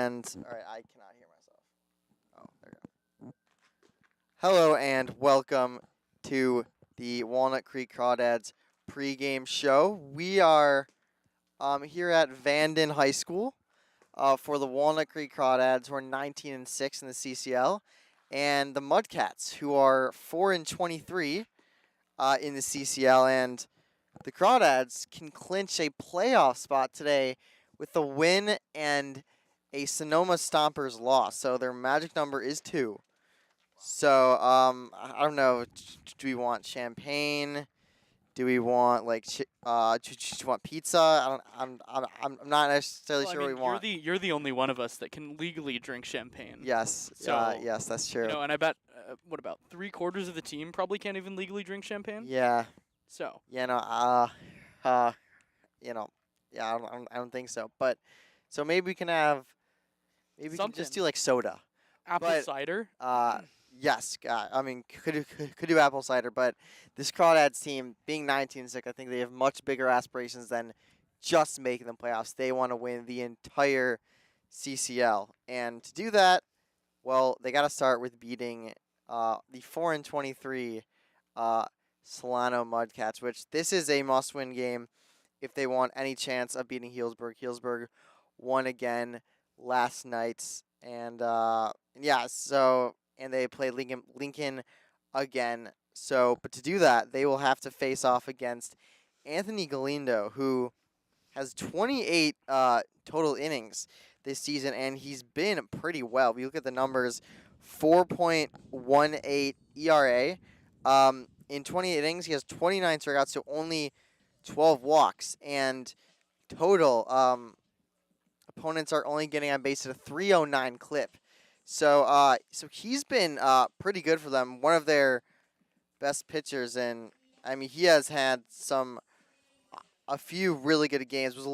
And all right, I cannot hear myself. Oh, there we go. Hello and welcome to the Walnut Creek Crawdads pregame show. We are here at Vanden High School for the Walnut Creek Crawdads, who are 19-6 in the CCL, and the Mudcats, who are 4-23 in the CCL. And the Crawdads can clinch a playoff spot today with a win and a Sonoma Stompers loss. So their magic number is 2. So I don't know. Do we want champagne? Do we want do you want pizza? I'm not necessarily Well, sure I mean, what we want. you're the only one of us that can legally drink champagne. Yes. So yes, that's true. and I bet what about 3/4 of the team probably can't even legally drink champagne. Yeah. So Yeah. No. Yeah. I don't think so. But so maybe we can have. Maybe we can just Something. do like soda. apple But, cider. Yes, I mean, could do apple cider, but this Crawdads team, being 19-6, I think they have much bigger aspirations than just making the playoffs. They want to win the entire CCL, and to do that, well, they got to start with beating the 4-23 Solano Mudcats, which this is a must-win game if they want any chance of beating Healdsburg. Healdsburg won again last night, and yeah, so. And they play Lincoln again. So, but to do that, they will have to face off against Anthony Galindo, who has 28 total innings this season, and he's been pretty well. If you look at the numbers, 4.18 ERA. In 28 innings, he has 29 strikeouts, so only 12 walks. And total, opponents are only getting on base at a 309 clip. So he's been pretty good for them. One of their best pitchers, and I mean he has had a few really good games. It was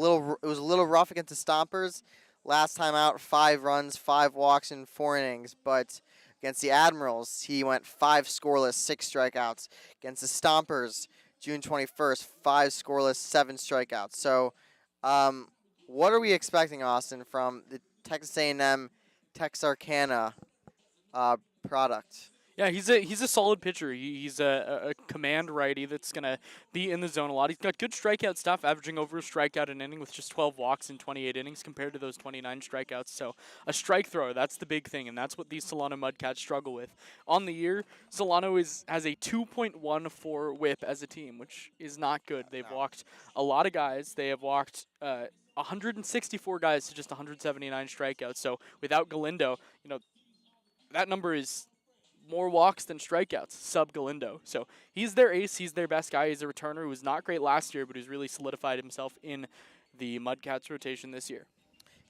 a little rough against the Stompers last time out. 5 runs, 5 walks in 4 innings. But against the Admirals, he went 5 scoreless, 6 strikeouts. Against the Stompers, June 21st, 5 scoreless, 7 strikeouts. So, what are we expecting, Austin, from the Texas A&M Texarkana product? Yeah, he's a solid pitcher. He's a command righty that's gonna be in the zone a lot. He's got good strikeout stuff, averaging over a strikeout an inning with just 12 walks in 28 innings compared to those 29 strikeouts. So a strike thrower, that's the big thing, and that's what these Solano Mudcats struggle with. On the year, Solano has a 2.14 WHIP as a team, which is not good. They've walked a lot of guys. They have walked 164 guys to just 179 strikeouts. So without Galindo, that number is more walks than strikeouts, sub Galindo. So he's their ace. He's their best guy. He's a returner who was not great last year, but who's really solidified himself in the Mudcats rotation this year.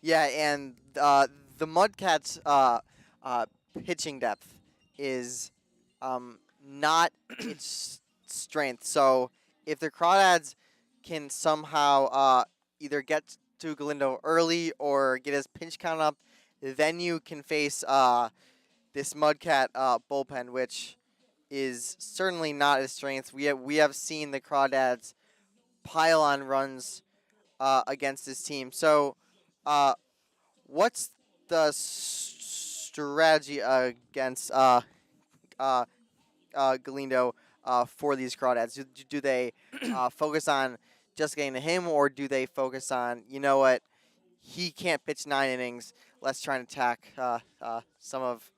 Yeah, and the Mudcats pitching depth is not its strength. So if the Crawdads can somehow either get to Galindo early or get his pinch count up, then you can face this Mudcat bullpen, which is certainly not his strength. We have seen the Crawdads pile on runs against this team. So, what's the strategy against Galindo for these Crawdads? Do they focus on just getting to him, or do they focus on, you know what, he can't pitch 9 innings, let's try and attack some of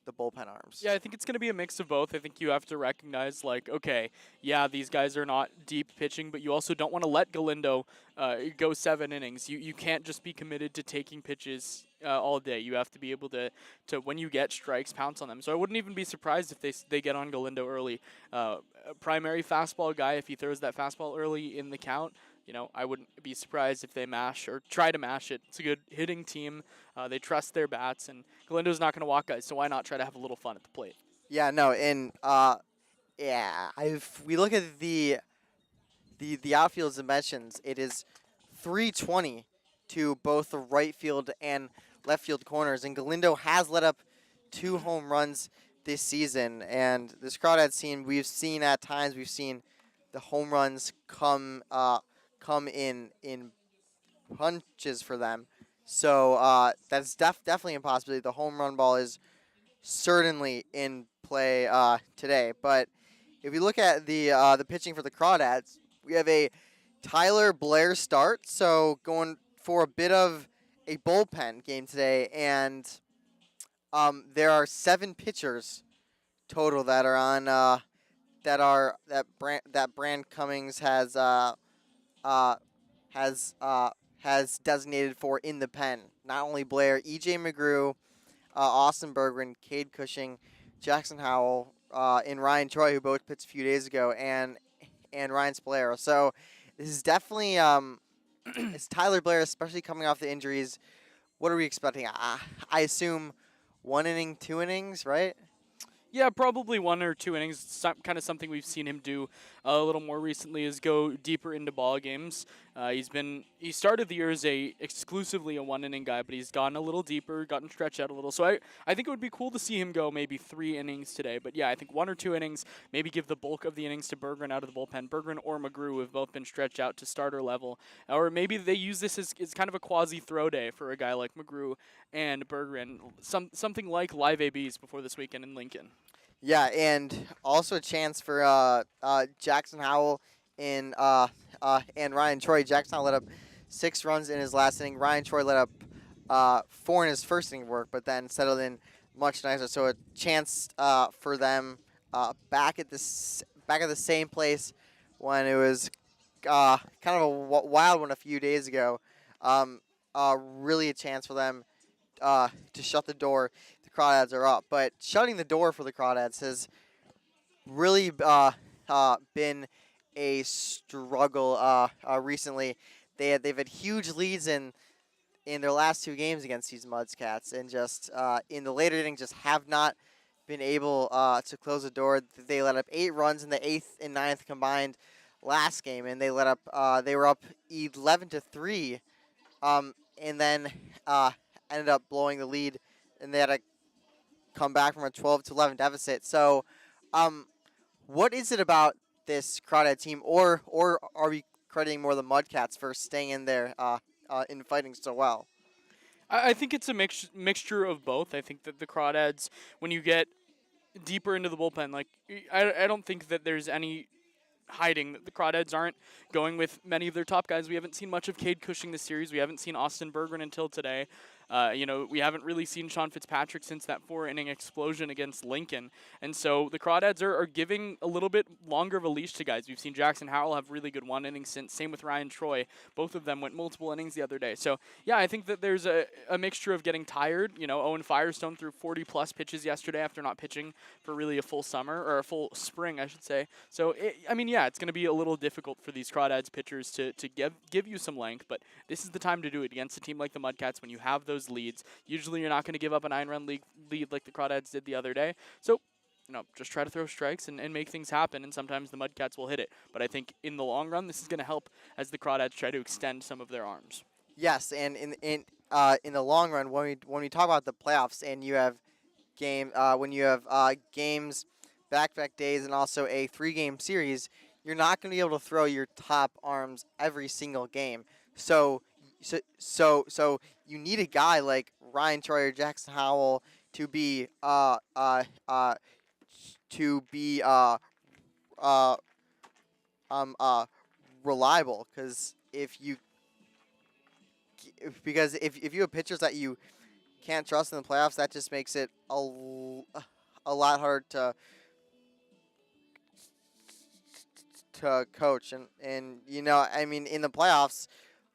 the bullpen arms? Yeah, I think it's going to be a mix of both. I think you have to recognize, okay, yeah, these guys are not deep pitching, but you also don't want to let Galindo go 7 innings. You can't just be committed to taking pitches all day. You have to be able to when you get strikes, pounce on them. So I wouldn't even be surprised if they get on Galindo early. A primary fastball guy, if he throws that fastball early in the count, I wouldn't be surprised if they mash or try to mash it. It's a good hitting team. They trust their bats, and Galindo's not going to walk guys, so why not try to have a little fun at the plate? Yeah, no, and yeah, if we look at the outfield dimensions, it is 320 to both the right field and left field corners, and Galindo has let up 2 home runs this season. And this Crawdads team, we've seen the home runs come in punches for them. So that's definitely a possibility. The home run ball is certainly in play today. But if you look at the pitching for the Crawdads, we have a Tyler Blair start, so going for a bit of a bullpen game today, and there are 7 pitchers total that are on that Brand Cummings uh, has has designated for in the pen. Not only Blair, EJ McGrew, Austin Bergren, Cade Cushing, Jackson Howell, and Ryan Troy, who both pitched a few days ago, and Ryan Spolero. So this is definitely it's Tyler Blair, especially coming off the injuries. What are we expecting? I assume 1 inning, 2 innings, right? Yeah, probably 1 or 2 innings. Kind of something we've seen him do a little more recently is go deeper into ball games. He started the year as exclusively a 1 inning guy, but he's gotten a little deeper, gotten stretched out a little. So I think it would be cool to see him go maybe 3 innings today. But yeah, I think 1 or 2 innings, maybe give the bulk of the innings to Bergren out of the bullpen. Bergren or McGrew have both been stretched out to starter level, or maybe they use this as kind of a quasi throw day for a guy like McGrew and Bergren. Something like live ABs before this weekend in Lincoln. Yeah, and also a chance for Jackson Howell and Ryan Troy. Jackson Howell let up 6 runs in his last inning. Ryan Troy let up 4 in his first inning work, but then settled in much nicer. So a chance for them back at the same place when it was kind of a wild one a few days ago. Really a chance for them to shut the door. The Crawdads are up, but shutting the door for the Crawdads has really been a struggle recently. They've had huge leads in their last 2 games against these Mudcats, and just in the later innings just have not been able to close the door. They let up 8 runs in the 8th and 9th combined last game, and they let up they were up 11-3, and then ended up blowing the lead, and they had to come back from a 12-11 deficit. So, what is it about this Crawdad team, or are we crediting more the Mudcats for staying in there in fighting so well? I think it's a mixture of both. I think that the Crawdads, when you get deeper into the bullpen, like I don't think that there's any hiding that the Crawdads aren't going with many of their top guys. We haven't seen much of Cade Cushing this series. We haven't seen Austin Bergren until today. We haven't really seen Sean Fitzpatrick since that 4-inning explosion against Lincoln. And so the Crawdads are giving a little bit longer of a leash to guys. We've seen Jackson Howell have really good 1 inning since. Same with Ryan Troy. Both of them went multiple innings the other day. So, yeah, I think that there's a mixture of getting tired. Owen Firestone threw 40-plus pitches yesterday after not pitching for really a full summer, or a full spring, I should say. So, it's going to be a little difficult for these Crawdads pitchers to give you some length, but this is the time to do it against a team like the Mudcats when you have those leads. Usually you're not going to give up a 9-run lead like the Crawdads did the other day. So, just try to throw strikes and make things happen, and sometimes the Mudcats will hit it. But I think in the long run, this is going to help as the Crawdads try to extend some of their arms. Yes, and in the long run, when we talk about the playoffs, and you have games back-to-back days and also a 3-game series, you're not going to be able to throw your top arms every single game. So you need a guy like Ryan Troy or Jackson Howell to be reliable, because if you have pitchers that you can't trust in the playoffs, that just makes it a lot harder to coach. And in the playoffs,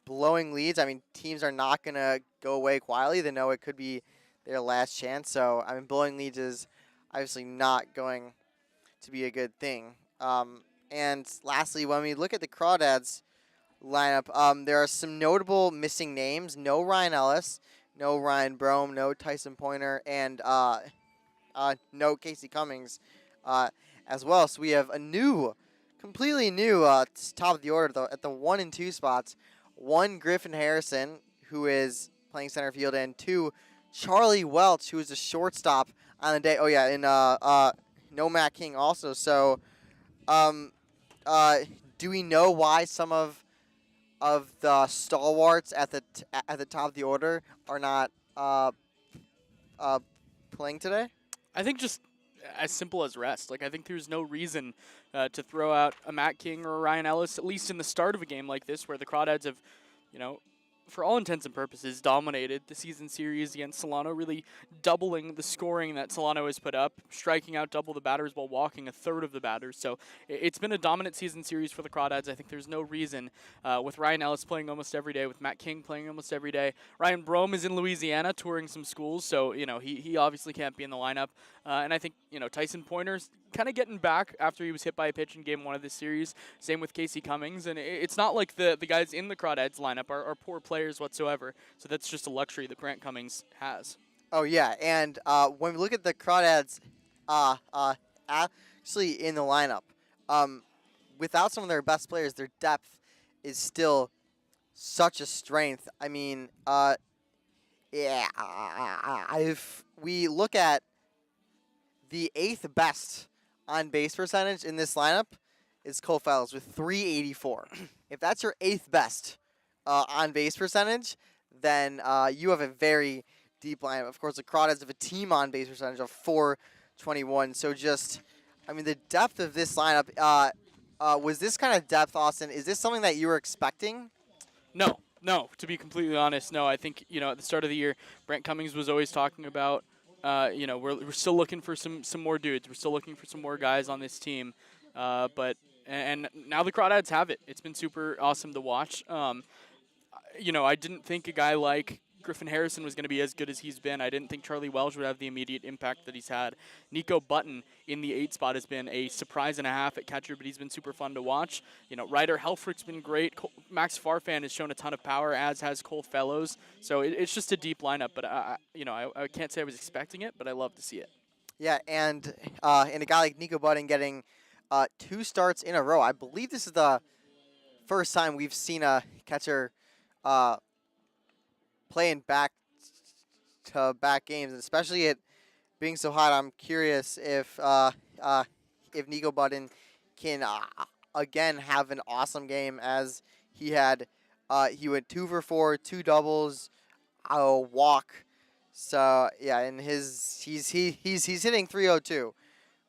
blowing leads, teams are not going to go away quietly. They know it could be their last chance. So, blowing leads is obviously not going to be a good thing. And lastly, when we look at the Crawdads lineup, there are some notable missing names. No Ryan Ellis, no Ryan Brome, no Tyson Pointer, and no Casey Cummings as well. So we have a completely new top of the order at the 1 and 2 spots. 1, Griffin Harrison, who is playing center field, and 2, Charlie Welch, who is a shortstop on the day. Oh yeah, and no Matt King also. So, do we know why some of of the stalwarts at the top of the order are not uh, playing today? I think just as simple as rest. Like I think there's no reason to throw out a Matt King or a Ryan Ellis, at least in the start of a game like this, where the Crawdads have, you know, for all intents and purposes, dominated the season series against Solano, really doubling the scoring that Solano has put up, striking out double the batters while walking a third of the batters. So it's been a dominant season series for the Crawdads. I think there's no reason, with Ryan Ellis playing almost every day, with Matt King playing almost every day. Ryan Brome is in Louisiana touring some schools, so he obviously can't be in the lineup. And I think Tyson Pointer's kind of getting back after he was hit by a pitch in game 1 of this series. Same with Casey Cummings, and it's not like the guys in the Crawdads lineup are poor players whatsoever. So that's just a luxury that Grant Cummings has. Oh yeah, and when we look at the Crawdads, uh, uh, actually in the lineup, um, without some of their best players, their depth is still such a strength. I mean, yeah, if we look at the 8th best on base percentage in this lineup is Cole Fellows with 384. If that's your 8th best on base percentage, then you have a very deep lineup. Of course, the Crawdads have a team on base percentage of 421. So I mean, the depth of this lineup. Was this kind of depth, Austin? Is this something that you were expecting? No, no. To be completely honest, no. I think at the start of the year, Brent Cummings was always talking about, we're still looking for some more dudes. We're still looking for some more guys on this team, but and now the Crawdads have it. It's been super awesome to watch. I didn't think a guy like Griffin Harrison was going to be as good as he's been. I didn't think Charlie Welsh would have the immediate impact that he's had. Nico Button in the 8 spot has been a surprise and a half at catcher, but he's been super fun to watch. Ryder Helfrich's been great. Max Farfan has shown a ton of power, as has Cole Fellows. So it's just a deep lineup, but I can't say I was expecting it, but I love to see it. Yeah, and a guy like Nico Button getting 2 starts in a row. I believe this is the first time we've seen a catcher playing back to back games, and especially it being so hot. I'm curious if Nico Button can again have an awesome game as he had. He went 2 for 4, 2 doubles, a walk. So yeah, and he's hitting 302,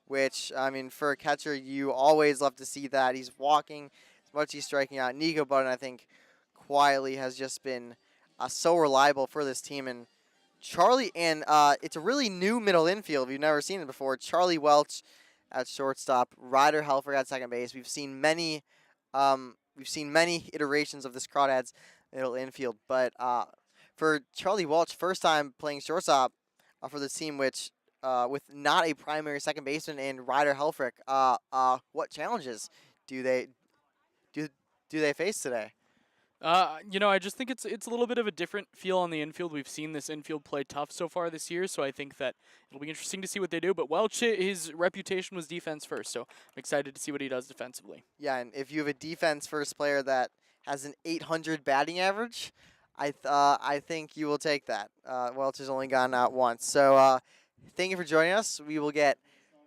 which I mean for a catcher you always love to see that. He's walking as much as he's striking out. Nico Button I think quietly has just been so reliable for this team. And Charlie, and it's a really new middle infield. We've never seen it before. Charlie Welch at shortstop, Ryder Helfer at second base. We've seen many iterations of this Crawdads middle infield, but for Charlie Welch, first time playing shortstop for this team, which with not a primary second baseman in Ryder Helfrich, what challenges do they face today? I just think it's a little bit of a different feel on the infield. We've seen this infield play tough so far this year, so I think that it'll be interesting to see what they do. But Welch, his reputation was defense first, so I'm excited to see what he does defensively. Yeah, and if you have a defense first player that has an 800 batting average, I think you will take that. Welch has only gone out once, so thank you for joining us. We will get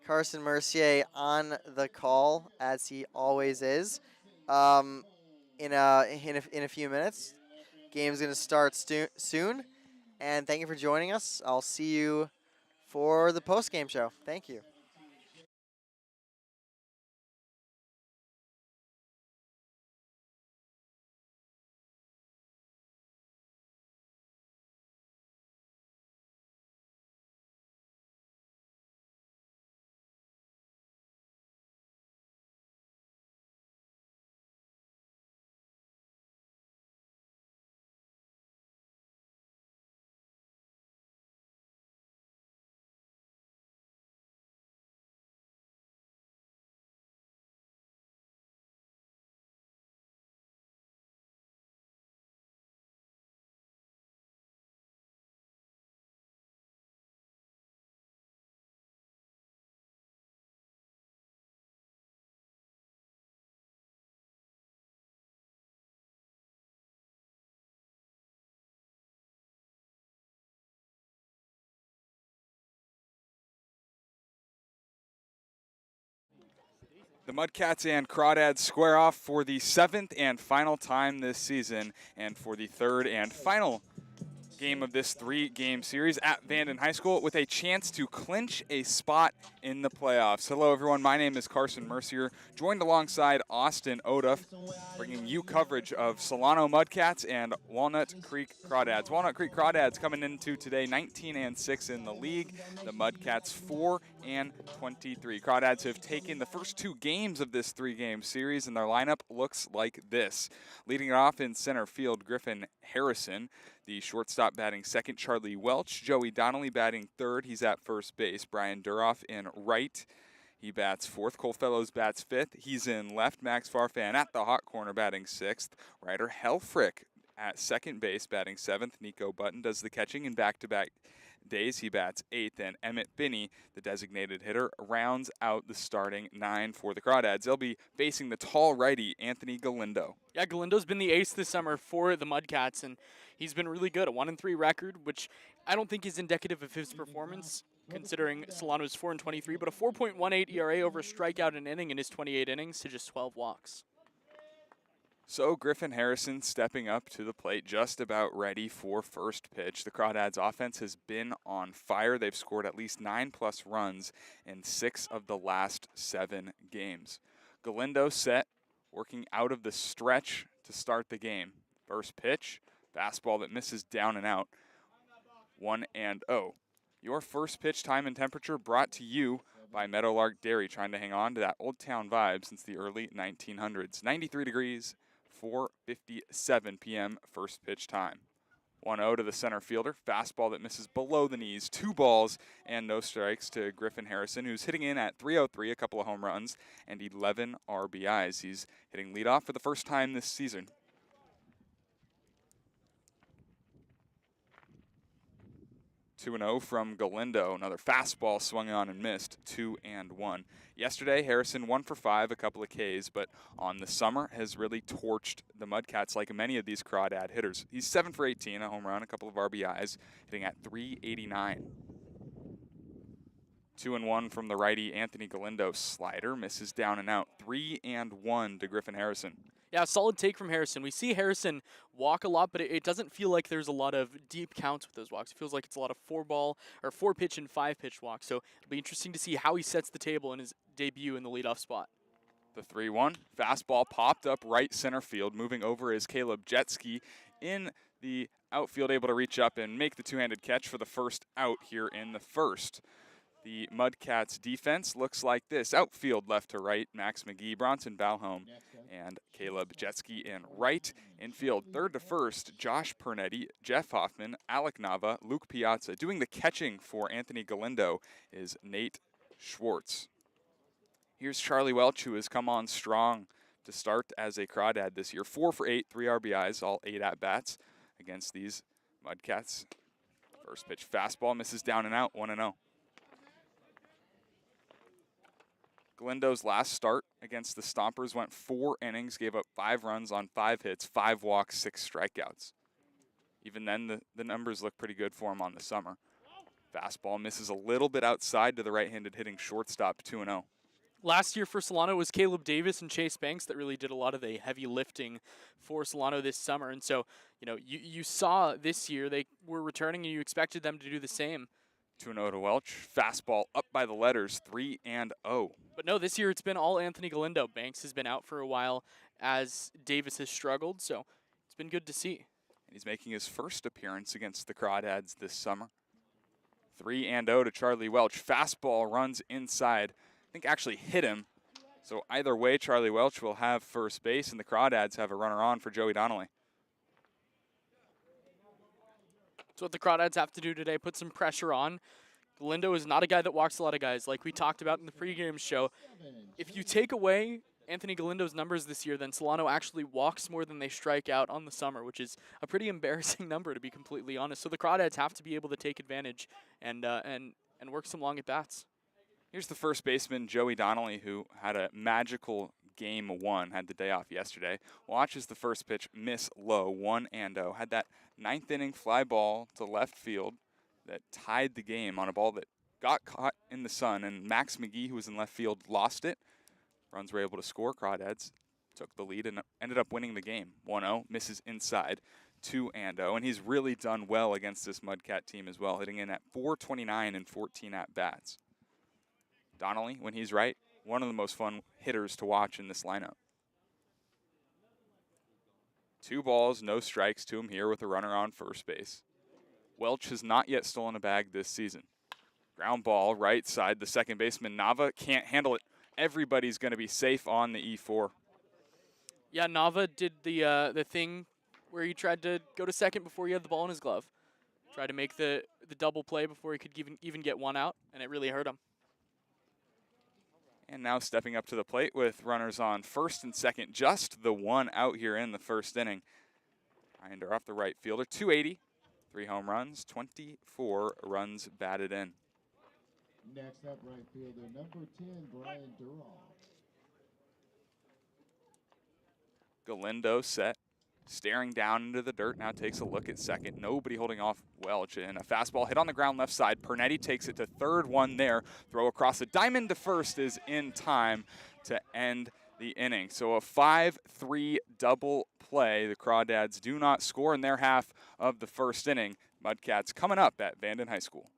Carson Mercier on the call as he always is. In a few minutes. Game's going to start soon. And thank you for joining us. I'll see you for the post-game show. Thank you. The Mudcats and Crawdads square off for the 7th and final time this season, and for the 3rd and final game of this 3-game series at Vanden High School, with a chance to clinch a spot in the playoffs. Hello everyone, my name is Carson Mercier, joined alongside Austin Oduff, bringing you coverage of Solano Mudcats and Walnut Creek Crawdads. Walnut Creek Crawdads coming into today 19-6 in the league. The Mudcats 4-23. Crawdads have taken the first 2 games of this 3-game series, and their lineup looks like this. Leading it off in center field, Griffin Harrison. The shortstop batting second, Charlie Welch. Joey Donnelly batting third. He's at first base. Brian Duroff in right. He bats fourth. Cole Fellows bats fifth. He's in left. Max Farfan at the hot corner batting sixth. Ryder Helfrich at second base batting seventh. Nico Button does the catching in back-to-back days. He bats eighth. And Emmett Binney, the designated hitter, rounds out the starting 9 for the Crawdads. They'll be facing the tall righty, Anthony Galindo. Yeah, Galindo's been the ace this summer for the Mudcats, and he's been really good. A 1-3 record, which I don't think is indicative of his performance, considering Solano's 4-23, but a 4.18 ERA over a strikeout an inning in his 28 innings to just 12 walks. So Griffin Harrison stepping up to the plate, just about ready for first pitch. The Crawdads offense has been on fire. They've scored at least 9+ runs in 6 of the last 7 games. Galindo set, working out of the stretch to start the game. First pitch, fastball that misses down and out. 1-0. Your first pitch time and temperature brought to you by Meadowlark Dairy, trying to hang on to that Old Town vibe since the early 1900s. 93 degrees, 4:57 p.m. first pitch time. 1-0 to the center fielder. Fastball that misses below the knees. 2 balls and no strikes to Griffin Harrison, who's hitting in at .303, a couple of home runs, and 11 RBIs. He's hitting leadoff for the first time this season. 2-0 from Galindo. Another fastball swung on and missed. 2-1. Yesterday, Harrison 1 for 5, a couple of Ks, but on the summer has really torched the Mudcats like many of these Crawdad hitters. He's 7 for 18, a home run, a couple of RBIs, hitting at .389. 2-1 from the righty Anthony Galindo. Slider misses down and out. 3-1 to Griffin Harrison. Yeah, solid take from Harrison. We see Harrison walk a lot, but it doesn't feel like there's a lot of deep counts with those walks. It feels like it's a lot of 4-pitch and 5-pitch walks. So it'll be interesting to see how he sets the table in his debut in the leadoff spot. The 3-1 fastball popped up right center field. Moving over is Caleb Jetski in the outfield, able to reach up and make the two-handed catch for the first out here in the first. The Mudcats defense looks like this. Outfield left to right, Max McGee, Bronson Balholm, and Caleb Jetski in right. Infield third to first, Josh Pernetti, Jeff Hoffman, Alec Nava, Luke Piazza. Doing the catching for Anthony Galindo is Nate Schwartz. Here's Charlie Welch, who has come on strong to start as a Crawdad this year. 4 for 8, 3 RBIs, all 8 at-bats against these Mudcats. First pitch fastball misses down and out, 1-0. Galindo's last start against the Stompers went 4 innings, gave up 5 runs on 5 hits, 5 walks, 6 strikeouts. Even then, the numbers look pretty good for him on the summer. Fastball misses a little bit outside to the right-handed hitting shortstop, 2-0. Last year for Solano, it was Caleb Davis and Chase Banks that really did a lot of the heavy lifting for Solano this summer. And so, you saw this year they were returning and you expected them to do the same. 2-0 to Welch. Fastball up by the letters, 3-0. But no, this year it's been all Anthony Galindo. Banks has been out for a while as Davis has struggled, so it's been good to see. And he's making his first appearance against the Crawdads this summer. 3-0 to Charlie Welch. Fastball runs inside. I think actually hit him. So either way, Charlie Welch will have first base, and the Crawdads have a runner on for Joey Donnelly. That's what the Crawdads have to do today, put some pressure on. Galindo is not a guy that walks a lot of guys, like we talked about in the pregame show. If you take away Anthony Galindo's numbers this year, then Solano actually walks more than they strike out on the summer, which is a pretty embarrassing number, to be completely honest. So the Crawdads have to be able to take advantage and work some long at-bats. Here's the first baseman, Joey Donnelly, who had a magical game 1, had the day off yesterday. Watches the first pitch miss low, 1-0. Had that 9th inning fly ball to left field that tied the game on a ball that got caught in the sun, and Max McGee, who was in left field, lost it Runs were able to score. Crawdads took the lead and ended up winning the game. 1-0, misses inside, 2-0. And he's really done well against this Mudcat team as well, hitting in at .429 and 14 at-bats. Donnelly, when he's right, one of the most fun hitters to watch in this lineup. 2 balls, no strikes to him here with a runner on first base. Welch has not yet stolen a bag this season. Ground ball, right side, the second baseman, Nava, can't handle it. Everybody's going to be safe on the E4. Yeah, Nava did the thing where he tried to go to second before he had the ball in his glove. Tried to make the double play before he could even get one out, and it really hurt him. And now stepping up to the plate with runners on first and second, just the one out here in the first inning. Inder off the right fielder, 280, 3 home runs, 24 runs batted in. Next up, right fielder, number 10, Brian Durall. Galindo set, staring down into the dirt, now takes a look at second. Nobody holding off Welch, and a fastball hit on the ground left side. Pernetti takes it to third, one there. Throw across the diamond to first is in time to end the inning. So a 5-3 double play. The Crawdads do not score in their half of the first inning. Mudcats coming up at Vanden High School.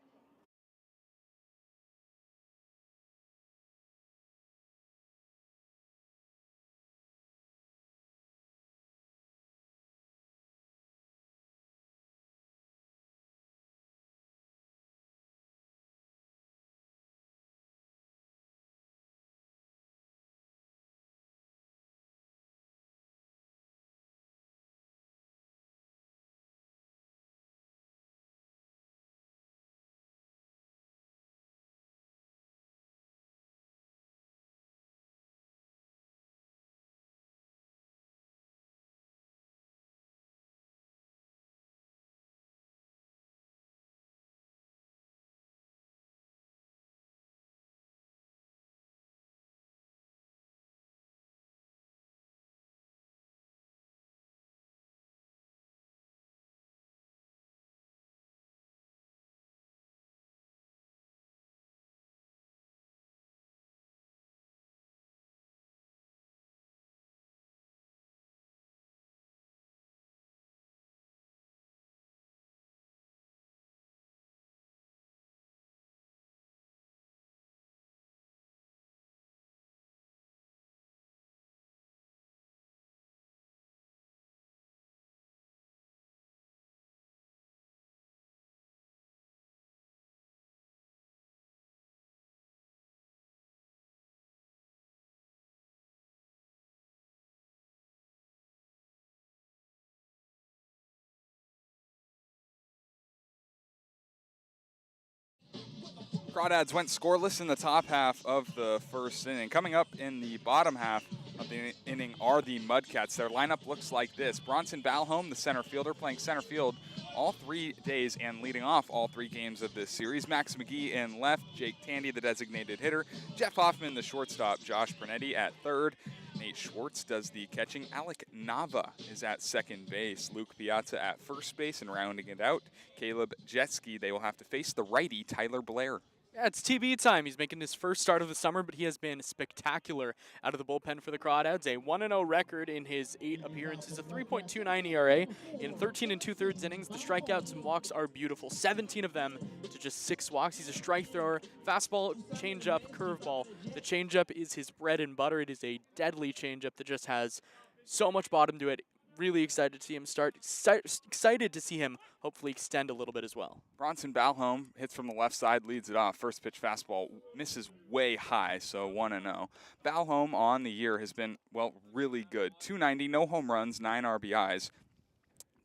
Crawdads went scoreless in the top half of the first inning. Coming up in the bottom half of the inning are the Mudcats. Their lineup looks like this. Bronson Balholm, the center fielder, playing center field all 3 days and leading off all 3 games of this series. Max McGee in left, Jake Tandy, the designated hitter, Jeff Hoffman, the shortstop, Josh Pernetti at third, Nate Schwartz does the catching, Alec Nava is at second base, Luke Piazza at first base, and rounding it out, Caleb Jetski. They will have to face the righty, Tyler Blair. Yeah, it's TB time. He's making his first start of the summer, but he has been spectacular out of the bullpen for the Crawdads. A 1-0 record in his 8 appearances, a 3.29 ERA in 13 2/3 innings. The strikeouts and walks are beautiful. 17 of them to just 6 walks. He's a strike thrower. Fastball, changeup, curveball. The changeup is his bread and butter. It is a deadly changeup that just has so much bottom to it. Really excited to see him start. Excited to see him hopefully extend a little bit as well. Bronson Balholm hits from the left side, leads it off. First pitch fastball misses way high, so 1-0. Balholm on the year has been, well, really good. 290, no home runs, 9 RBIs,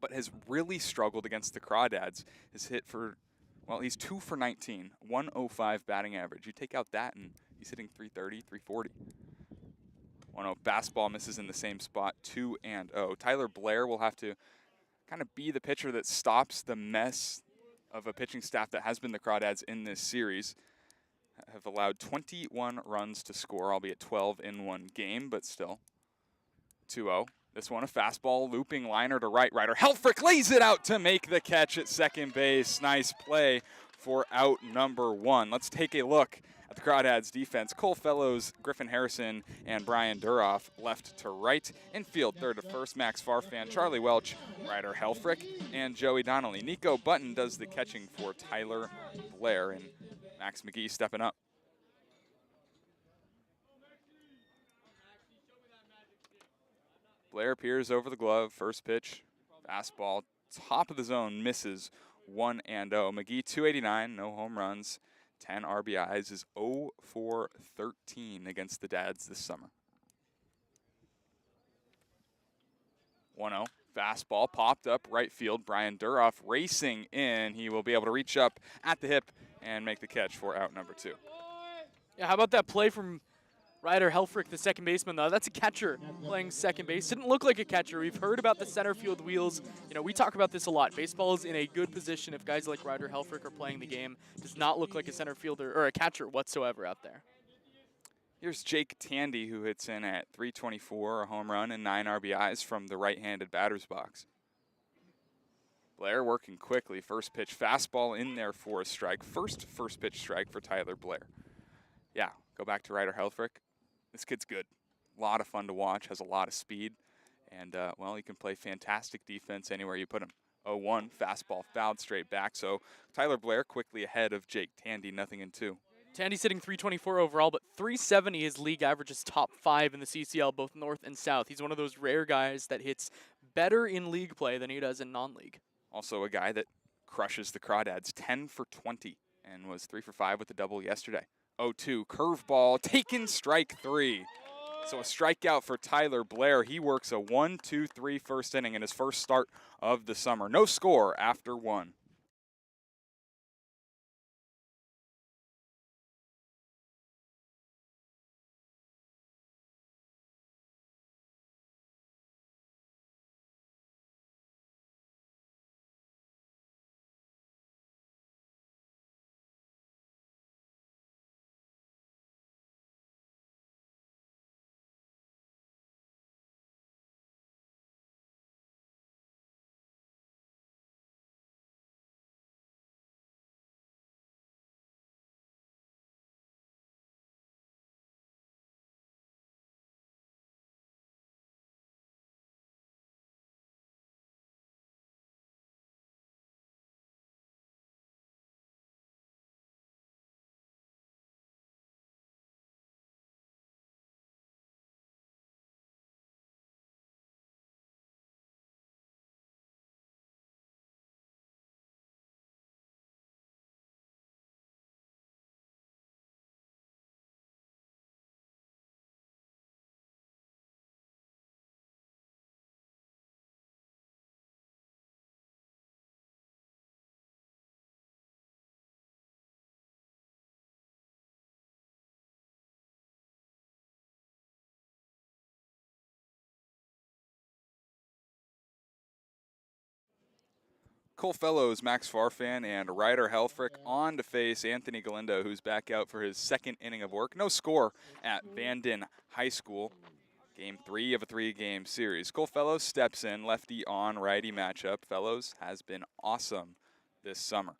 but has really struggled against the Crawdads. Has hit for, well, he's 2 for 19, 105 batting average. You take out that and he's hitting 330, 340. 1-0 fastball misses in the same spot, 2-0. Tyler Blair will have to kind of be the pitcher that stops the mess of a pitching staff that has been the Crawdads in this series. Have allowed 21 runs to score, albeit 12 in one game, but still. 2-0. This one a fastball, looping liner to right. Ryder Helfrich lays it out to make the catch at second base. Nice play for out number 1. Let's take a look At the Crawdads defense, Cole Fellows, Griffin Harrison, and Brian Duroff left to right. Infield, third to first, Max Farfan, Charlie Welch, Ryder Helfrich, and Joey Donnelly. Nico Button does the catching for Tyler Blair, and Max McGee stepping up. Blair peers over the glove, first pitch, fastball, top of the zone, misses 1-0. McGee 289, no home runs, 10 RBIs, is 0 for 13 against the Dads this summer. 1-0, fastball popped up right field. Brian Duroff racing in. He will be able to reach up at the hip and make the catch for out number 2. Yeah, how about that play from Ryder Helfrich, the second baseman, though? That's a catcher playing second base. Didn't look like a catcher. We've heard about the center field wheels. You know, we talk about this a lot. Baseball is in a good position if guys like Ryder Helfrich are playing the game. Does not look like a center fielder or a catcher whatsoever out there. Here's Jake Tandy, who hits in at 324, a home run and 9 RBIs from the right-handed batter's box. Blair working quickly. First pitch fastball in there for a strike. First pitch strike for Tyler Blair. Yeah, go back to Ryder Helfrich. This kid's good. A lot of fun to watch, has a lot of speed, and, well, he can play fantastic defense anywhere you put him. 0-1, fastball fouled straight back, so Tyler Blair quickly ahead of Jake Tandy, 0-2. Tandy's hitting 324 overall, but 370 his league average is top 5 in the CCL, both north and south. He's one of those rare guys that hits better in league play than he does in non-league. Also a guy that crushes the Crawdads, 10 for 20, and was 3 for 5 with a double yesterday. 0-2, curveball, taken, strike 3. So a strikeout for Tyler Blair. He works a 1-2-3 first inning in his first start of the summer. No score after 1. Cole Fellows, Max Farfan, and Ryder Helfrich on to face Anthony Galindo, who's back out for his second inning of work. No score at Vanden High School. Game 3 of a 3-game series. Cole Fellows steps in, lefty on righty matchup. Fellows has been awesome this summer.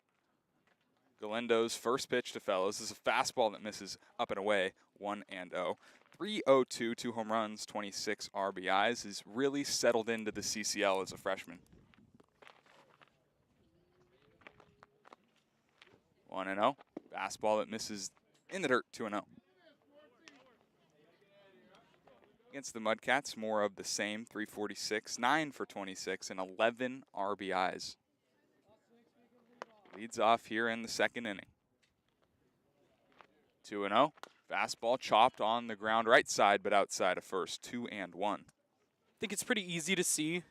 Galindo's first pitch to Fellows is a fastball that misses up and away, 1-0. 3-0-2, 2 home runs, 26 RBIs. He's really settled into the CCL as a freshman. 1-0. Fastball that misses in the dirt, 2-0. Against the Mudcats, more of the same, 346, 9 for 26, and 11 RBIs. Leads off here in the second inning. 2-0. Fastball chopped on the ground right side, but outside of first, 2-1. I think it's pretty easy to see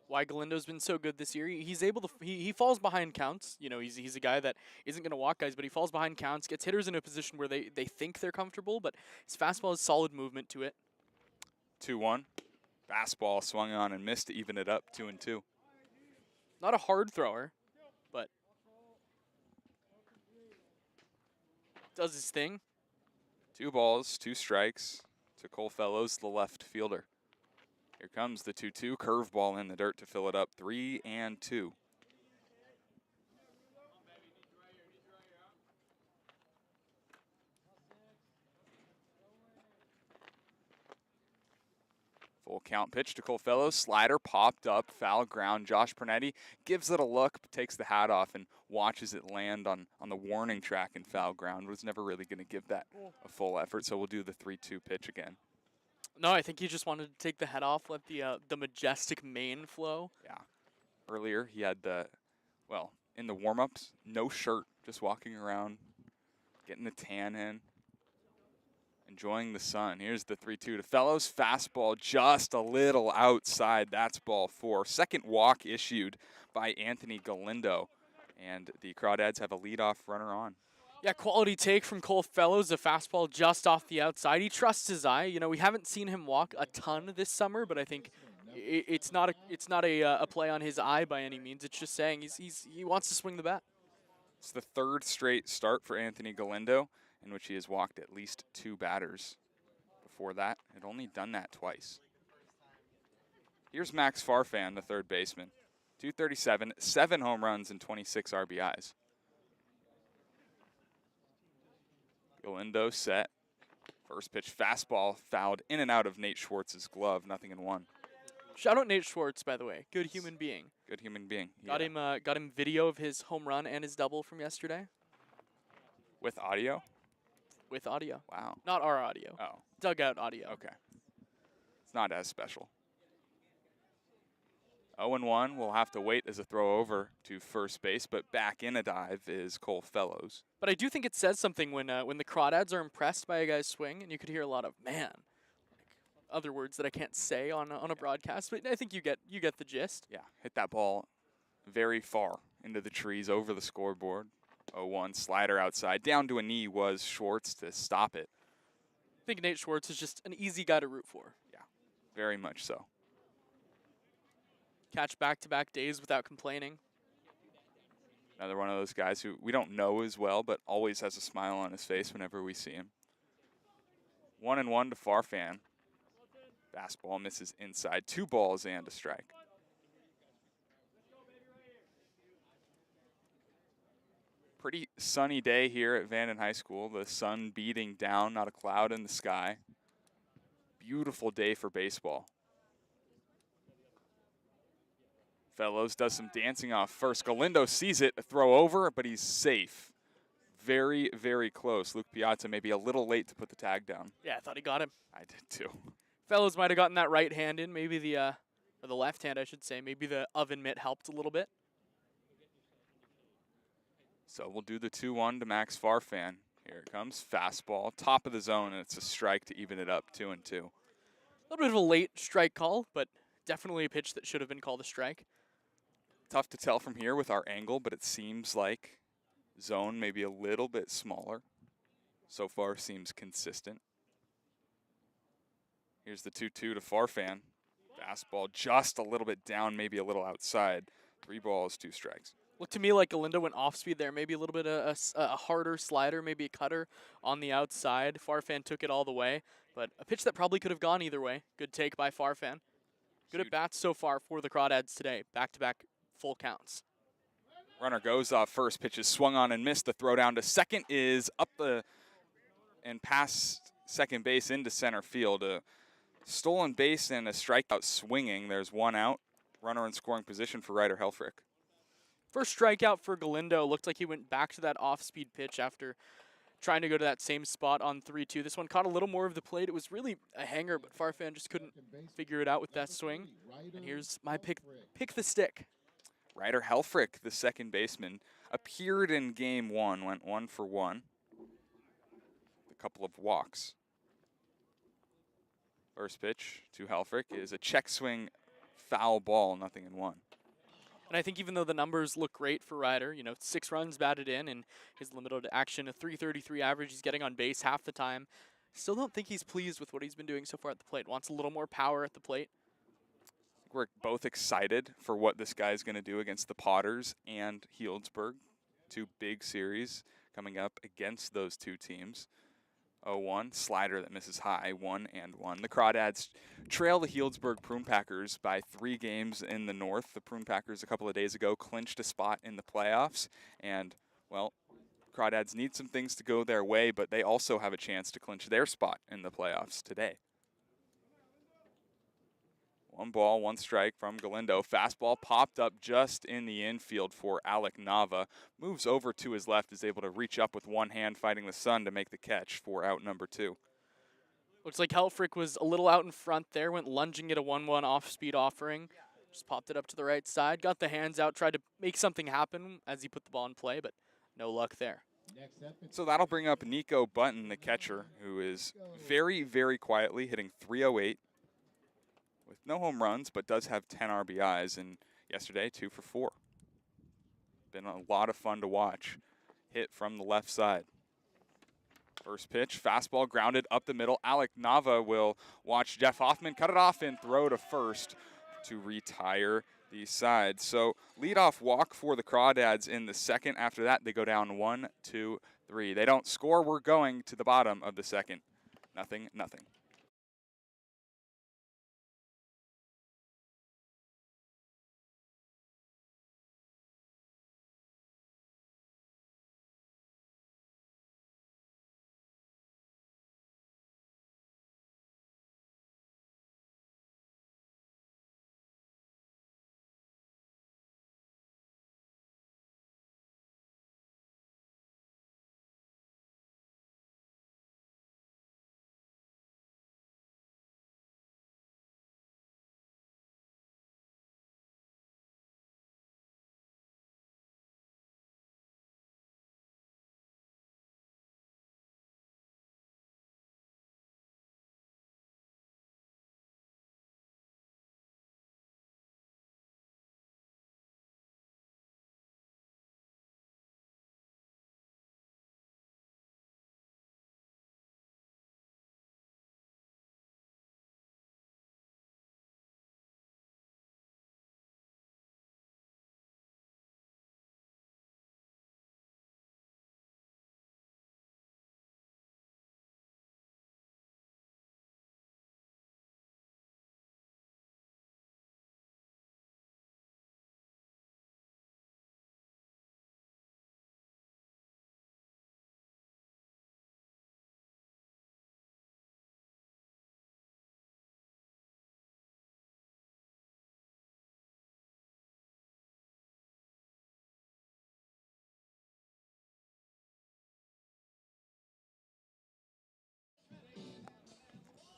why Galindo's been so good this year. He's able to, he falls behind counts. You know, he's a guy that isn't going to walk guys, but he falls behind counts, gets hitters in a position where they think they're comfortable, but his fastball has solid movement to it. 2-1. Fastball swung on and missed to even it up, 2-2. Not a hard thrower, but does his thing. 2 balls, 2 strikes to Cole Fellows, the left fielder. Here comes the 2-2, curveball in the dirt to fill it up, 3-2. count pitch to Cole Fellows. Slider popped up, foul ground. Josh Pernetti gives it a look, takes the hat off, and watches it land on the warning track in foul ground. Was never really going to give that a full effort, so we'll do the 3-2 pitch again. No, I think he just wanted to take the head off, let the majestic mane flow. Yeah. Earlier, he had in the warm-ups, no shirt, just walking around, getting the tan in, enjoying the sun. Here's the 3-2 to Fellows. Fastball just a little outside. That's ball 4. Second walk issued by Anthony Galindo, and the Crawdads have a leadoff runner on. Yeah, quality take from Cole Fellows. A fastball just off the outside. He trusts his eye. You know, we haven't seen him walk a ton this summer, but I think it's not a play on his eye by any means. It's just saying he wants to swing the bat. It's the third straight start for Anthony Galindo, in which he has walked at least 2 batters. Before that, had only done that twice. Here's Max Farfan, the third baseman. 237, 7 home runs, and 26 RBIs. Galindo set. First pitch fastball fouled in and out of Nate Schwartz's glove, 0-1. Shout out Nate Schwartz, by the way. Good human being. Good human being. Got him video of his home run and his double from yesterday. With audio? With audio. Wow. Not our audio. Oh. Dugout audio. Okay. It's not as special. 0-1, we'll have to wait as a throw over to first base, but back in a dive is Cole Fellows. But I do think it says something when the Crawdads are impressed by a guy's swing, and you could hear a lot of "man," like other words that I can't say on a broadcast. But I think you get the gist. Yeah, hit that ball very far into the trees over the scoreboard. 0-1, slider outside. Down to a knee was Schwartz to stop it. I think Nate Schwartz is just an easy guy to root for. Yeah, very much so. Catch back-to-back days without complaining. Another one of those guys who we don't know as well, but always has a smile on his face whenever we see him. 1-1 to Farfan. Fastball misses inside. 2 balls and a strike. Pretty sunny day here at Vanden High School. The sun beating down, not a cloud in the sky. Beautiful day for baseball. Fellows does some dancing off first. Galindo sees it, a throw over, but he's safe. Very, very close. Luke Piazza may be a little late to put the tag down. Yeah, I thought he got him. I did too. Fellows might have gotten that right hand in, maybe or the left hand, I should say. Maybe the oven mitt helped a little bit. So we'll do the 2-1 to Max Farfan. Here it comes, fastball, top of the zone, and it's a strike to even it up, 2-2. A little bit of a late strike call, but definitely a pitch that should have been called a strike. Tough to tell from here with our angle, but it seems like zone maybe a little bit smaller. So far seems consistent. Here's the 2-2 to Farfan. Fastball just a little bit down, maybe a little outside. 3 balls, 2 strikes. Looked to me like Galindo went off speed there. Maybe a little bit of a harder slider, maybe a cutter on the outside. Farfan took it all the way, but a pitch that probably could have gone either way. Good take by Farfan. Good at bats so far for the Crawdads today. Back-to-back full counts. Runner goes off first. Pitch is swung on and missed. The throw down to second is up and past second base into center field. A stolen base and a strikeout swinging. There's 1 out. Runner in scoring position for Ryder Helfrich. First strikeout for Galindo. Looked like he went back to that off-speed pitch after trying to go to that same spot on 3-2. This one caught a little more of the plate. It was really a hanger, but Farfan just couldn't figure it out with that swing. And here's my pick the stick. Ryder Helfrich, the second baseman, appeared in game 1, went 1 for 1. A couple of walks. First pitch to Helfrich is a check swing, foul ball, 0-1. And I think even though the numbers look great for Ryder, 6 runs batted in and his limited action, a .333 average, he's getting on base half the time. Still don't think he's pleased with what he's been doing so far at the plate. Wants a little more power at the plate. We're both excited for what this guy's going to do against the Potters and Healdsburg. 2 big series coming up against those 2 teams. 0-1, slider that misses high, 1-1. The Crawdads trail the Healdsburg Prune Packers by 3 games in the North. The Prune Packers a couple of days ago clinched a spot in the playoffs. And, well, Crawdads need some things to go their way, but they also have a chance to clinch their spot in the playoffs today. 1 ball, 1 strike from Galindo. Fastball popped up just in the infield for Alec Nava. Moves over to his left, is able to reach up with one hand, fighting the sun to make the catch for out number 2. Looks like Helfrich was a little out in front there, went lunging at a 1-1 off-speed offering. Just popped it up to the right side, got the hands out, tried to make something happen as he put the ball in play, but no luck there. So that'll bring up Nico Button, the catcher, who is very, very quietly hitting .308 with no home runs, but does have 10 RBIs, and yesterday 2 for 4. Been a lot of fun to watch. Hit from the left side. First pitch, fastball grounded up the middle. Alec Nava will watch Jeff Hoffman cut it off and throw to first to retire the side. So leadoff walk for the Crawdads in the second. After that, they go down 1, 2, 3. They don't score. We're going to the bottom of the second. 0-0.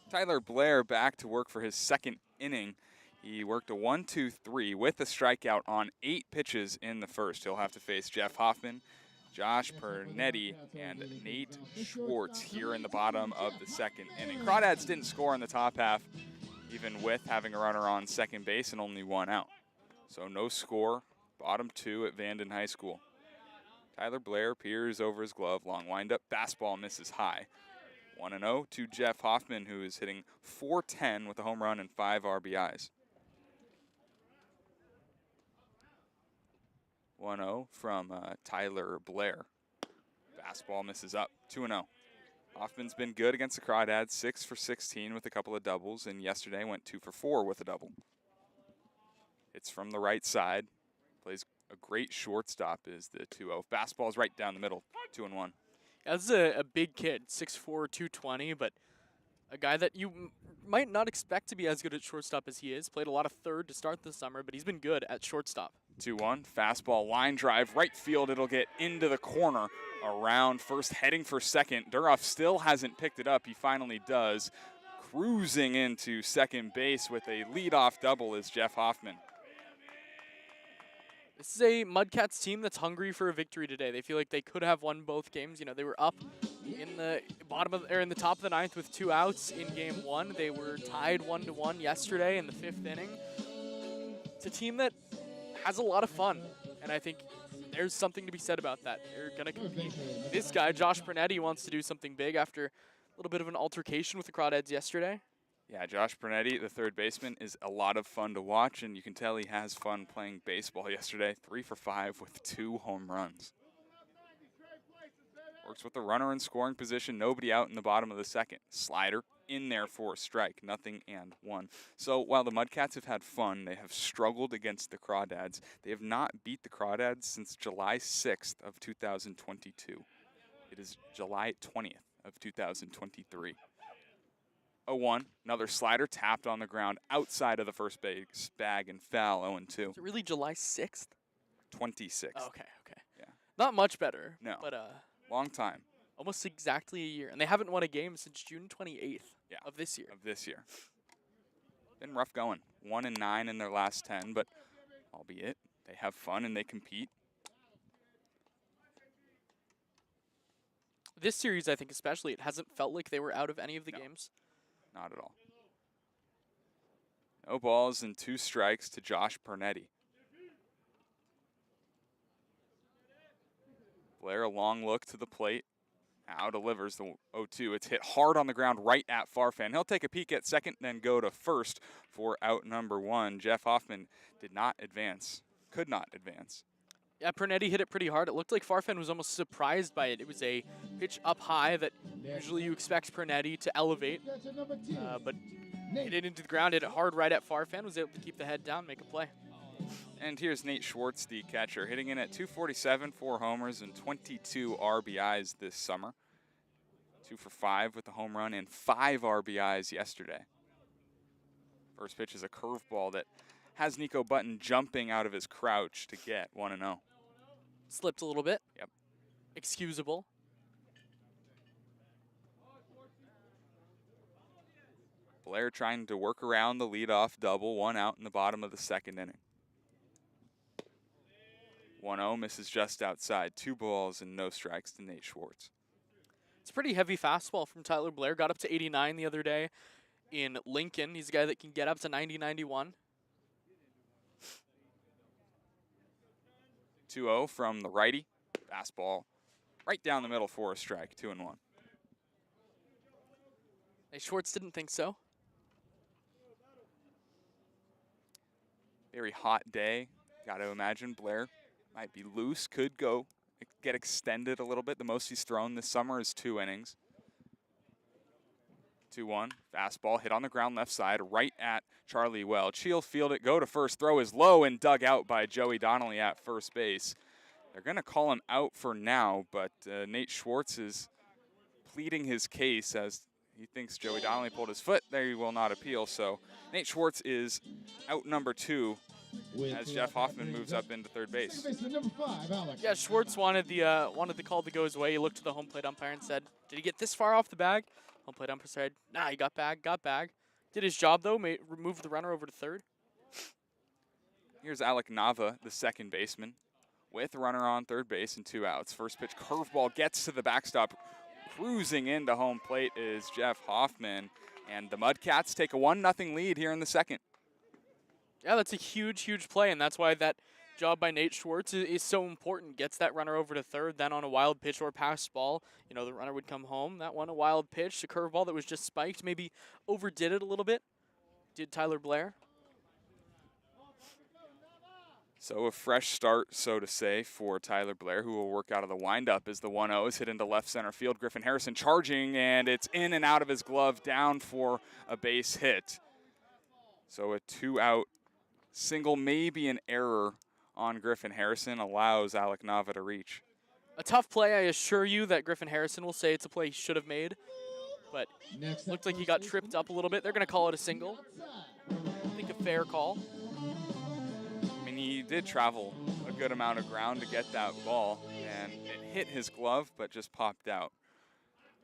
Tyler Blair back to work for his second inning. He worked a 1-2-3 with a strikeout on 8 pitches in the first. He'll have to face Jeff Hoffman, Josh Pernetti, and Nate Schwartz here in the bottom of the second inning. Crawdads didn't score in the top half, even with having a runner on second base and only 1 out. So no score, bottom 2 at Vanden High School. Tyler Blair peers over his glove, long windup, fastball misses high. 1-0 to Jeff Hoffman, who is hitting .410 with a home run and 5 RBIs. 1-0 from Tyler Blair. Fastball misses up, 2-0. Hoffman's been good against the Crawdads, 6 for 16 with a couple of doubles, and yesterday went 2 for 4 with a double. It's from the right side. Plays a great shortstop is the 2-0. Fastball's right down the middle, 2-1. This is a big kid, 6'4", 220, but a guy that you might not expect to be as good at shortstop as he is. Played a lot of third to start the summer, but he's been good at shortstop. 2-1, fastball, line drive, right field. It'll get into the corner around first, heading for second. Duroff still hasn't picked it up. He finally does. Cruising into second base with a leadoff double is Jeff Hoffman. This is a Mudcats team that's hungry for a victory today. They feel like they could have won both games. You know, they were up in the in the top of the ninth with 2 outs in game 1. They were tied 1-1 yesterday in the 5th inning. It's a team that has a lot of fun, and I think there's something to be said about that. They're gonna compete. This guy, Josh Pernetti, wants to do something big after a little bit of an altercation with the Crawdads yesterday. Yeah, Josh Pernetti, the third baseman, is a lot of fun to watch, and you can tell he has fun playing baseball yesterday. 3 for 5 with 2 home runs. Works with the runner in scoring position, nobody out in the bottom of the second. Slider in there for a strike, 0-1. So while the Mudcats have had fun, they have struggled against the Crawdads. They have not beat the Crawdads since July 6th of 2022. It is July 20th of 2023. 0-1. Another slider tapped on the ground outside of the first base bag and foul. 0-2. Is it really July 6th? 26th. Okay. Yeah. Not much better. No. But Long time. almost exactly a year. And they haven't won a game since June 28th of this year. Been rough going. 1-9 in their last 10, but albeit they have fun and they compete. This series, I think especially, it hasn't felt like they were out of any of the No. games. Not at all. No balls and 2 strikes to Josh Pernetti. Blair, a long look to the plate. Now delivers the 0-2. It's hit hard on the ground right at Farfan. He'll take a peek at second, then go to first for out number 1. Jeff Hoffman did not advance. Could not advance. Yeah, Pernetti hit it pretty hard. It looked like Farfan was almost surprised by it. It was a pitch up high that usually you expect Pernetti to elevate, Catcher number 10. but hit it into the ground, hit it hard right at Farfan, was able to keep the head down, make a play. And here's Nate Schwartz, the catcher, hitting in at 247, 4 homers, and 22 RBIs this summer. 2 for 5 with the home run and 5 RBIs yesterday. First pitch is a curveball that has Nico Button jumping out of his crouch to get 1-0. Slipped a little bit. Yep. Excusable. Blair trying to work around the leadoff double, 1 out in the bottom of the second inning. 1-0 misses just outside. 2 balls and no strikes to Nate Schwartz. It's a pretty heavy fastball from Tyler Blair. Got up to 89 the other day in Lincoln. He's a guy that can get up to 90, 91. 2-0 from the righty. Fastball right down the middle for a strike. 2-1. Hey, Schwartz didn't think so. Very hot day. Got to imagine Blair might be loose. Could get extended a little bit. The most he's thrown this summer is 2 innings. 2-1. Fastball hit on the ground left side right at Charlie Welch. He'll field it, go to first. Throw is low and dug out by Joey Donnelly at first base. They're going to call him out for now, but Nate Schwartz is pleading his case as he thinks Joey Donnelly pulled his foot. They will not appeal. So Nate Schwartz is out number 2 as Jeff Hoffman moves up into third base. Number 5, Alex. Yeah, Schwartz wanted the call to go his way. He looked to the home plate umpire and said, "Did he get this far off the bag?" Home plate umpire said, "Nah, he got bag. Did his job though, moved the runner over to third." Here's Alec Nava, the second baseman, with a runner on third base and 2 outs. First pitch curveball gets to the backstop. Cruising into home plate is Jeff Hoffman, and the Mudcats take a 1-0 lead here in the second. Yeah, that's a huge play, and that's why that job by Nate Schwartz is so important. Gets that runner over to third, then on a wild pitch or pass ball, the runner would come home. That one, a wild pitch, a curveball that was just spiked, maybe overdid it a little bit. Did Tyler Blair. So a fresh start, so to say, for Tyler Blair, who will work out of the windup as the 1-0 is hit into left center field. Griffin Harrison charging, and it's in and out of his glove, down for a base hit. So a 2-out single, maybe an error on Griffin Harrison, allows Alec Nava to reach. A tough play, I assure you, that Griffin Harrison will say it's a play he should have made. But looked like he got tripped up a little bit. They're going to call it a single. I think a fair call. I mean, he did travel a good amount of ground to get that ball, and it hit his glove, but just popped out.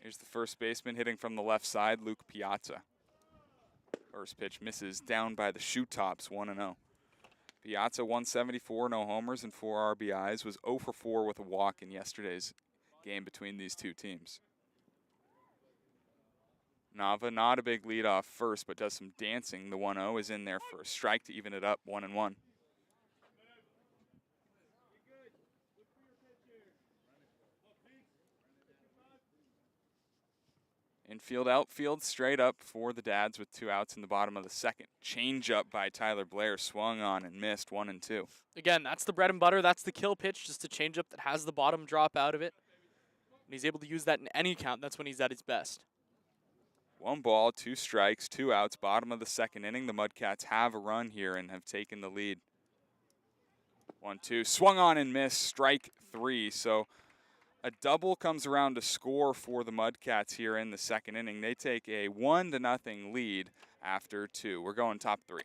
Here's the first baseman hitting from the left side, Luke Piazza. First pitch misses down by the shoe tops, 1-0. Piazza 174, no homers and 4 RBIs, was 0 for 4 with a walk in yesterday's game between these two teams. Nava, not a big lead off first, but does some dancing. The 1-0 is in there for a strike to even it up, 1-1. Infield, outfield, straight up for the Dads with 2 outs in the bottom of the second. Change up by Tyler Blair, swung on and missed, 1-2. Again, that's the bread and butter. That's the kill pitch, just a change up that has the bottom drop out of it. And he's able to use that in any count. That's when he's at his best. 1 ball, 2 strikes, 2 outs, bottom of the second inning. The Mudcats have a run here and have taken the lead. 1-2, swung on and missed, strike 3. So A double comes around to score for the Mudcats here in the second inning. They take a 1-0 lead after 2. We're going top 3.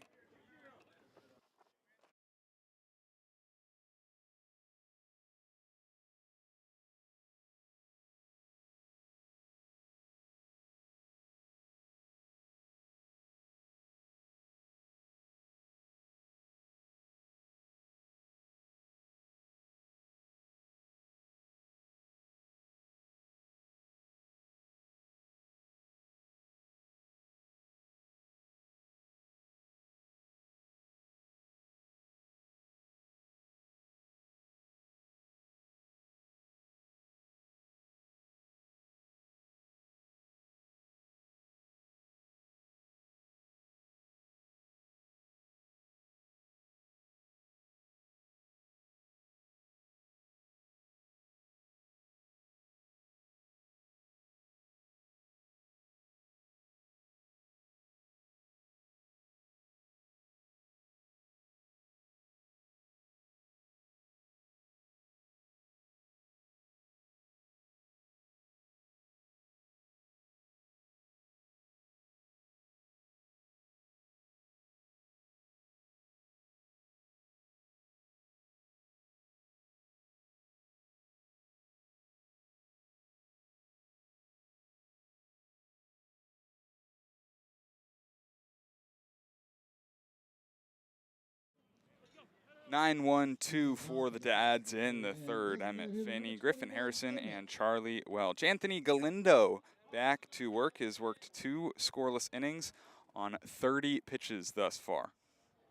(9-1-2) for the Dads in the third. Emmett Finney, Griffin Harrison, and Charlie Welch. Anthony Galindo back to work. Has worked 2 scoreless innings on 30 pitches thus far.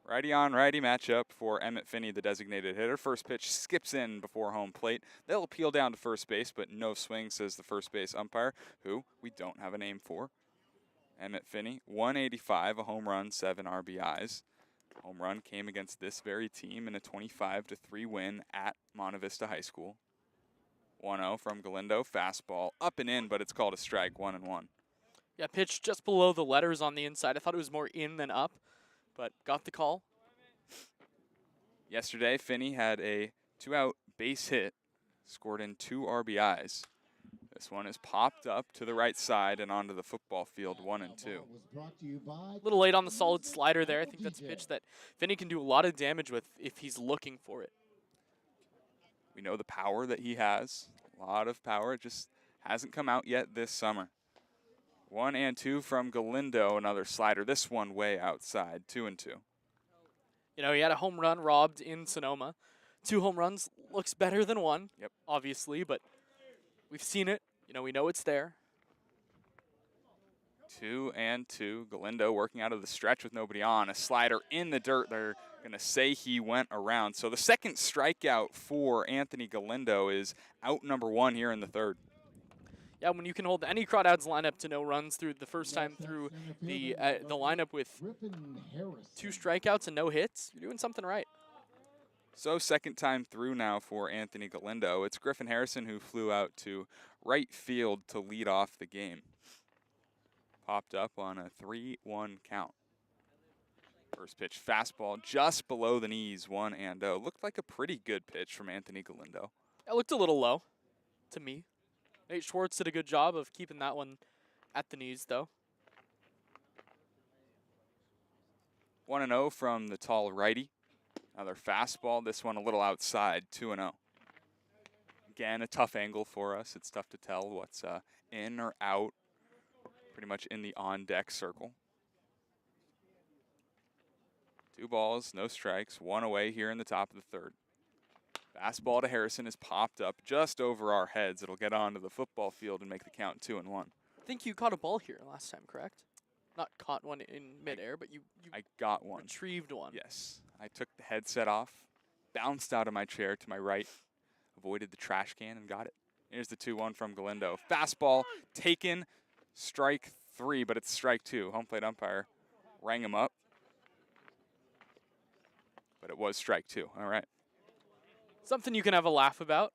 Righty on righty matchup for Emmett Finney, the designated hitter. First pitch skips in before home plate. They'll appeal down to first base, but no swing, says the first base umpire, who we don't have a name for. Emmett Finney, 185, a home run, 7 RBIs. Home run came against this very team in a 25-3 win at Monte Vista High School. 1-0 from Galindo, fastball up and in, but it's called a strike, 1-1. Yeah, pitch just below the letters on the inside. I thought it was more in than up, but got the call. Yesterday, Finney had a 2-out base hit, scored in 2 RBIs. This one is popped up to the right side and onto the football field, 1-2. A little late on the solid slider there. I think that's a pitch that Finney can do a lot of damage with if he's looking for it. We know the power that he has. A lot of power. It just hasn't come out yet this summer. 1-2 from Galindo, another slider. This one way outside, 2-2. You know, he had a home run robbed in Sonoma. 2 home runs looks better than 1, Yep. obviously, but we've seen it. You know, we know it's there. 2-2. Galindo working out of the stretch with nobody on. A slider in the dirt. They're going to say he went around. So the second strikeout for Anthony Galindo is out number 1 here in the third. Yeah, when you can hold any Crawdads lineup to no runs through the first time through the lineup with 2 strikeouts and no hits, you're doing something right. So second time through now for Anthony Galindo. It's Griffin Harrison who flew out to right field to lead off the game. Popped up on a 3-1 count. First pitch fastball just below the knees, 1-0. Looked like a pretty good pitch from Anthony Galindo. It looked a little low to me. Nate Schwartz did a good job of keeping that one at the knees, though. 1-0 from the tall righty. Another fastball, this one a little outside, 2-0. Again, a tough angle for us. It's tough to tell what's in or out, pretty much in the on-deck circle. 2 balls, no strikes, 1 away here in the top of the third. Fastball to Harrison is popped up just over our heads. It'll get onto the football field and make the count 2-1. I think you caught a ball here last time, correct? Not caught one in midair, but you I got one. retrieved one. Yes. I took the headset off, bounced out of my chair to my right, avoided the trash can, and got it. Here's the 2-1 from Galindo. Fastball taken, strike 3, but it's strike 2. Home plate umpire rang him up, but it was strike 2. All right. Something you can have a laugh about.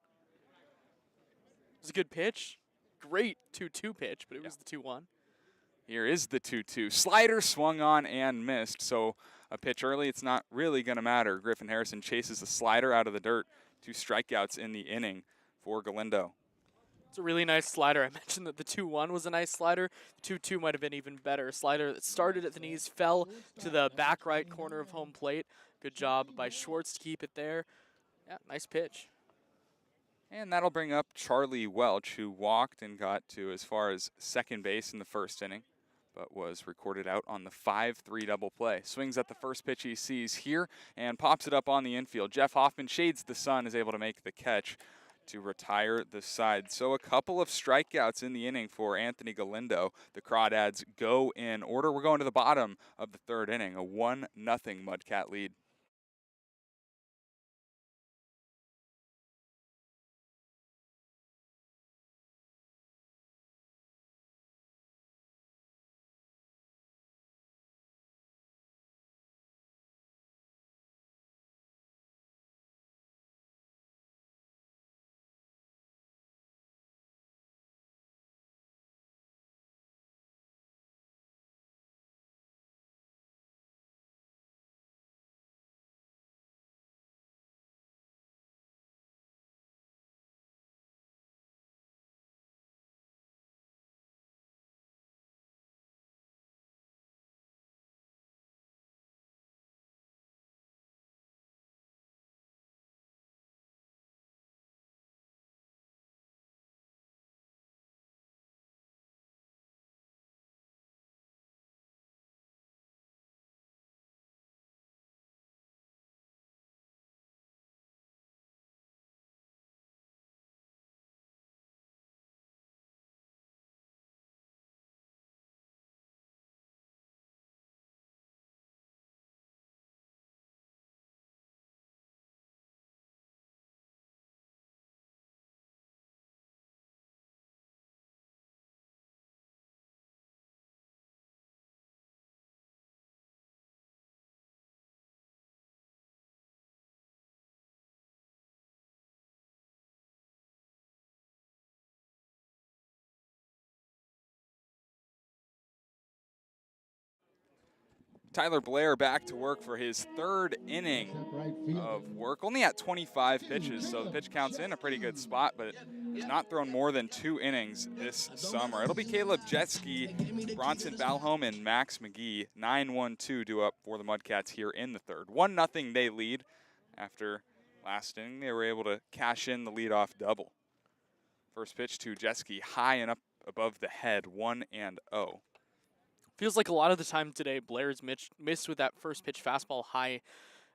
It was a good pitch. Great 2-2 pitch, but it was the 2-1. Here is the 2-2. Slider swung on and missed, so a pitch early, it's not really going to matter. Griffin Harrison chases the slider out of the dirt. 2 strikeouts in the inning for Galindo. It's a really nice slider. I mentioned that the 2-1 was a nice slider. The 2-2 might have been even better. A slider that started at the knees, fell to the back right corner of home plate. Good job by Schwartz to keep it there. Yeah, nice pitch. And that'll bring up Charlie Welch, who walked and got to as far as second base in the first inning, but was recorded out on the 5-3 double play. Swings at the first pitch he sees here and pops it up on the infield. Jeff Hoffman shades the sun, is able to make the catch to retire the side. So a couple of strikeouts in the inning for Anthony Galindo. The Crawdads go in order. We're going to the bottom of the third inning, a 1-0 Mudcat lead. Tyler Blair back to work for his third inning of work. Only at 25 pitches, so the pitch count's in a pretty good spot, but has not thrown more than 2 innings this summer. It'll be Caleb Jetski, Bronson Balholm, and Max McGee. 9-1-2 due up for the Mudcats here in the third. 1-0 they lead after last inning. They were able to cash in the leadoff double. First pitch to Jetski, high and up above the head, 1-0. Feels like a lot of the time today, Blair's missed with that first pitch fastball high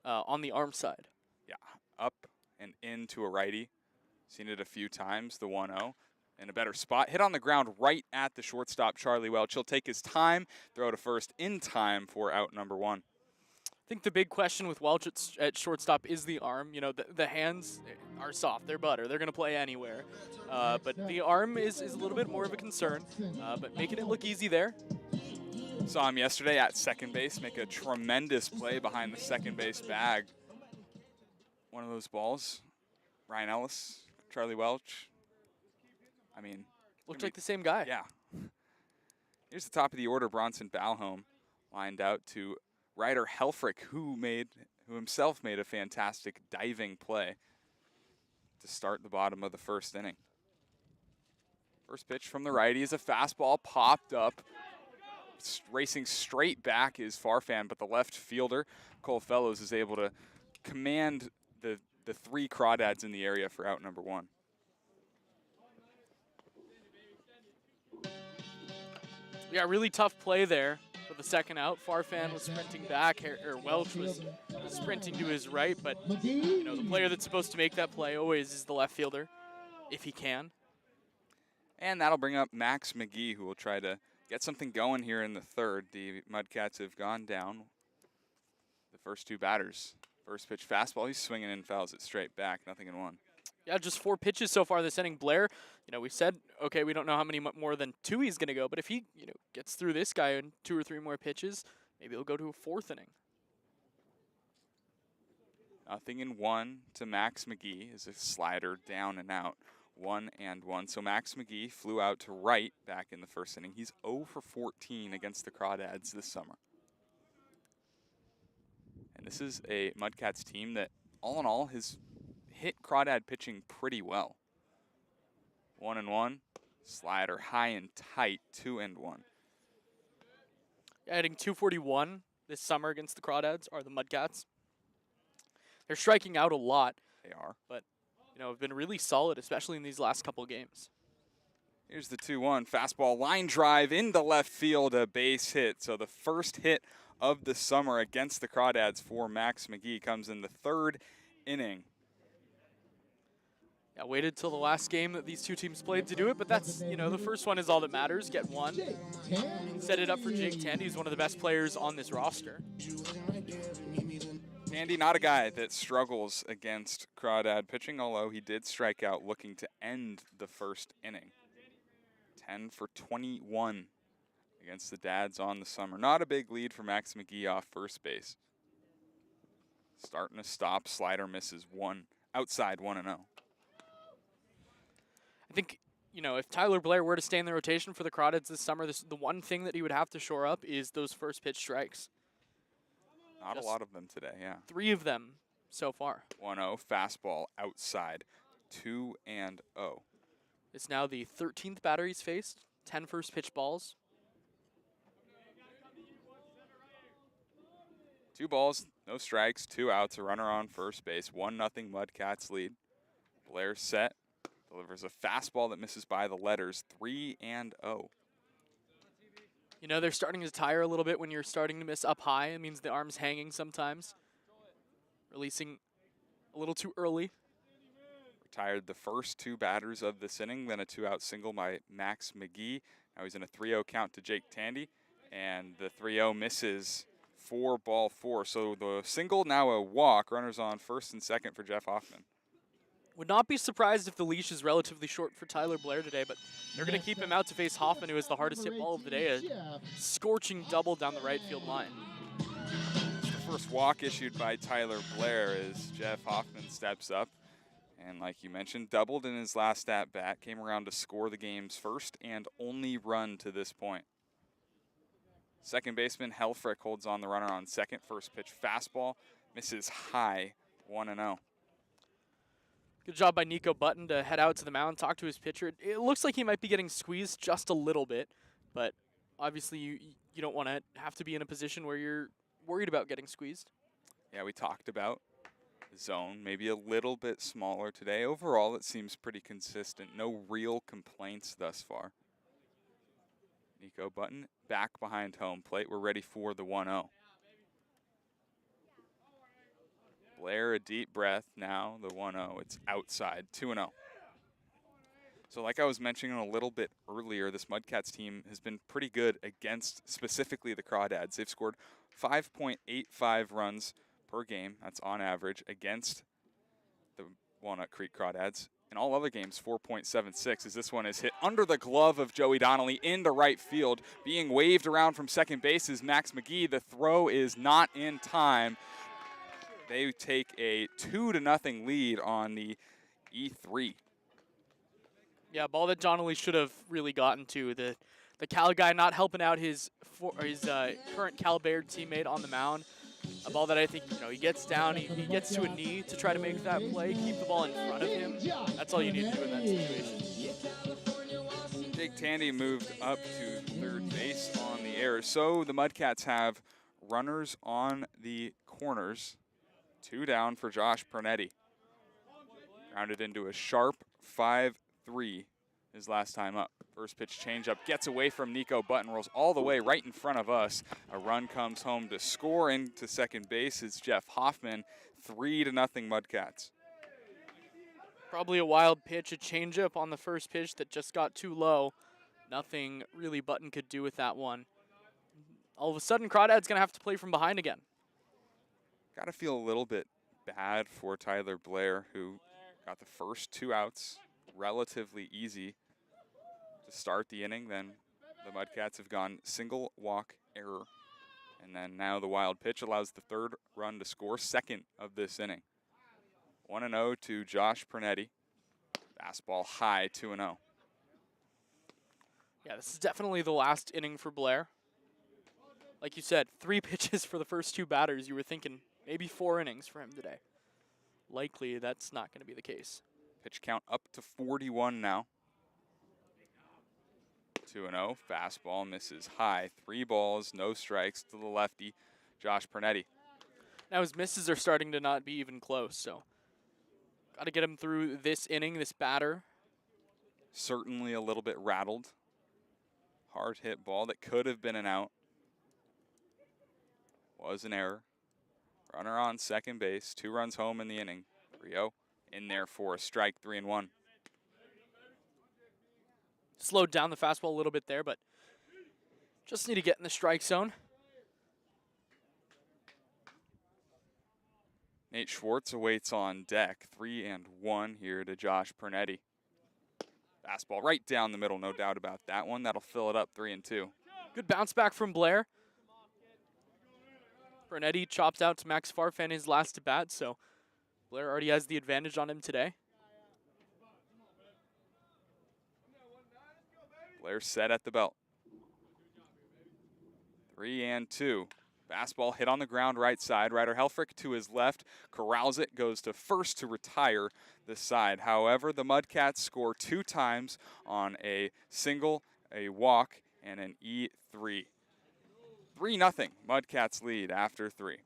on the arm side. Yeah, up and into a righty. Seen it a few times, the 1-0. In a better spot. Hit on the ground right at the shortstop, Charlie Welch. He'll take his time, throw to first in time for out number 1. I think the big question with Welch at shortstop is the arm. You know, the hands are soft. They're butter. They're going to play anywhere. But the arm is a little bit more of a concern. But making it look easy there. Saw him yesterday at second base make a tremendous play behind the second base bag. One of those balls. Ryan Ellis, Charlie Welch. I mean, looked like the same guy. Yeah. Here's the top of the order. Bronson Balholm lined out to Ryder Helfrich, who himself made a fantastic diving play to start the bottom of the first inning. First pitch from the righty is a fastball popped up. Racing straight back is Farfan, but the left fielder, Cole Fellows, is able to command the 3 Crawdads in the area for out number 1. Yeah, really tough play there for the second out. Farfan was sprinting back, or Welch was sprinting to his right, but you know, the player that's supposed to make that play always is the left fielder, if he can. And that'll bring up Max McGee, who will try to get something going here in the third. The Mudcats have gone down the first 2 batters. First pitch fastball, he's swinging and fouls it straight back, 0-1. Yeah, just 4 pitches so far this inning. Blair, you know, we said, okay, we don't know how many more than 2 he's going to go, but if he, you know, gets through this guy in 2 or 3 more pitches, maybe he'll go to a 4th inning. 0-1 to Max McGee is a slider down and out. 1-1. So Max McGee flew out to right back in the first inning. He's 0 for 14 against the Crawdads this summer. And this is a Mudcats team that, all in all, has hit Crawdad pitching pretty well. 1-1. Slider high and tight, 2-1. Hitting 241 this summer against the Crawdads are the Mudcats. They're striking out a lot. They are. But, have been really solid, especially in these last couple games. Here's the 2-1. Fastball line drive into left field, a base hit. So the first hit of the summer against the Crawdads for Max McGee comes in the 3rd inning. Yeah, waited till the last game that these two teams played to do it, but that's, the first one is all that matters. Get one. Set it up for Jake Tandy, who's one of the best players on this roster. Tandy, not a guy that struggles against Crawdad pitching, although he did strike out looking to end the first inning. 10 for 21 against the Dads on the summer. Not a big lead for Max McGee off first base. Starting to stop, slider misses one, outside 1-0. I think, if Tyler Blair were to stay in the rotation for the Crawdads this summer, the one thing that he would have to shore up is those first pitch strikes. Not a lot of them today, yeah. 3 of them so far. 1-0, fastball outside, 2-0. It's now the 13th batter he's faced, 10 first pitch balls. 2 balls, no strikes, 2 outs, a runner on first base, 1-0 Mudcats lead. Blair set, delivers a fastball that misses by the letters, 3-0. They're starting to tire a little bit when you're starting to miss up high. It means the arm's hanging sometimes. Releasing a little too early. Retired the first 2 batters of this inning, then a 2-out single by Max McGee. Now he's in a 3-0 count to Jake Tandy, and the 3-0 misses 4-4. So the single, now a walk. Runners on first and second for Jeff Hoffman. Would not be surprised if the leash is relatively short for Tyler Blair today, but they're going to keep him out to face Hoffman, who has the hardest hit ball of the day, a scorching double down the right field line. The first walk issued by Tyler Blair as Jeff Hoffman steps up. And like you mentioned, doubled in his last at-bat, came around to score the game's first and only run to this point. Second baseman Helfrich holds on the runner on second. First pitch fastball, misses high, 1-0. Good job by Nico Button to head out to the mound, talk to his pitcher. It looks like he might be getting squeezed just a little bit, but obviously you don't want to have to be in a position where you're worried about getting squeezed. Yeah, we talked about the zone, maybe a little bit smaller today. Overall, it seems pretty consistent. No real complaints thus far. Nico Button back behind home plate. We're ready for the 1-0. Blair, a deep breath. Now the 1-0. It's outside, 2-0. So like I was mentioning a little bit earlier, this Mudcats team has been pretty good against specifically the Crawdads. They've scored 5.85 runs per game. That's on average against the Walnut Creek Crawdads. In all other games, 4.76, as this one is hit under the glove of Joey Donnelly into right field. Being waved around from second base is Max McGee. The throw is not in time. They take a 2-0 lead on the E3. Yeah, ball that Donnelly should have really gotten to. The Cal guy not helping out his current Cal Baird teammate on the mound. A ball that I think, he gets down, he gets to a knee to try to make that play, keep the ball in front of him. That's all you need to do in that situation. Jake Tandy moved up to third base on the error. So the Mudcats have runners on the corners. 2 down for Josh Pernetti. Grounded into a sharp 5-3 his last time up. First pitch changeup gets away from Nico Button, rolls all the way right in front of us. A run comes home to score into second base. It's Jeff Hoffman, 3-0 Mudcats. Probably a wild pitch, a changeup on the first pitch that just got too low. Nothing really Button could do with that one. All of a sudden, Crawdad's going to have to play from behind again. Got to feel a little bit bad for Tyler Blair, who got the first 2 outs relatively easy to start the inning. Then the Mudcats have gone single walk error. And then now the wild pitch allows the third run to score, second of this inning. 1-0 to Josh Pernetti. Fastball high, 2-0. Yeah, this is definitely the last inning for Blair. Like you said, 3 pitches for the first 2 batters. You were thinking maybe 4 innings for him today. Likely that's not going to be the case. Pitch count up to 41 now. 2-0. Fastball misses high. 3 balls, no strikes to the lefty, Josh Pernetti. Now his misses are starting to not be even close, so got to get him through this inning, this batter. Certainly a little bit rattled. Hard hit ball that could have been an out. Was an error. Runner on second base. 2 runs home in the inning. 3-0 in there for a strike, 3-1. Slowed down the fastball a little bit there, but just need to get in the strike zone. Nate Schwartz awaits on deck. 3-1 here to Josh Pernetti. Fastball right down the middle, no doubt about that one. That'll fill it up, 3-2. Good bounce back from Blair. Pernetti chopped out to Max Farfan his last at bat, so Blair already has the advantage on him today. Blair set at the belt. 3-2. Fastball hit on the ground right side. Ryder Helfrich to his left, corrals it, goes to first to retire the side. However, the Mudcats score 2 times on a single, a walk, and an E3. 3-0. Mudcats lead after 3.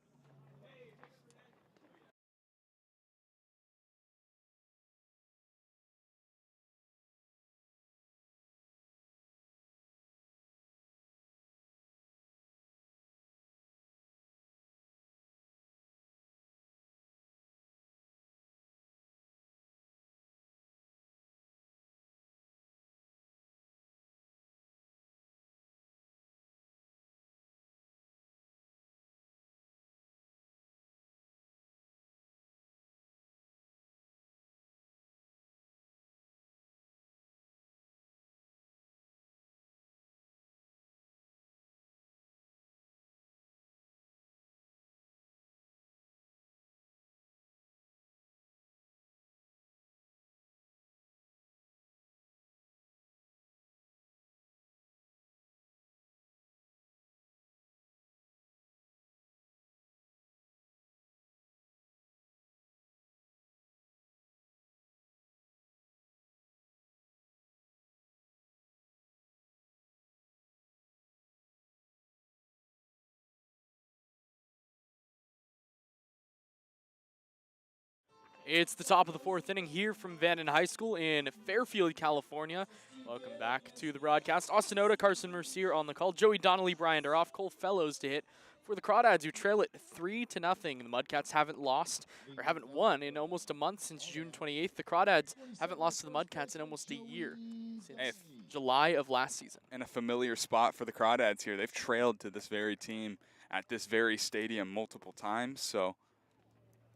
It's the top of the 4th inning here from Vanden High School in Fairfield, California. Welcome back to the broadcast. Austin Oda, Carson Mercier on the call. Joey Donnelly, Brian Duroff, Cole Fellows to hit for the Crawdads, who trail it 3-0. The Mudcats haven't lost or haven't won in almost a month since June 28th. The Crawdads haven't lost to the Mudcats in almost a year, since July of last season. And a familiar spot for the Crawdads here. They've trailed to this very team at this very stadium multiple times, so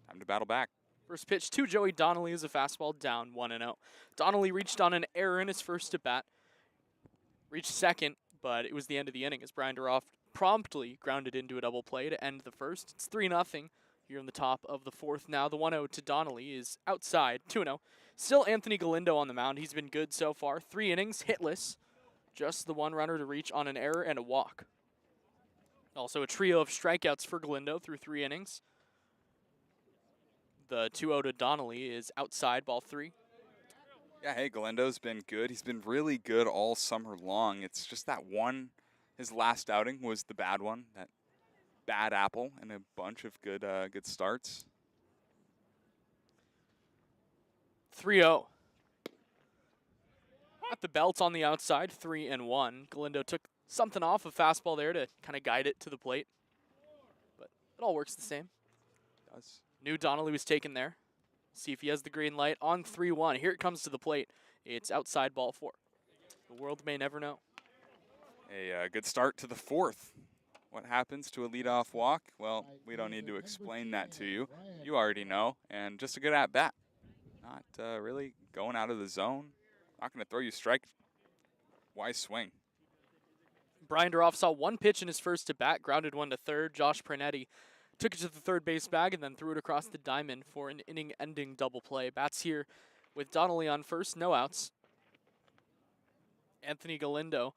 time to battle back. First pitch to Joey Donnelly is a fastball down 1-0. Donnelly reached on an error in his first at bat. Reached second, but it was the end of the inning as Brian Duroff promptly grounded into a double play to end the first. It's 3-0 here in the top of the 4th now. The 1-0 to Donnelly is outside, 2-0. Still Anthony Galindo on the mound. He's been good so far. 3 innings, hitless. Just the 1 runner to reach on an error and a walk. Also a trio of strikeouts for Galindo through 3 innings. The 2-0 to Donnelly is outside, ball 3. Yeah, hey, Galindo's been good. He's been really good all summer long. It's just that one, his last outing was the bad one, that bad apple, and a bunch of good starts. 3-0. At the belt on the outside, 3-1. Galindo took something off a fastball there to kind of guide it to the plate. But it all works the same. It does. Knew Donnelly was taken there. See if he has the green light on 3-1. Here it comes to the plate. It's outside, ball 4. The world may never know. A good start to the 4th. What happens to a leadoff walk? Well, we don't need to explain that to you. You already know. And just a good at-bat. Not really going out of the zone. Not going to throw you strike. Wise swing. Brian Duroff saw 1 pitch in his first at bat, grounded 1 to third. Josh Pernetti took it to the third base bag and then threw it across the diamond for an inning-ending double play. Bats here with Donnelly on first, no outs. Anthony Galindo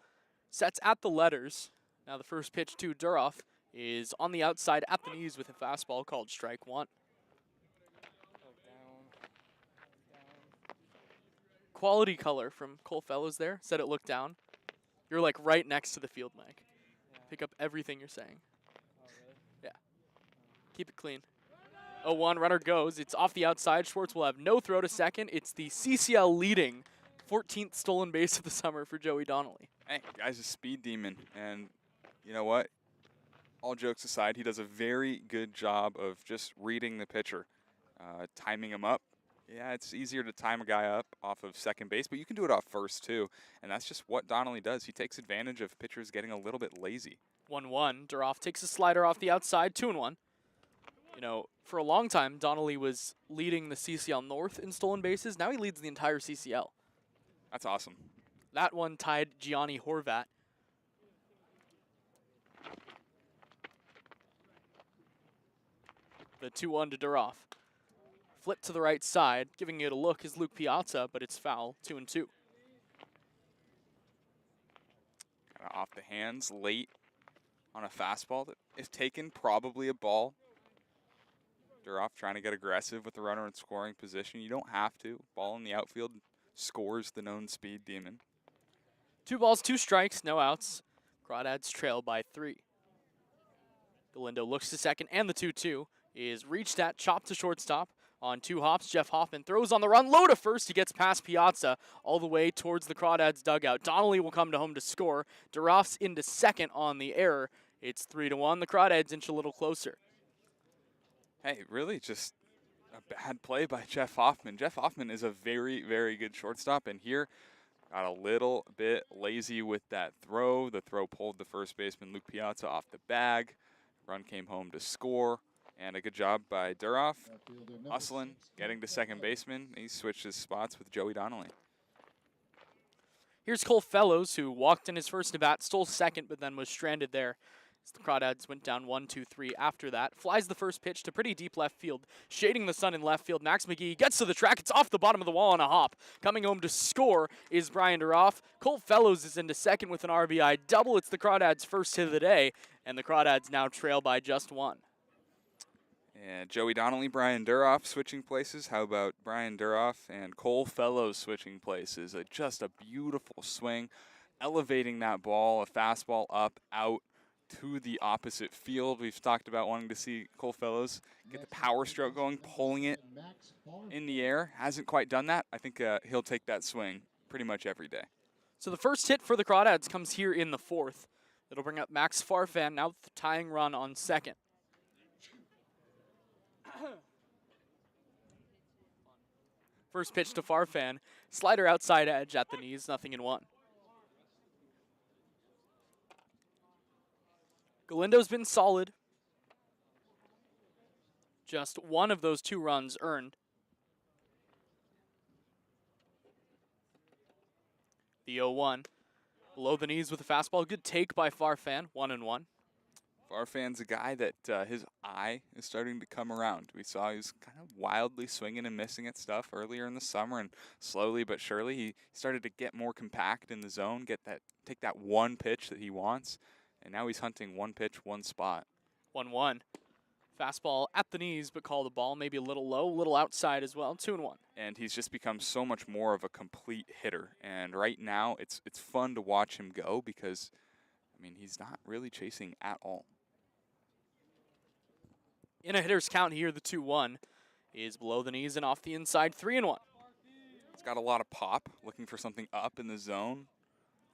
sets at the letters. Now the first pitch to Duroff is on the outside at the knees with a fastball called strike 1. Quality color from Cole Fellows there. Said it looked down. You're like right next to the field mic. Pick up everything you're saying. Yeah. Keep it clean. 0-1, runner goes. It's off the outside. Schwartz will have no throw to second. It's the CCL leading 14th stolen base of the summer for Joey Donnelly. Hey, guy's a speed demon, and you know what? All jokes aside, he does a very good job of just reading the pitcher, timing him up. Yeah, it's easier to time a guy up off of second base, but you can do it off first too, and that's just what Donnelly does. He takes advantage of pitchers getting a little bit lazy. 1-1. Duroff takes a slider off the outside. 2-1. You know, for a long time, Donnelly was leading the CCL North in stolen bases. Now he leads the entire CCL. That's awesome. That one tied Gianni Horvat. The 2-1 to Duroff. Flip to the right side, giving it a look is Luke Piazza, but it's foul. 2-2. Kind of off the hands, late on a fastball that, if taken, probably a ball. Duroff trying to get aggressive with the runner in scoring position. You don't have to. Ball in the outfield scores the known speed demon. 2 balls, 2 strikes, no outs. Crawdads trail by 3. Galindo looks to second, and the 2-2 is reached at, chopped to shortstop. On 2 hops, Jeff Hoffman throws on the run, low to first. He gets past Piazza all the way towards the Crawdads dugout. Donnelly will come to home to score. Duroff's into second on the error. It's 3-1. The Crawdads inch a little closer. Hey, really just a bad play by Jeff Hoffman. Jeff Hoffman is a very, very good shortstop, and here got a little bit lazy with that throw. The throw pulled the first baseman, Luke Piazza, off the bag. Run came home to score, and a good job by Duroff, hustling, getting to second baseman. He switched his spots with Joey Donnelly. Here's Cole Fellows, who walked in his first at-bat, stole second, but then was stranded there. As the Crawdads went down 1-2-3 after that. Flies the first pitch to pretty deep left field. Shading the sun in left field. Max McGee gets to the track. It's off the bottom of the wall on a hop. Coming home to score is Brian Duroff. Cole Fellows is into second with an RBI double. It's the Crawdads' first hit of the day, and the Crawdads now trail by just 1. And Joey Donnelly, Brian Duroff switching places. How about Brian Duroff and Cole Fellows switching places? Just a beautiful swing, elevating that ball, a fastball up, out to the opposite field. We've talked about wanting to see Cole Fellows get the power stroke going, pulling it in the air. Hasn't quite done that. I think he'll take that swing pretty much every day. So the first hit for the Crawdads comes here in the 4th. It'll bring up Max Farfan, now with the tying run on second. First pitch to Farfan. Slider outside edge at the knees, 0-1. Galindo's been solid. Just one of those 2 runs earned. The 0-1. Below the knees with a fastball. Good take by Farfan. 1-1. Farfan's a guy that his eye is starting to come around. We saw he was kind of wildly swinging and missing at stuff earlier in the summer, and slowly but surely he started to get more compact in the zone, take that one pitch that he wants, and now he's hunting one pitch, one spot. 1-1. Fastball at the knees, but call the ball maybe a little low, a little outside as well. 2-1. And he's just become so much more of a complete hitter. And right now, it's fun to watch him go because, I mean, he's not really chasing at all. In a hitter's count here, the 2-1 is below the knees and off the inside. 3-1. He's got a lot of pop, looking for something up in the zone.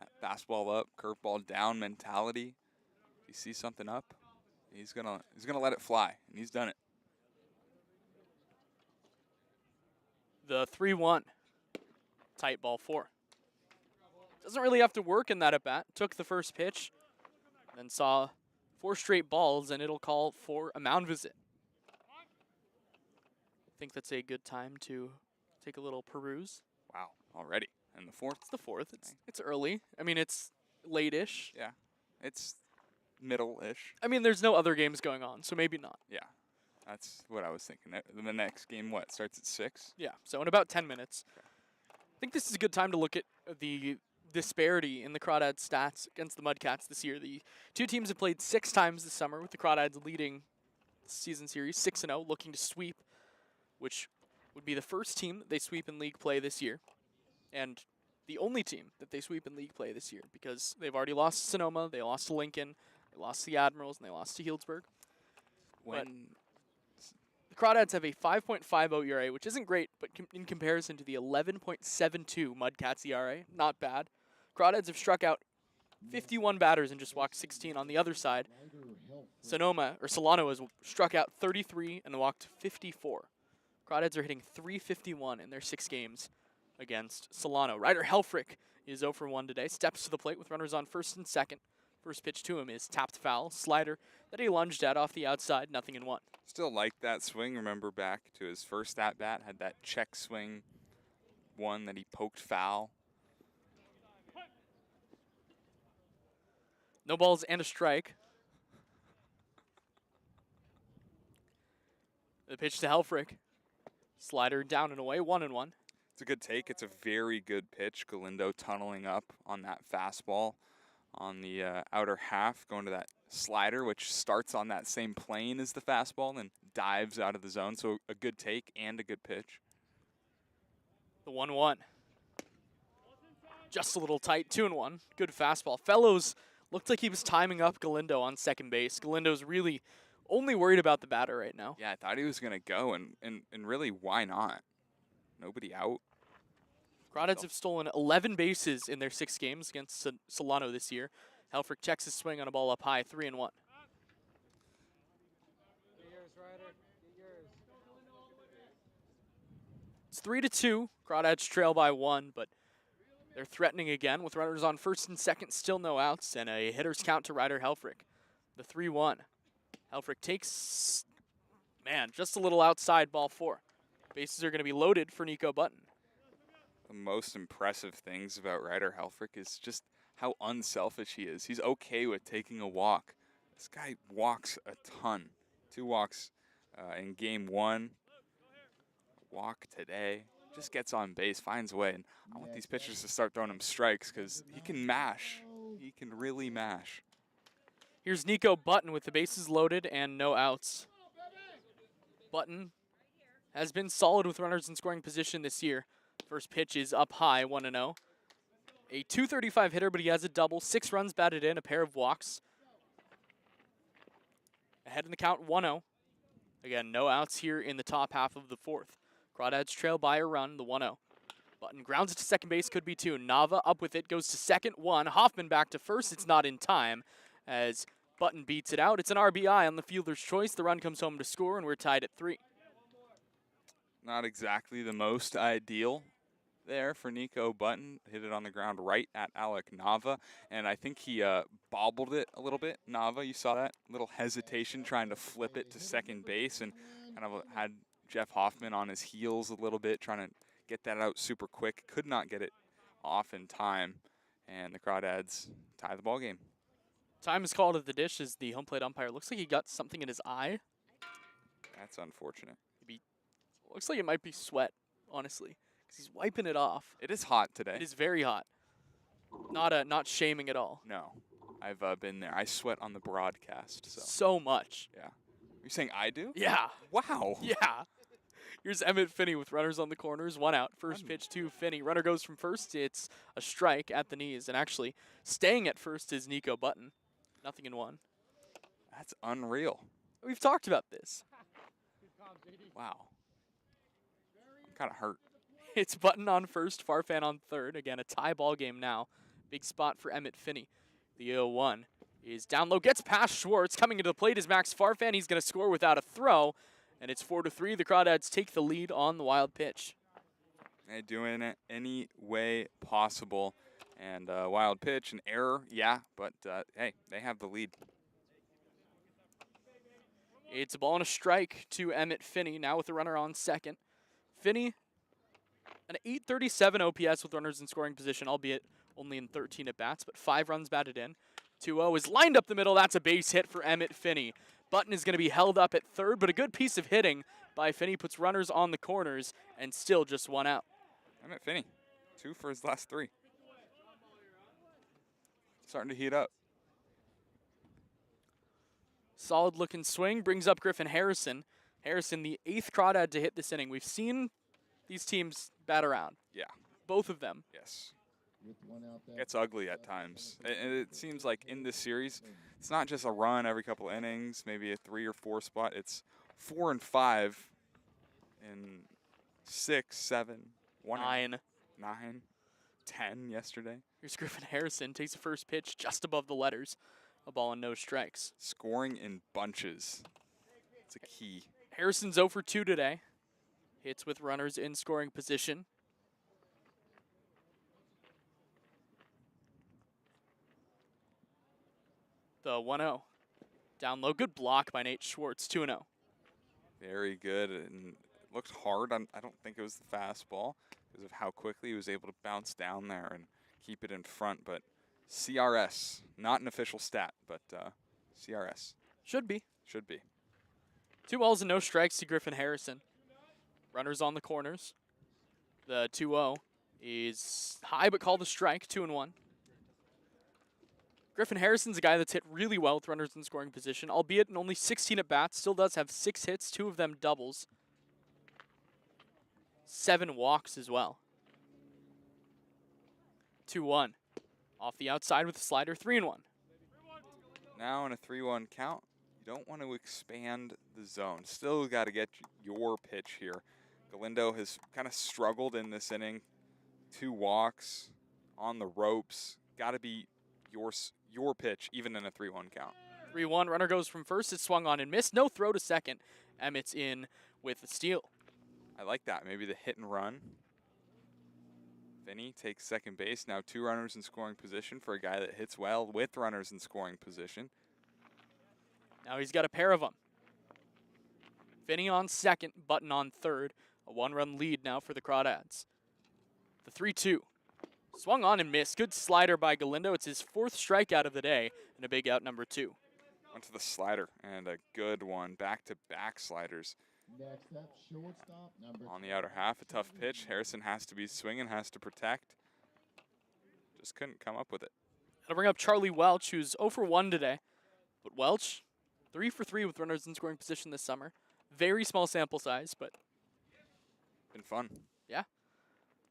That fastball up, curveball down mentality. If you see something up, he's gonna let it fly, and he's done it. The 3-1. Tight ball 4. Doesn't really have to work in that at-bat. Took the first pitch, then saw 4 straight balls, and it'll call for a mound visit. I think that's a good time to take a little peruse. Wow, already. And the 4th? It's the 4th. It's early. I mean, it's late-ish. Yeah, it's middle-ish. I mean, there's no other games going on, so maybe not. Yeah, that's what I was thinking. The next game, what, starts at 6? Yeah, so in about 10 minutes. Okay. I think this is a good time to look at the disparity in the Crawdads stats against the Mudcats this year. The 2 teams have played 6 times this summer, with the Crawdads leading the season series 6-0, looking to sweep, which would be the first team that they sweep in league play this year. And the only team that they sweep in league play this year because they've already lost to Sonoma, they lost to Lincoln, they lost to the Admirals, and they lost to Healdsburg. When The Crawdads have a 5.50 ERA, which isn't great, but in comparison to the 11.72 Mudcats ERA, not bad. Crawdads have struck out 51 batters and just walked 16 on the other side. Solano has struck out 33 and walked 54. Crawdads are hitting .351 in their 6 games against Solano. Ryder Helfrich is 0 for 1 today. Steps to the plate with runners on first and second. First pitch to him is tapped foul. Slider that he lunged at off the outside, 0-1. Still like that swing. Remember back to his first at-bat, had that check swing one that he poked foul. No balls and a strike. The pitch to Helfrich. Slider down and away, 1-1. It's a good take. It's a very good pitch. Galindo tunneling up on that fastball on the outer half, going to that slider, which starts on that same plane as the fastball and then dives out of the zone. So a good take and a good pitch. The 1-1. Just a little tight, 2-1. Good fastball. Fellows looked like he was timing up Galindo on second base. Galindo's really only worried about the batter right now. Yeah, I thought he was going to go, and really, why not? Nobody out. Crawdads have stolen 11 bases in their 6 games against Solano this year. Helfrich checks his swing on a ball up high, 3-1. It's 3-2. Crawdads trail by 1, but they're threatening again with runners on first and second, still no outs, and a hitter's count to Ryder Helfrich. The 3-1. Helfrich takes, just a little outside, ball 4. Bases are going to be loaded for Nico Button. The most impressive things about Ryder Helfrich is just how unselfish he is. He's okay with taking a walk. This guy walks a ton. 2 walks in game 1. Walk today. Just gets on base, finds a way. And I want these pitchers to start throwing him strikes because he can mash. He can really mash. Here's Nico Button with the bases loaded and no outs. Button has been solid with runners in scoring position this year. First pitch is up high, 1-0. A .235 hitter, but he has a double. 6 runs batted in, a pair of walks. Ahead in the count, 1-0. Again, no outs here in the top half of the 4th. Crawdads trail by a run, the 1-0. Button grounds it to second base, could be 2. Nava up with it, goes to second, 1. Hoffman back to first, it's not in time as Button beats it out. It's an RBI on the fielder's choice. The run comes home to score, and we're tied at 3. Not exactly the most ideal there for Nico Button. Hit it on the ground right at Alec Nava, and I think he bobbled it a little bit. Nava, you saw that little hesitation trying to flip it to second base, and kind of had Jeff Hoffman on his heels a little bit, trying to get that out super quick. Could not get it off in time, and the Crawdads tie the ball game. Time is called at the dish as the home plate umpire looks like he got something in his eye. That's unfortunate. Looks like it might be sweat, honestly, because he's wiping it off. It is hot today. It is very hot. Not shaming at all. No, I've been there. I sweat on the broadcast. So much. Yeah. You're saying I do? Yeah. Wow. Yeah. Here's Emmett Finney with runners on the corners, 1 out. First pitch to Finney. Runner goes from first. It's a strike at the knees, and actually staying at first is Nico Button. 0-1. That's unreal. We've talked about this. Wow. I'm kind of hurt. It's Button on first, Farfan on third. Again, a tie ball game now. Big spot for Emmett Finney. The 0-1 is down low, gets past Schwartz. Coming into the plate is Max Farfan. He's going to score without a throw, and it's 4-3. The Crawdads take the lead on the wild pitch. They're doing it any way possible. And wild pitch, an error, yeah, but hey, they have the lead. It's a ball and a strike to Emmett Finney, now with the runner on second. Finney, an .837 OPS with runners in scoring position, albeit only in 13 at-bats, but 5 runs batted in. 2-0 is lined up the middle. That's a base hit for Emmett Finney. Button is going to be held up at third, but a good piece of hitting by Finney puts runners on the corners and still just 1 out. Emmett Finney, 2 for his last 3. Starting to heat up. Solid looking swing brings up Griffin Harrison. Harrison, the 8th Crawdad to hit this inning. We've seen these teams bat around. Yeah. Both of them. Yes. With one out there. Gets ugly at times. And it seems like in this series, it's not just a run every couple innings, maybe a 3 or 4 spot. It's 4 and 5 in 6, 7, 1, 9. 9, 10 yesterday. Here's Griffin Harrison, takes the first pitch just above the letters. A ball and no strikes. Scoring in bunches. It's a key. Harrison's 0 for 2 today. Hits with runners in scoring position. The 1-0. Down low. Good block by Nate Schwartz. 2-0. Very good. And it looked hard. I don't think it was the fastball because of how quickly he was able to bounce down there and keep it in front. But CRS, not an official stat, but CRS. Should be. Should be. 2 balls and no strikes to Griffin Harrison. Runners on the corners. The 2-0 is high but called a strike. 2-1. Griffin Harrison's a guy that's hit really well with runners in scoring position, albeit in only 16 at-bats. Still does have 6 hits, 2 of them doubles. 7 walks as well. 2-1. Off the outside with a slider. 3-1. Now in a 3-1 count, you don't want to expand the zone. Still got to get your pitch here. Galindo has kind of struggled in this inning. 2 walks on the ropes. Got to be your pitch, even in a 3-1 count. 3-1. Runner goes from first. It's swung on and missed. No throw to second. Emmett's in with the steal. I like that. Maybe the hit and run. Vinny takes second base. Now 2 runners in scoring position for a guy that hits well with runners in scoring position. Now he's got a pair of them. Finney on second, Button on third. A 1-run lead now for the Crawdads. The 3-2. Swung on and missed. Good slider by Galindo. It's his 4th strikeout of the day and a big out number 2. Went to the slider and a good one. Back-to-back sliders. Next up, shortstop number On the outer half, a tough pitch. Harrison has to be swinging, has to protect. Just couldn't come up with it. I'll bring up Charlie Welch, who's 0 for 1 today. But Welch, 3 for 3 with runners in scoring position this summer. Very small sample size, but Been fun. Yeah.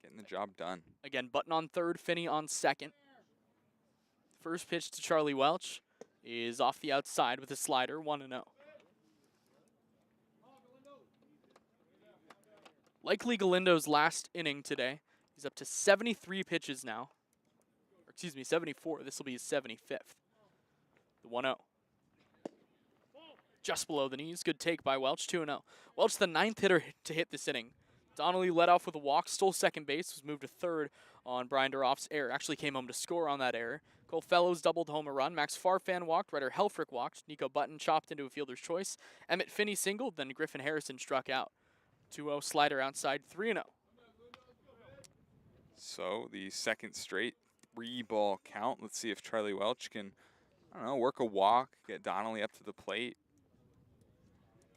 Getting the job done. again, Button on third, Finney on second. First pitch to Charlie Welch is off the outside with a slider, 1-0. Likely Galindo's last inning today. He's up to 73 pitches now. Or excuse me, 74. This will be his 75th. The 1-0. Just below the knees. Good take by Welch, 2-0. Welch, the 9th hitter to hit this inning. Donnelly led off with a walk, stole second base, was moved to third on Brian Duroff's error. Actually came home to score on that error. Cole Fellows doubled home a run. Max Farfan walked. Ryder Helfrich walked. Nico Button chopped into a fielder's choice. Emmett Finney singled. Then Griffin Harrison struck out. 2-0 slider outside, 3-0. So the second straight 3-ball count. Let's see if Charlie Welch can, I don't know, work a walk, get Donnelly up to the plate.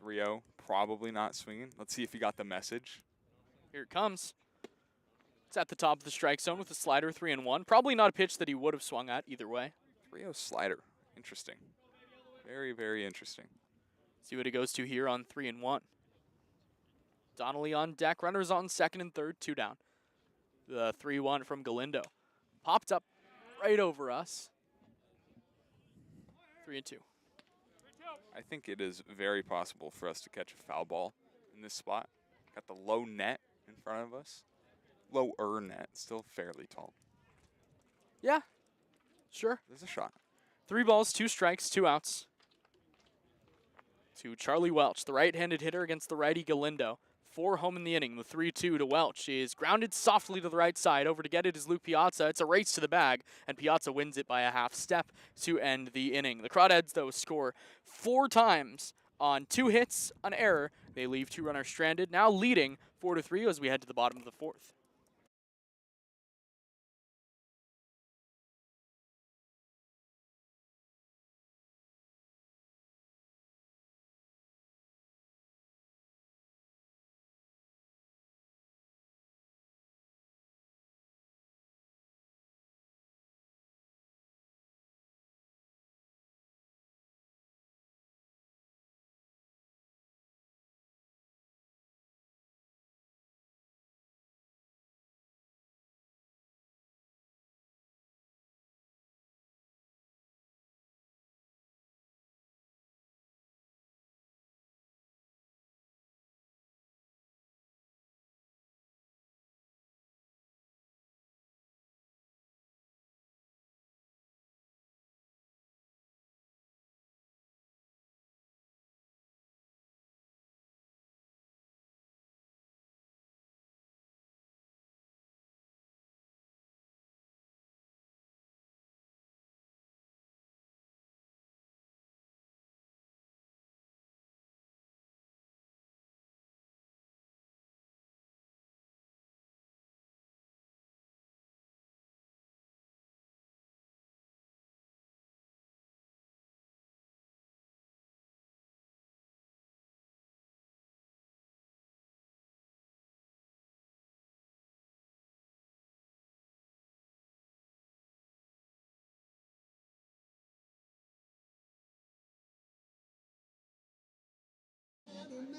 3-0, probably not swinging. Let's see if he got the message. Here it comes. It's at the top of the strike zone with a slider, 3-1. Probably not a pitch that he would have swung at either way. 3-0 slider. Interesting. Very, very interesting. See what it goes to here on 3-1. Donnelly on deck, runners on second and third, 2 down. The 3-1 from Galindo. Popped up right over us. 3-2. I think it is very possible for us to catch a foul ball in this spot. Got the low net in front of us. Lower net, still fairly tall. Yeah, sure. There's a shot. 3 balls, 2 strikes, 2 outs. To Charlie Welch, the right-handed hitter against the righty Galindo. 4 home in the inning. The 3-2 to Welch is grounded softly to the right side. Over to get it is Luke Piazza. It's a race to the bag, and Piazza wins it by a half step to end the inning. The Crawdads, though, score 4 times on 2 hits, an error. They leave 2 runners stranded, now leading 4-3 as we head to the bottom of the 4th.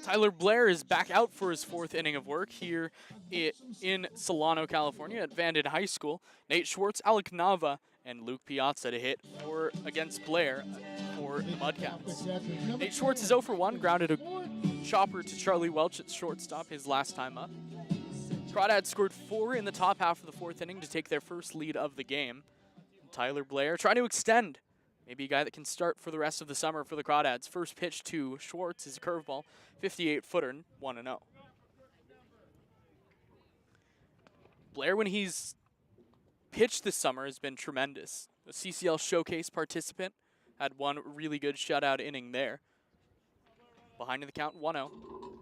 Tyler Blair is back out for his 4th inning of work here in Solano, California at Vanden High School. Nate Schwartz, Alec Nava, and Luke Piazza to hit against Blair for the Mudcats. Nate Schwartz is 0 for 1, grounded a chopper to Charlie Welch at shortstop his last time up. Crawdads scored 4 in the top half of the 4th inning to take their first lead of the game. Tyler Blair trying to extend. Maybe a guy that can start for the rest of the summer for the Crawdads. First pitch to Schwartz is a curveball, 58-footer, 1-0. Blair, when he's pitched this summer, has been tremendous. A CCL Showcase participant, had one really good shutout inning there. Behind in the count, 1-0.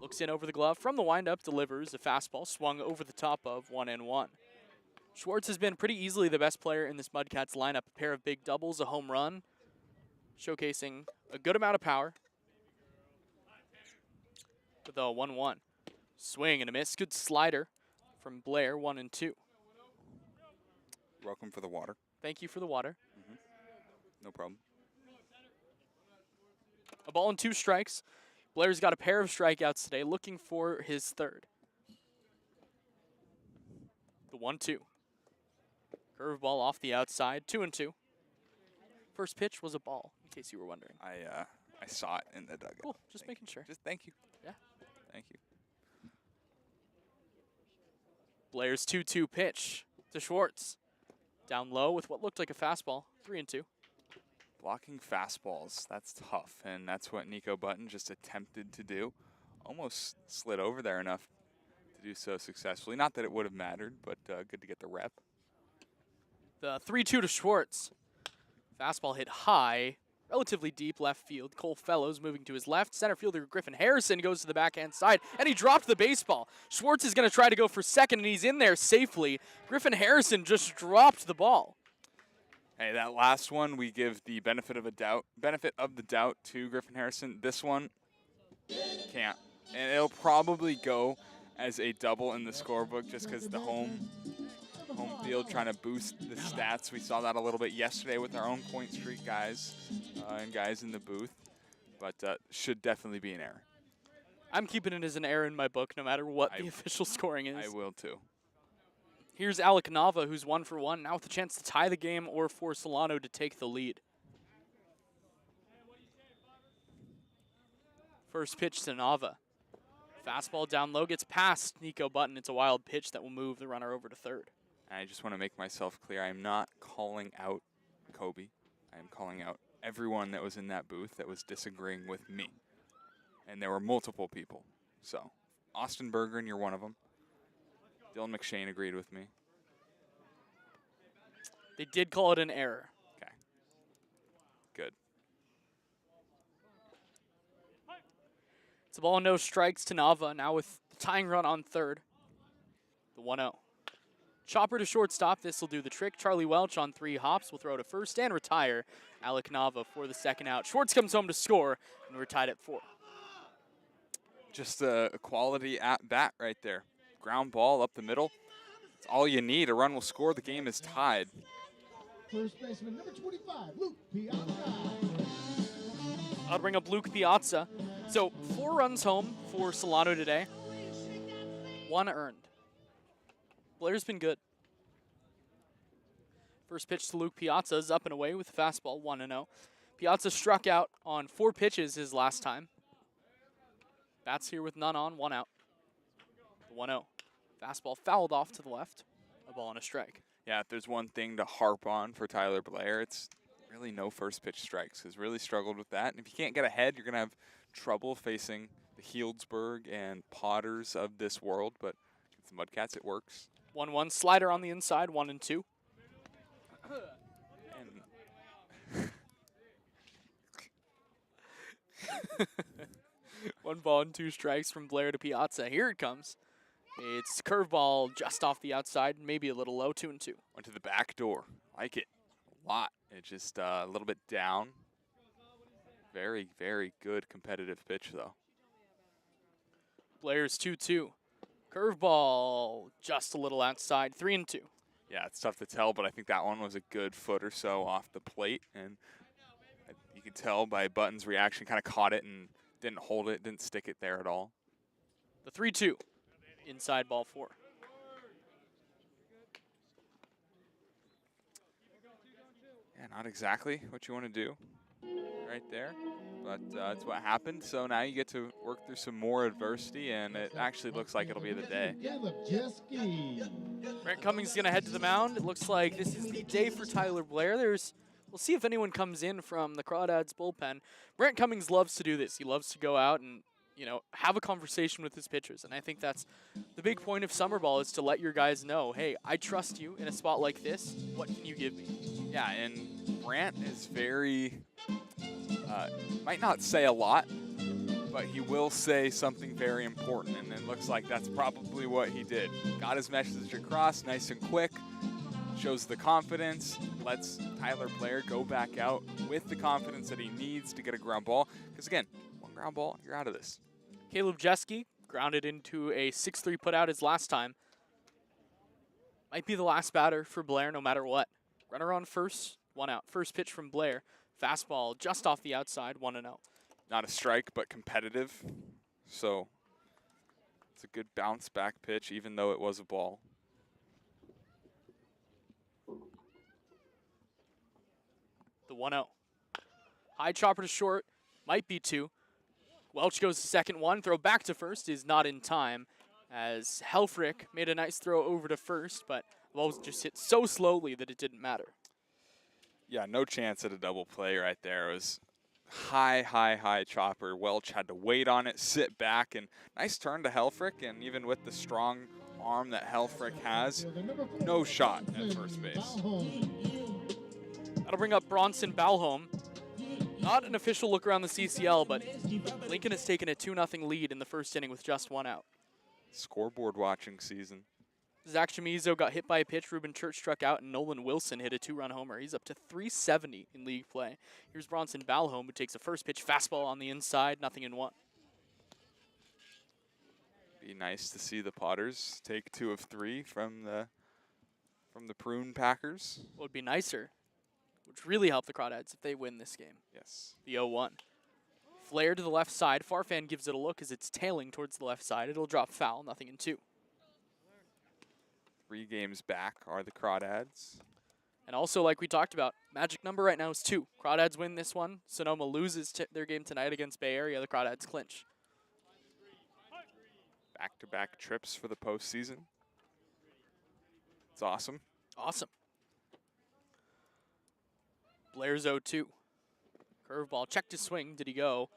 Looks in over the glove. From the windup, delivers a fastball, swung over the top of 1-1. Schwartz has been pretty easily the best player in this Mudcats lineup. A pair of big doubles, a home run, showcasing a good amount of power. With a 1-1. Swing and a miss. Good slider from Blair, 1-2. Welcome for the water. Thank you for the water. No problem. A ball and 2 strikes. Blair's got a pair of strikeouts today, looking for his 3rd. The 1-2. Curveball off the outside, 2-2. First pitch was a ball, in case you were wondering. I saw it in the dugout. Cool, just making sure. Just thank you. Yeah. Thank you. Blair's 2-2 pitch to Schwartz. Down low with what looked like a fastball, 3-2. Blocking fastballs, that's tough, and that's what Nico Button just attempted to do. Almost slid over there enough to do so successfully. Not that it would have mattered, but good to get the rep. The 3-2 to Schwartz. Fastball hit high, relatively deep left field. Cole Fellows moving to his left. Center fielder Griffin Harrison goes to the backhand side, and he dropped the baseball. Schwartz is going to try to go for second, and he's in there safely. Griffin Harrison just dropped the ball. Hey, that last one we give the benefit of the doubt to Griffin Harrison. This one can't, and it'll probably go as a double in the scorebook just because the home field trying to boost the stats. We saw that a little bit yesterday with our own point streak guys and guys in the booth, but should definitely be an error. I'm keeping it as an error in my book, no matter what the official scoring is. I will too. Here's Alec Nava, who's 1 for 1, now with a chance to tie the game or for Solano to take the lead. First pitch to Nava. Fastball down low, gets past Nico Button. It's a wild pitch that will move the runner over to 3rd. I just want to make myself clear. I'm not calling out Kobe. I am calling out everyone that was in that booth that was disagreeing with me. And there were multiple people. So, Austin Bergeron, you're one of them. Dylan McShane agreed with me. They did call it an error. Okay. Good. It's a ball and no strikes to Nava, now with the tying run on 3rd. The 1-0. Chopper to shortstop. This will do the trick. Charlie Welch on 3 hops will throw to first and retire. Alec Nava for the 2nd out. Schwartz comes home to score, and we're tied at 4. Just a quality at-bat right there. Ground ball up the middle. It's all you need. A run will score. The game is tied. First baseman number 25, Luke Piazza. I'll bring up Luke Piazza. So 4 runs home for Solano today. 1 earned. Blair's been good. First pitch to Luke Piazza is up and away with the fastball, 1-0. Piazza struck out on 4 pitches his last time. Bats here with none on, 1 out. 1-0. Fastball fouled off to the left. A ball and a strike. Yeah, if there's one thing to harp on for Tyler Blair, it's really no first pitch strikes. He's really struggled with that. And if you can't get ahead, you're going to have trouble facing the Healdsburg and Potters of this world. But against the Mudcats, it works. 1-1. Slider on the inside, 1-2. And 1 ball and 2 strikes from Blair to Piazza. Here it comes. It's curveball just off the outside, maybe a little low, 2-2. went to the back door. Like it a lot. It's just a little bit down. Very, very good competitive pitch, though. Blair's 2-2. Curveball just a little outside, 3-2. Yeah, it's tough to tell, but I think that one was a good foot or so off the plate. And you could tell by Button's reaction, kind of caught it and Didn't hold it, didn't stick it there at all. The 3-2, inside ball 4. Yeah, not exactly what you want to do right there, but that's what happened. So now you get to work through some more adversity, and it actually looks like it'll be the day. Brent Cummings is going to head to the mound. It looks like this is the day for Tyler Blair. We'll see if anyone comes in from the Crawdads bullpen. Brent Cummings loves to do this. He loves to go out and, have a conversation with his pitchers. And I think that's the big point of summer ball, is to let your guys know, hey, I trust you in a spot like this. What can you give me? Yeah, and Brant is very, might not say a lot, but he will say something very important, and it looks like that's probably what he did. Got his message across nice and quick, shows the confidence, lets Tyler Blair go back out with the confidence that he needs to get a ground ball. Because again, one ground ball, you're out of this. Caleb Jeske grounded into a 6-3 putout his last time. Might be the last batter for Blair no matter what. Runner on first, 1 out. First pitch from Blair. Fastball just off the outside, 1-0. Not a strike, but competitive. So it's a good bounce back pitch, even though it was a ball. The 1-0. High chopper to short, might be 2. Welch goes to second, 1. Throw back to first is not in time, as Helfrich made a nice throw over to first, but the ball was just hit so slowly that it didn't matter. Yeah, no chance at a double play right there. It was high chopper. Welch had to wait on it, sit back, and nice turn to Helfrich, and even with the strong arm that Helfrich has, no shot at first base. That'll bring up Bronson Balholm. Not an official look around the CCL, but Lincoln has taken a 2-0 lead in the first inning with just 1 out. Scoreboard watching season. Zach Chamizo got hit by a pitch. Ruben Church struck out, and Nolan Wilson hit a 2-run homer. He's up to 370 in league play. Here's Bronson Balholm, who takes a first pitch fastball on the inside, 0-1. Be nice to see the Potters take 2 of 3 from the Prune Packers. What would be nicer, which really help the Crawdads if they win this game. Yes. The 0-1. Flare to the left side. Farfan gives it a look as it's tailing towards the left side. It'll drop foul, 0-2. 3 games back are the Crawdads. And also, like we talked about, magic number right now is 2. Crawdads win this one. Sonoma loses their game tonight against Bay Area. The Crawdads clinch. Back-to-back trips for the postseason. It's awesome. Awesome. Blair's 0-2. Curveball, checked his swing. Did he go?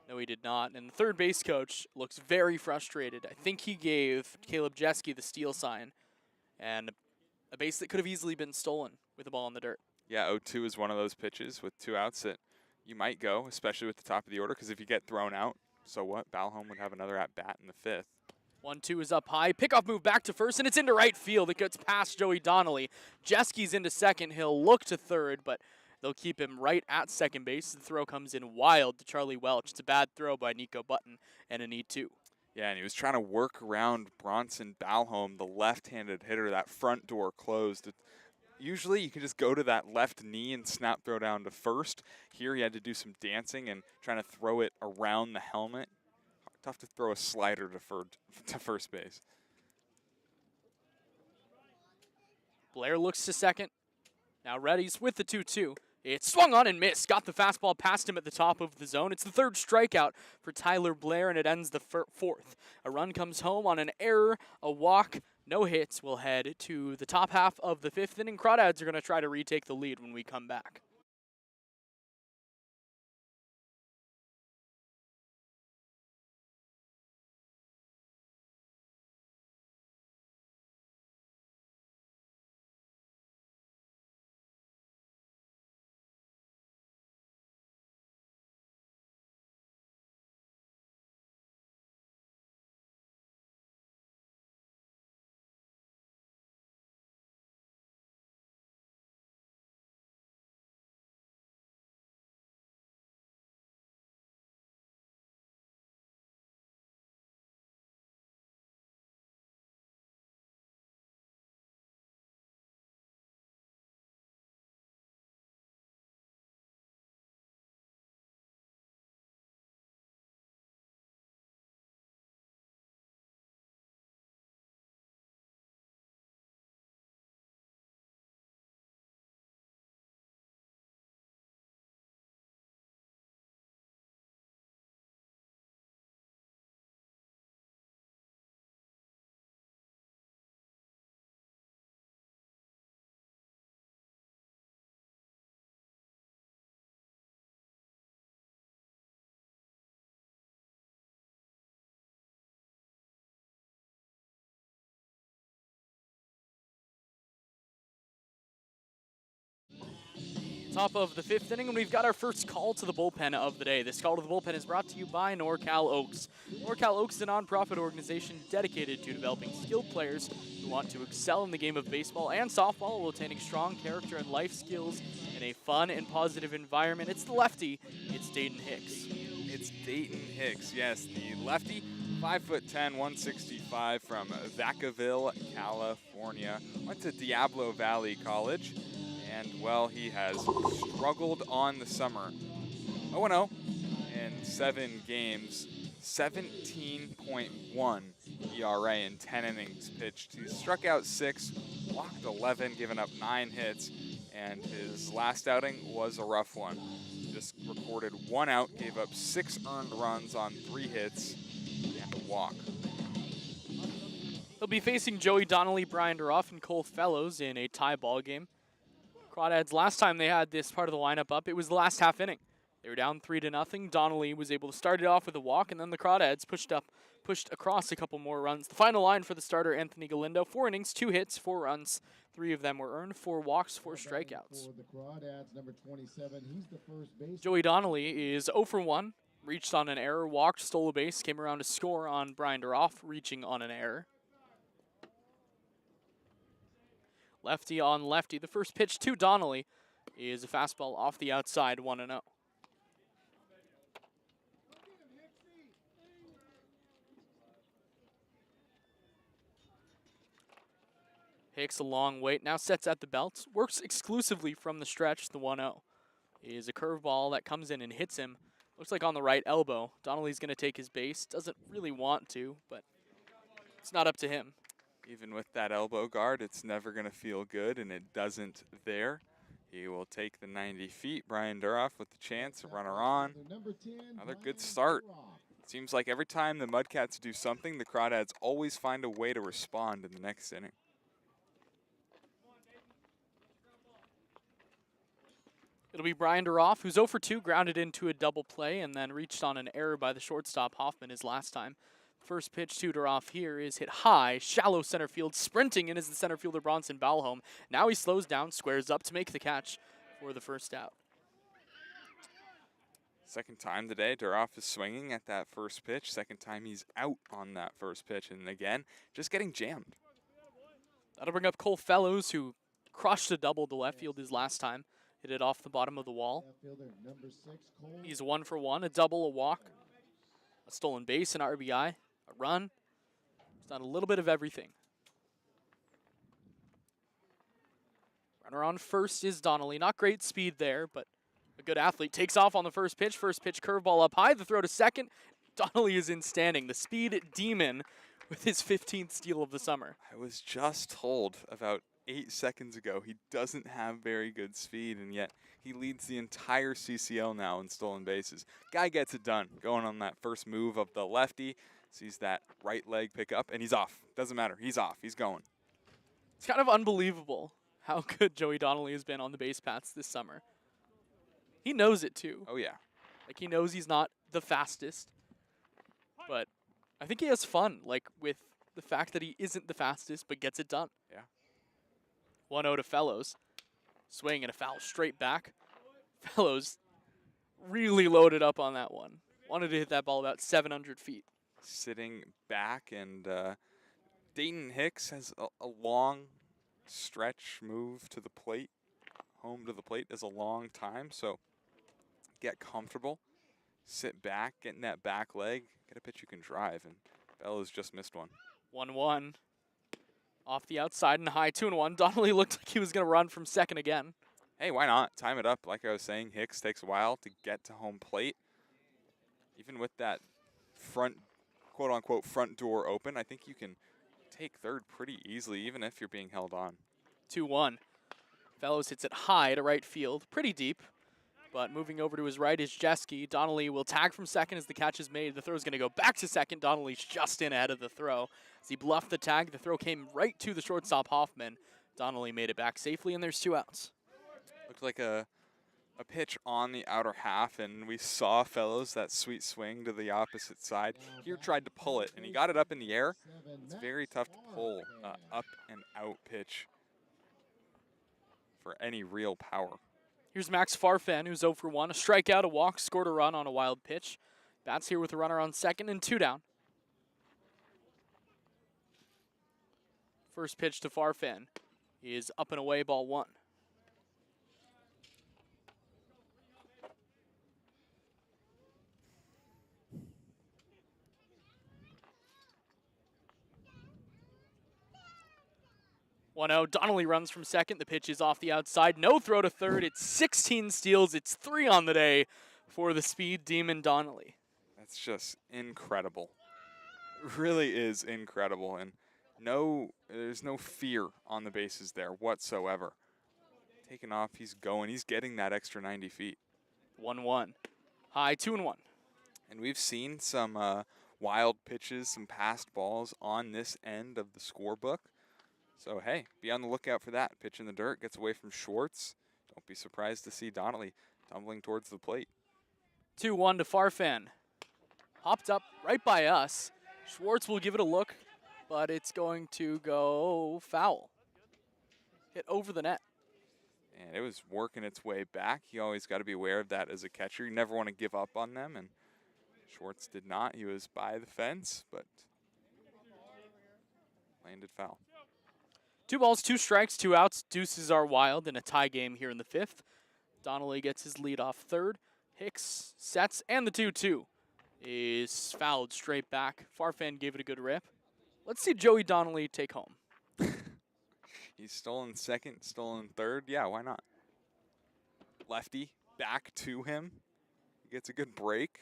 No, he did not. And the third base coach looks very frustrated. I think he gave Caleb Jeske the steal sign, and a base that could have easily been stolen with the ball in the dirt. Yeah, 0-2 is one of those pitches with 2 outs that you might go, especially with the top of the order, because if you get thrown out, so what? Balholm would have another at-bat in the 5th. 1-2 is up high. Pickoff move back to first, and it's into right field. It gets past Joey Donnelly. Jeske's into second. He'll look to third, but they'll keep him right at second base. The throw comes in wild to Charlie Welch. It's a bad throw by Nico Button, and a need 2. Yeah, and he was trying to work around Bronson Balholm, the left-handed hitter. That front door closed. Usually you can just go to that left knee and snap throw down to first. Here he had to do some dancing and trying to throw it around the helmet. Tough to throw a slider to first base. Blair looks to second. Now Reddy's with the 2-2. It's swung on and missed. Got the fastball past him at the top of the zone. It's the 3rd strikeout for Tyler Blair, and it ends the 4th. A run comes home on an error, a walk, no hits. We'll head to the top half of the 5th inning. Crawdads are going to try to retake the lead when we come back. Top of the 5th inning, and we've got our first call to the bullpen of the day. This call to the bullpen is brought to you by NorCal Oaks. NorCal Oaks is a nonprofit organization dedicated to developing skilled players who want to excel in the game of baseball and softball while attaining strong character and life skills in a fun and positive environment. It's the lefty, it's Dayton Hicks. It's Dayton Hicks, yes, the lefty, 5'10", 165 from Vacaville, California. Went to Diablo Valley College. And, well, he has struggled on the summer. 0-0 in 7 games, 17.1 ERA in 10 innings pitched. He struck out 6, walked 11, given up 9 hits, and his last outing was a rough one. Just recorded 1 out, gave up 6 earned runs on 3 hits, and a walk. He'll be facing Joey Donnelly, Brian Duroff, and Cole Fellows in a tie ball game. Crawdads, last time they had this part of the lineup up, it was the last half inning. They were down 3-0. Donnelly was able to start it off with a walk, and then the Crawdads pushed across a couple more runs. The final line for the starter, Anthony Galindo, 4 innings, 2 hits, 4 runs. 3 of them were earned, 4 walks, 4 strikeouts. For the Crawdads, number 27, he's the first baseman. Joey Donnelly is 0 for 1, reached on an error, walked, stole a base, came around to score on Brian Duroff, reaching on an error. Lefty on lefty. The first pitch to Donnelly is a fastball off the outside, 1-0. Hicks a long wait, now sets at the belt, works exclusively from the stretch, the 1-0. Is a curveball that comes in and hits him. Looks like on the right elbow. Donnelly's going to take his base. Doesn't really want to, but it's not up to him. Even with that elbow guard, it's never going to feel good, and it doesn't there. He will take the 90 feet. Brian Duroff with the chance, a runner on. Another good start. Seems like every time the Mudcats do something, the Crawdads always find a way to respond in the next inning. It'll be Brian Duroff, who's 0 for 2, grounded into a double play, and then reached on an error by the shortstop Hoffman his last time. First pitch to Duroff here is hit high, shallow center field. Sprinting in is the center fielder Bronson Balholm. Now he slows down, squares up to make the catch for the first out. Second time today, Duroff is swinging at that first pitch. Second time he's out on that first pitch. And again, just getting jammed. That'll bring up Cole Fellows, who crushed a double to left field his last time. Hit it off the bottom of the wall. He's 1 for 1, a double, a walk, a stolen base, an RBI. A run. He's done a little bit of everything. Runner on first is Donnelly. Not great speed there, but a good athlete. Takes off on the first pitch. First pitch curveball up high. The throw to second. Donnelly is in standing. The speed demon with his 15th steal of the summer. I was just told about 8 seconds ago he doesn't have very good speed, and yet he leads the entire CCL now in stolen bases. Guy gets it done. Going on that first move of the lefty. Sees that right leg pick up, and he's off. Doesn't matter. He's off. He's going. It's kind of unbelievable how good Joey Donnelly has been on the base paths this summer. He knows it, too. Oh, yeah. Like, he knows he's not the fastest. But I think he has fun, like, with the fact that he isn't the fastest, but gets it done. Yeah. 1-0 to Fellows. Swing and a foul straight back. Fellows really loaded up on that one. Wanted to hit that ball about 700 feet. Sitting back, and Dayton Hicks has a long stretch move to the plate. Home to the plate is a long time, so get comfortable, sit back, get in that back leg, get a pitch you can drive, and Fellows just missed one. 1-1. Off the outside and high, 2-1. Donnelly looked like he was going to run from second again. Hey, why not? Time it up. Like I was saying, Hicks takes a while to get to home plate. Even with that front, quote-unquote, front door open, I think you can take third pretty easily, even if you're being held on. 2-1. Fellows hits it high to right field, pretty deep. But moving over to his right is Jeske. Donnelly will tag from second as the catch is made. The throw is going to go back to second. Donnelly's just in ahead of the throw. As he bluffed the tag, the throw came right to the shortstop Hoffman. Donnelly made it back safely, and there's 2 outs. Looked like a pitch on the outer half, and we saw Fellows, that sweet swing to the opposite side. Here tried to pull it, and he got it up in the air. It's very tough to pull up and out pitch for any real power. Here's Max Farfan, who's 0 for 1. A strikeout, a walk, scored a run on a wild pitch. Bats here with a runner on second and 2 down. First pitch to Farfan is up and away, ball 1. Donnelly runs from second. The pitch is off the outside. No throw to third. It's 16 steals. It's 3 on the day for the speed demon Donnelly. That's just incredible. It really is incredible. And there's no fear on the bases there whatsoever. Taking off, he's going. He's getting that extra 90 feet. 1-1. High, 2-1. And we've seen some wild pitches, some passed balls on this end of the scorebook. So, hey, be on the lookout for that. Pitch in the dirt, gets away from Schwartz. Don't be surprised to see Donnelly tumbling towards the plate. 2-1 to Farfan. Hopped up right by us. Schwartz will give it a look, but it's going to go foul. Hit over the net. And it was working its way back. You always got to be aware of that as a catcher. You never want to give up on them, and Schwartz did not. He was by the fence, but landed foul. 2 balls, 2 strikes, 2 outs. Deuces are wild in a tie game here in the 5th. Donnelly gets his lead off third. Hicks sets, and the 2-2 is fouled straight back. Farfan gave it a good rip. Let's see Joey Donnelly take home. He's stolen second, stolen third. Yeah, why not? Lefty back to him. He gets a good break.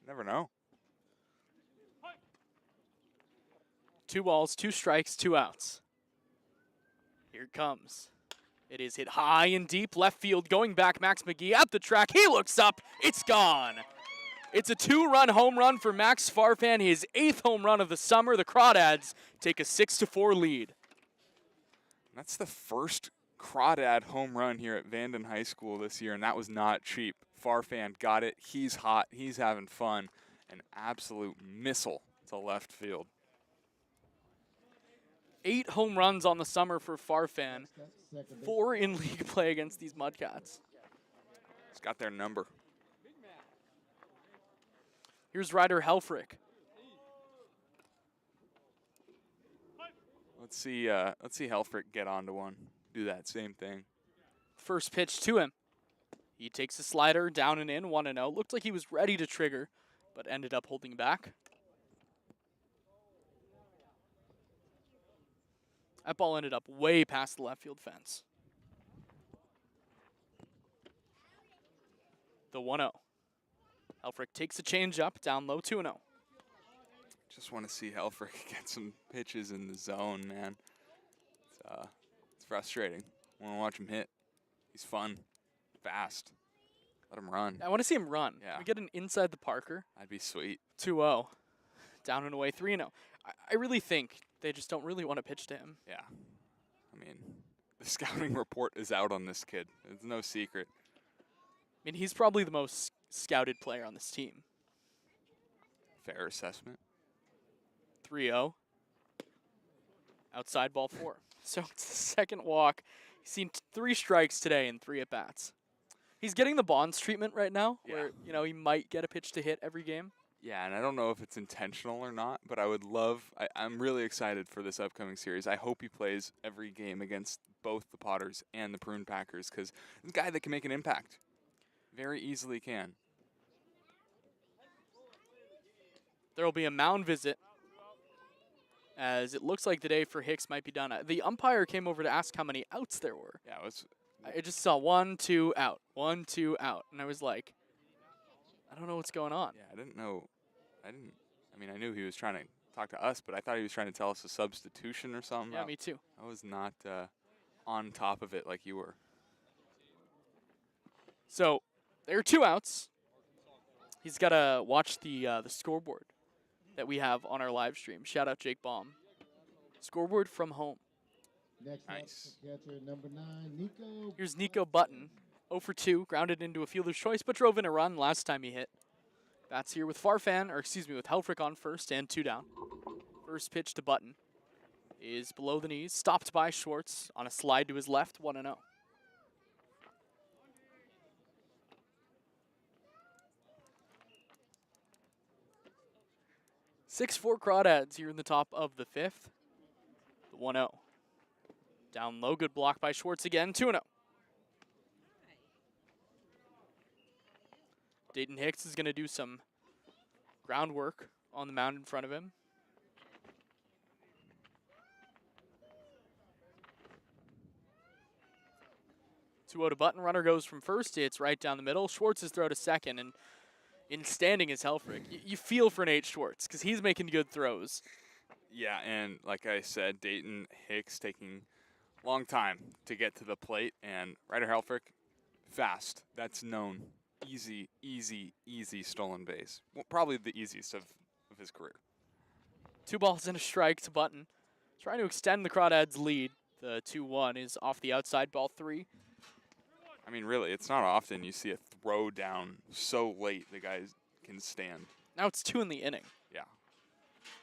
You never know. 2 balls, 2 strikes, 2 outs. Here it comes. It is hit high and deep left field. Going back, Max McGee at the track. He looks up. It's gone. It's a 2-run home run for Max Farfan, his 8th home run of the summer. The Crawdads take a 6-4 lead. That's the first Crawdad home run here at Vanden High School this year, and that was not cheap. Farfan got it. He's hot. He's having fun. An absolute missile to left field. 8 home runs on the summer for Farfan. 4 in league play against these Mudcats. He's got their number. Here's Ryder Helfrich. Let's see Helfrich get onto one. Do that same thing. First pitch to him. He takes a slider down and in, 1-0. Looked like he was ready to trigger, but ended up holding back. That ball ended up way past the left field fence. The 1-0. Helfrich takes a changeup, down low, 2-0. Just want to see Helfrich get some pitches in the zone, man. It's frustrating. I want to watch him hit. He's fun, fast. Let him run. I want to see him run. Yeah. Can we get an inside the Parker? That'd be sweet. 2-0. Down and away, 3-0. I really think they just don't really want to pitch to him. Yeah. I mean, the scouting report is out on this kid. It's no secret. I mean, he's probably the most scouted player on this team. Fair assessment. 3-0. Outside ball 4. So it's the second walk. He's seen 3 strikes today and 3 at-bats. He's getting the Bonds treatment right now, where, you know, he might get a pitch to hit every game. Yeah, and I don't know if it's intentional or not, but I would love, I'm really excited for this upcoming series. I hope he plays every game against both the Potters and the Prune Packers, because he's a guy that can make an impact. Very easily can. There will be a mound visit, as it looks like the day for Hicks might be done. The umpire came over to ask how many outs there were. Yeah, it was. I just saw 1, 2 out, 1, 2 out, and I was like, I don't know what's going on. Yeah, I didn't know. I mean, I knew he was trying to talk to us, but I thought he was trying to tell us a substitution or something. Yeah, me too. I was not on top of it like you were. So there are 2 outs. He's got to watch the scoreboard that we have on our live stream. Shout out Jake Baum. Scoreboard from home. Next Nice. up, catcher number 9, Nico. Here's Nico Button. 0 for 2, grounded into a fielder's choice, but drove in a run last time he hit. Bats here with with Helfrich on first and 2 down. First pitch to Button is below the knees, stopped by Schwartz on a slide to his left, 1-0. 6-4 Crawdads here in the top of the 5th. The 1-0. Down low, good block by Schwartz again, 2-0. Dayton Hicks is going to do some groundwork on the mound in front of him. Two out button, runner goes from first, it's right down the middle. Schwartz's throw to second, and in standing is Helfrich. You feel for Nate Schwartz, because he's making good throws. Yeah, and like I said, Dayton Hicks taking a long time to get to the plate, and Ryder Helfrich, fast. That's known. Easy, easy, easy stolen base. Well, probably the easiest of his career. 2 balls and a strike to Button. Trying to extend the Crawdads' lead. The 2-1 is off the outside, ball 3. I mean, really, it's not often you see a throw down so late the guy can stand. Now it's 2 in the inning. Yeah.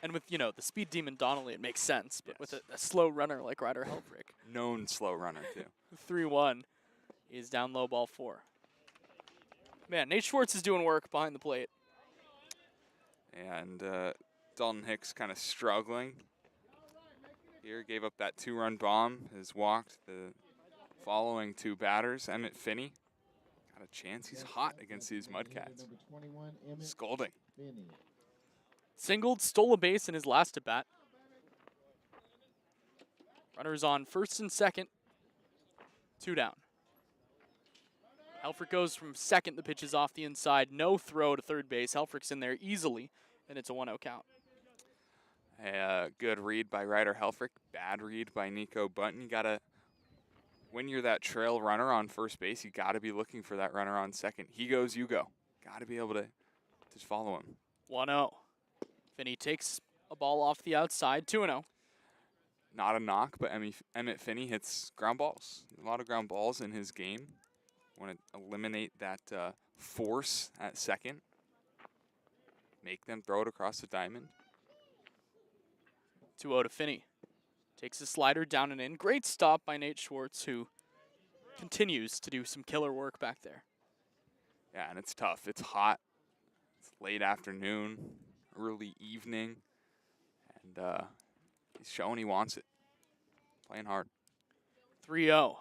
And with, the speed demon Donnelly, it makes sense. But Yes. with a slow runner like Ryder Helfrich, Known slow runner, too. 3-1 is down low, ball 4. Man, Nate Schwartz is doing work behind the plate. And Dalton Hicks kind of struggling here. Gave up that 2-run bomb. Has walked the following 2 batters. Emmett Finney got a chance. He's hot against these Mudcats. Scolding. Singled, stole a base in his last at bat. Runners on first and second. 2 down. Helfrich goes from second. The pitch is off the inside. No throw to third base. Helfrich's in there easily, and it's a 1-0 count. Good read by Ryder Helfrich. Bad read by Nico Button. You gotta, when you're that trail runner on first base, you gotta be looking for that runner on second. He goes, you go. Gotta be able to follow him. 1-0. Finney takes a ball off the outside. 2-0. Not a knock, but Emmett Finney hits ground balls. A lot of ground balls in his game. Want to eliminate that force at second. Make them throw it across the diamond. 2-0 to Finney. Takes a slider down and in. Great stop by Nate Schwartz, who continues to do some killer work back there. Yeah, and it's tough. It's hot. It's late afternoon, early evening. And he's showing he wants it. Playing hard. 3-0.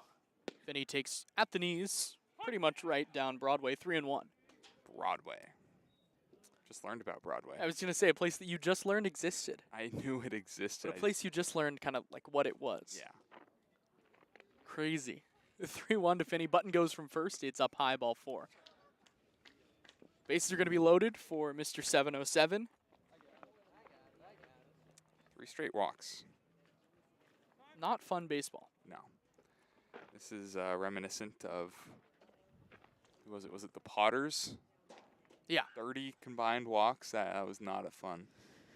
Finney takes at the knees, pretty much right down Broadway, 3-1. Broadway. Just learned about Broadway. I was going to say a place that you just learned existed. I knew it existed. But a place you just learned kind of like what it was. Yeah. Crazy. 3-1 to Finney. Button goes from first. It's up high, ball 4. Bases are going to be loaded for Mr. 707. 3 straight walks. Not fun baseball. No. This is reminiscent of, who was it? Was it the Potters? Yeah. 30 combined walks. That was not a fun.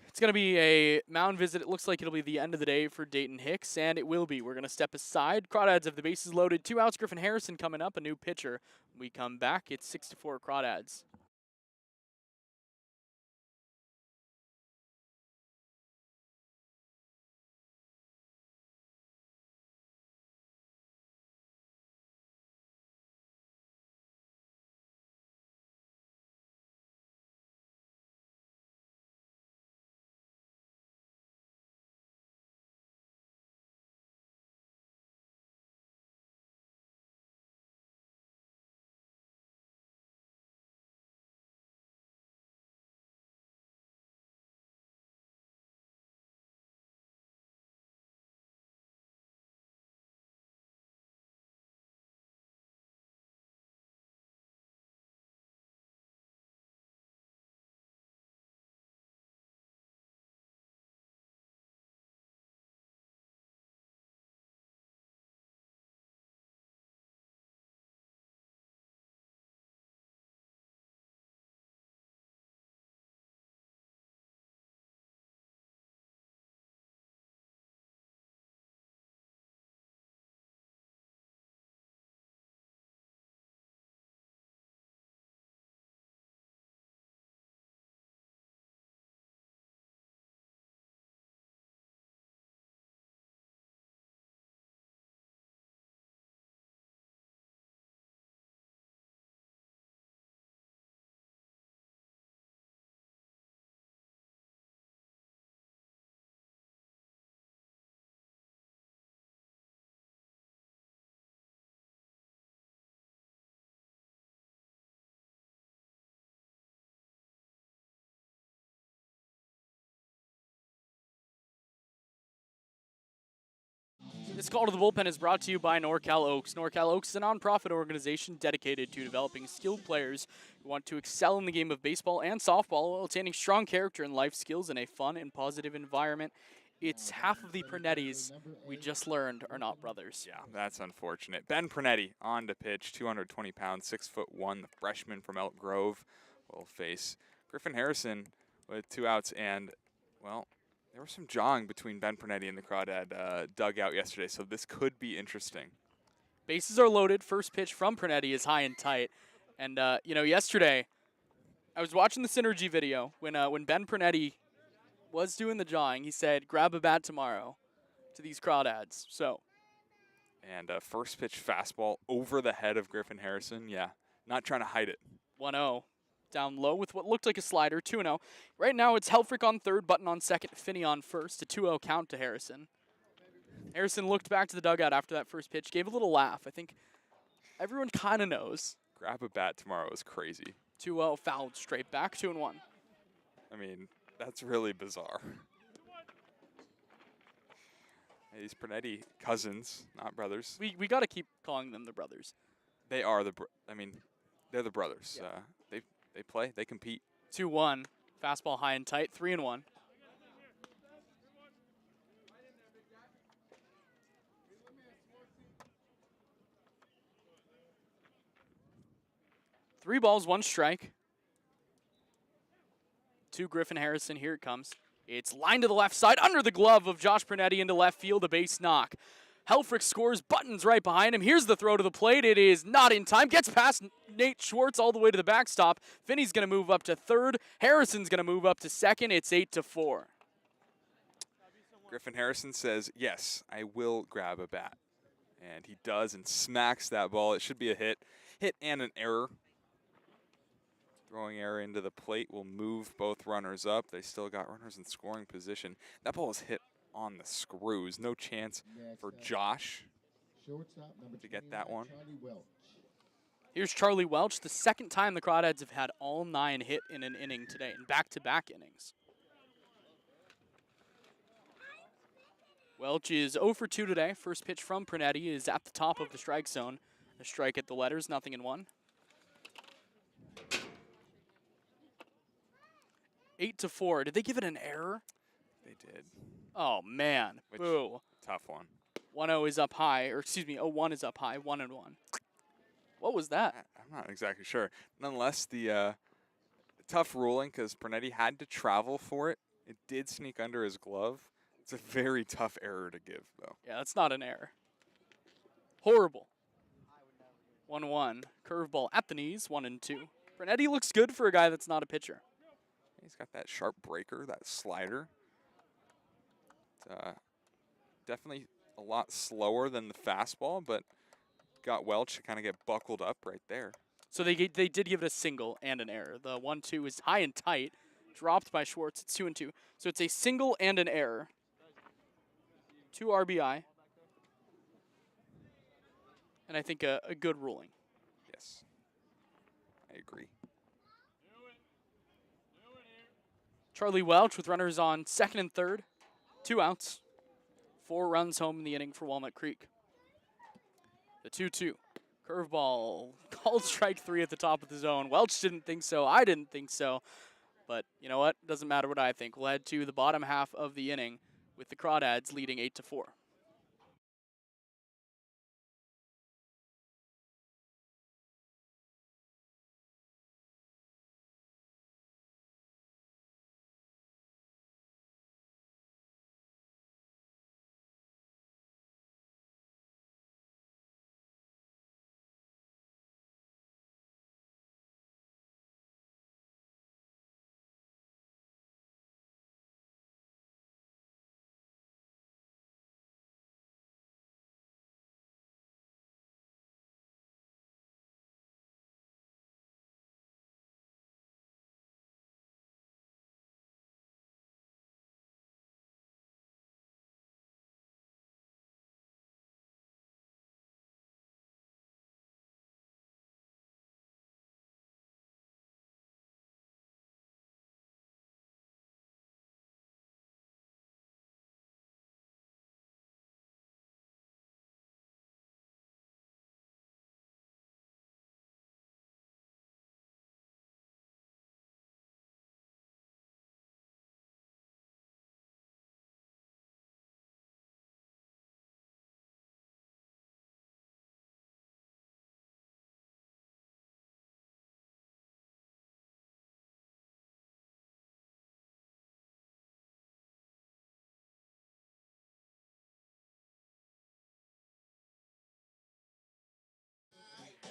It's going to be a mound visit. It looks like it'll be the end of the day for Dayton Hicks, and it will be. We're going to step aside. Crawdads have the bases loaded. 2 outs. Griffin Harrison coming up, a new pitcher. When we come back, it's 6-4 Crawdads. This call to the bullpen is brought to you by NorCal Oaks. NorCal Oaks is a nonprofit organization dedicated to developing skilled players who want to excel in the game of baseball and softball while attaining strong character and life skills in a fun and positive environment. It's half of the Pernettis we just learned are not brothers. Yeah, that's unfortunate. Ben Pernetti on to pitch, 220 pounds, 6'1", the freshman from Elk Grove, will face Griffin Harrison with 2 outs. And, well, there was some jawing between Ben Pernetti and the Crawdad dugout yesterday, so this could be interesting. Bases are loaded. First pitch from Pernetti is high and tight. And, yesterday I was watching the Synergy video when Ben Pernetti was doing the jawing. He said, grab a bat tomorrow to these Crawdads. So. And first pitch fastball over the head of Griffin Harrison. Yeah, not trying to hide it. 1-0. Down low with what looked like a slider, 2-0. Right now it's Helfrich on third, Button on second, Finney on first, a 2-0 count to Harrison. Harrison looked back to the dugout after that first pitch, gave a little laugh. I think everyone kind of knows. Grab a bat tomorrow is crazy. 2-0, fouled straight back, 2-1. I mean, that's really bizarre. These Pernetti cousins, not brothers. We got to keep calling them the brothers. They are they're the brothers. Yeah. They play, they compete. 2-1, fastball high and tight, 3-1. Three balls, one strike. To Griffin Harrison, here it comes. It's lined to the left side, under the glove of Josh Pernetti into left field, a base knock. Helfrich scores, Button's right behind him. Here's the throw to the plate. It is not in time. Gets past Nate Schwartz all the way to the backstop. Finney's going to move up to third. Harrison's going to move up to second. It's 8-4. Griffin Harrison says, yes, I will grab a bat. And he does and smacks that ball. It should be a hit. Hit and an error. Throwing error into the plate will move both runners up. They still got runners in scoring position. That ball is hit on the screws. No chance for Josh to get that one. Here's Charlie Welch, the second time the Crawdads have had all 9 hit in an inning today, in back-to-back innings. Welch is 0 for 2 today. First pitch from Pernetti is at the top of the strike zone. A strike at the letters, 0-1. 8-4. Did they give it an error? They did. Oh, man. Boo. Tough one. 1-0 is up high, or excuse me, 0-1 is up high, 1-1. What was that? I'm not exactly sure. Nonetheless, the tough ruling because Pernetti had to travel for it. It did sneak under his glove. It's a very tough error to give, though. Yeah, that's not an error. Horrible. 1-1. Curveball at the knees, 1-2. Pernetti looks good for a guy that's not a pitcher. He's got that sharp breaker, that slider. Definitely a lot slower than the fastball, but got Welch to kind of get buckled up right there. So they did give it a single and an error. The 1-2 is high and tight, dropped by Schwartz. It's 2-2. So it's a single and an error. 2 RBI. And I think a good ruling. Yes, I agree. Charlie Welch with runners on second and third. 2 outs. 4 runs home in the inning for Walnut Creek. The 2-2. Curveball. Called strike 3 at the top of the zone. Welch didn't think so. I didn't think so. But you know what? Doesn't matter what I think. We'll head to the bottom half of the inning with the Crawdads leading 8-4.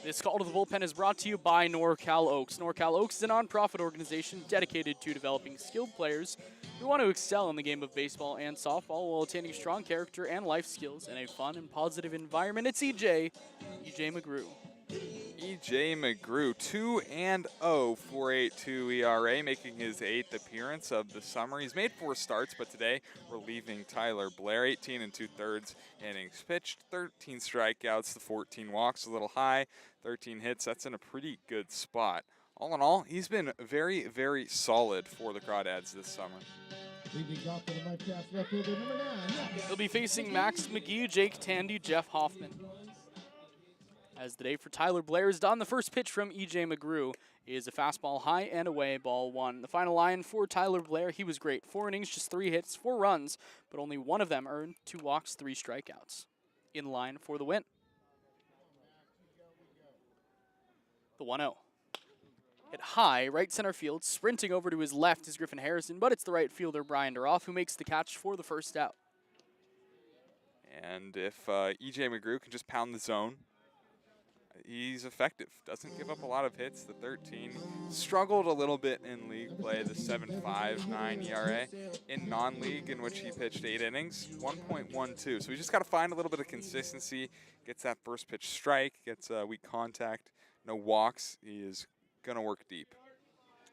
This call to the bullpen is brought to you by NorCal Oaks. NorCal Oaks is a nonprofit organization dedicated to developing skilled players who want to excel in the game of baseball and softball while attaining strong character and life skills in a fun and positive environment. It's EJ McGrew. EJ McGrew, 2-0, 4.82 ERA, making his 8th appearance of the summer. He's made 4 starts, but today relieving Tyler Blair. 18 2/3 innings pitched, 13 strikeouts, the 14 walks, a little high, 13 hits. That's in a pretty good spot. All in all, he's been very, very solid for the Crawdads this summer. Leading off for the Mudcats, left fielder number 9. He'll be facing Max McGee, Jake Tandy, Jeff Hoffman. As the day for Tyler Blair is done, the first pitch from EJ McGrew is a fastball high and away, ball 1. The final line for Tyler Blair, he was great. 4 innings, just 3 hits, 4 runs, but only one of them earned, 2 walks, 3 strikeouts. In line for the win. The 1-0. Hit high, right center field. Sprinting over to his left is Griffin Harrison, but it's the right fielder, Brian Duroff, who makes the catch for the first out. And if EJ McGrew can just pound the zone, he's effective. Doesn't give up a lot of hits. The 13 struggled a little bit in league play. The 7.59 ERA in non-league, in which he pitched 8 innings, 1.12. So we just got to find a little bit of consistency. Gets that first pitch strike. Gets weak contact. No walks. He is gonna work deep.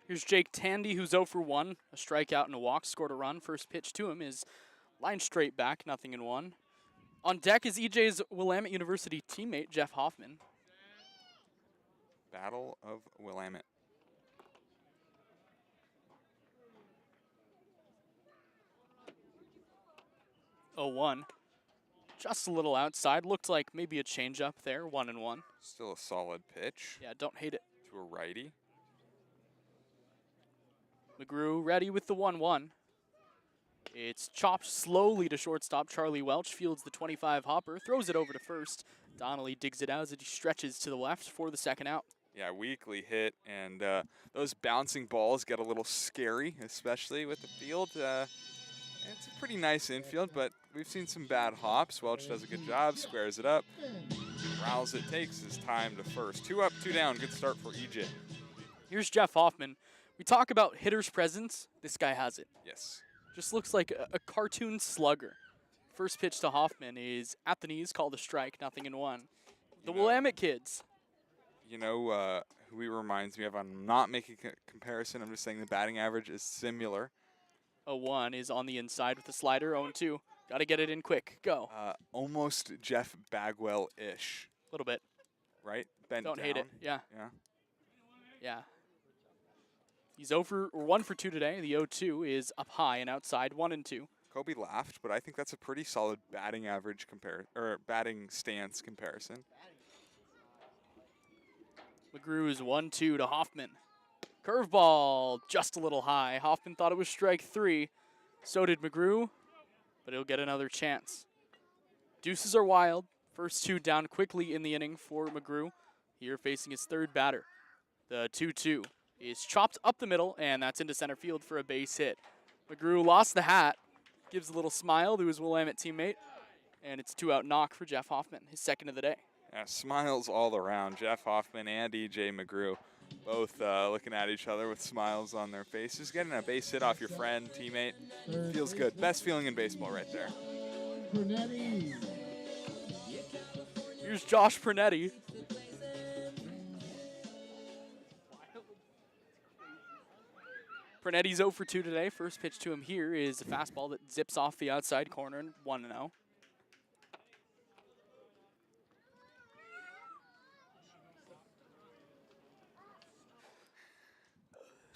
Here's Jake Tandy, who's 0 for 1, a strikeout and a walk, scored a run. First pitch to him is line straight back, 0-1. On deck is EJ's Willamette University teammate, Jeff Hoffman. Battle of Willamette. Oh, 1. Just a little outside. Looked like maybe a changeup there, 1-1. Still a solid pitch. Yeah, don't hate it. To a righty. McGrew ready with the 1-1. It's chopped slowly to shortstop. Charlie Welch fields the 25 hopper, throws it over to first. Donnelly digs it out as he stretches to the left for the second out. Yeah, weakly hit, and those bouncing balls get a little scary, especially with the field. It's a pretty nice infield, but we've seen some bad hops. Welch does a good job, squares it up. Rouse it, takes his time to first. 2 up, 2 down. Good start for EJ. Here's Jeff Hoffman. We talk about hitter's presence. This guy has it. Yes. Just looks like a cartoon slugger. First pitch to Hoffman is at the knees, called a strike, 0-1. The Willamette kids. You know who he reminds me of? I'm not making a comparison. I'm just saying the batting average is similar. 0-1 is on the inside with the slider. 0-2. Got to get it in quick. Go. Almost Jeff Bagwell-ish. A little bit. Right? Bent Don't down. hate it. Yeah. Yeah. Yeah. He's 1 for 2 today. The 0-2 is up high and outside, 1-2. Kobe laughed, but I think that's a pretty solid batting average batting stance comparison. McGrew is 1-2 to Hoffman. Curveball, just a little high. Hoffman thought it was strike 3. So did McGrew, but he'll get another chance. Deuces are wild. First 2 down quickly in the inning for McGrew. Here facing his third batter. The 2-2 is chopped up the middle, and that's into center field for a base hit. McGrew lost the hat, gives a little smile to his Willamette teammate, and it's a 2-out knock for Jeff Hoffman, his second of the day. Yeah, smiles all around. Jeff Hoffman and EJ McGrew both looking at each other with smiles on their faces. Getting a base hit off your friend, teammate, feels good. Best feeling in baseball right there. Pernetti. Here's Josh Pernetti. Pernetti's 0 for 2 today. First pitch to him here is a fastball that zips off the outside corner, 1-0.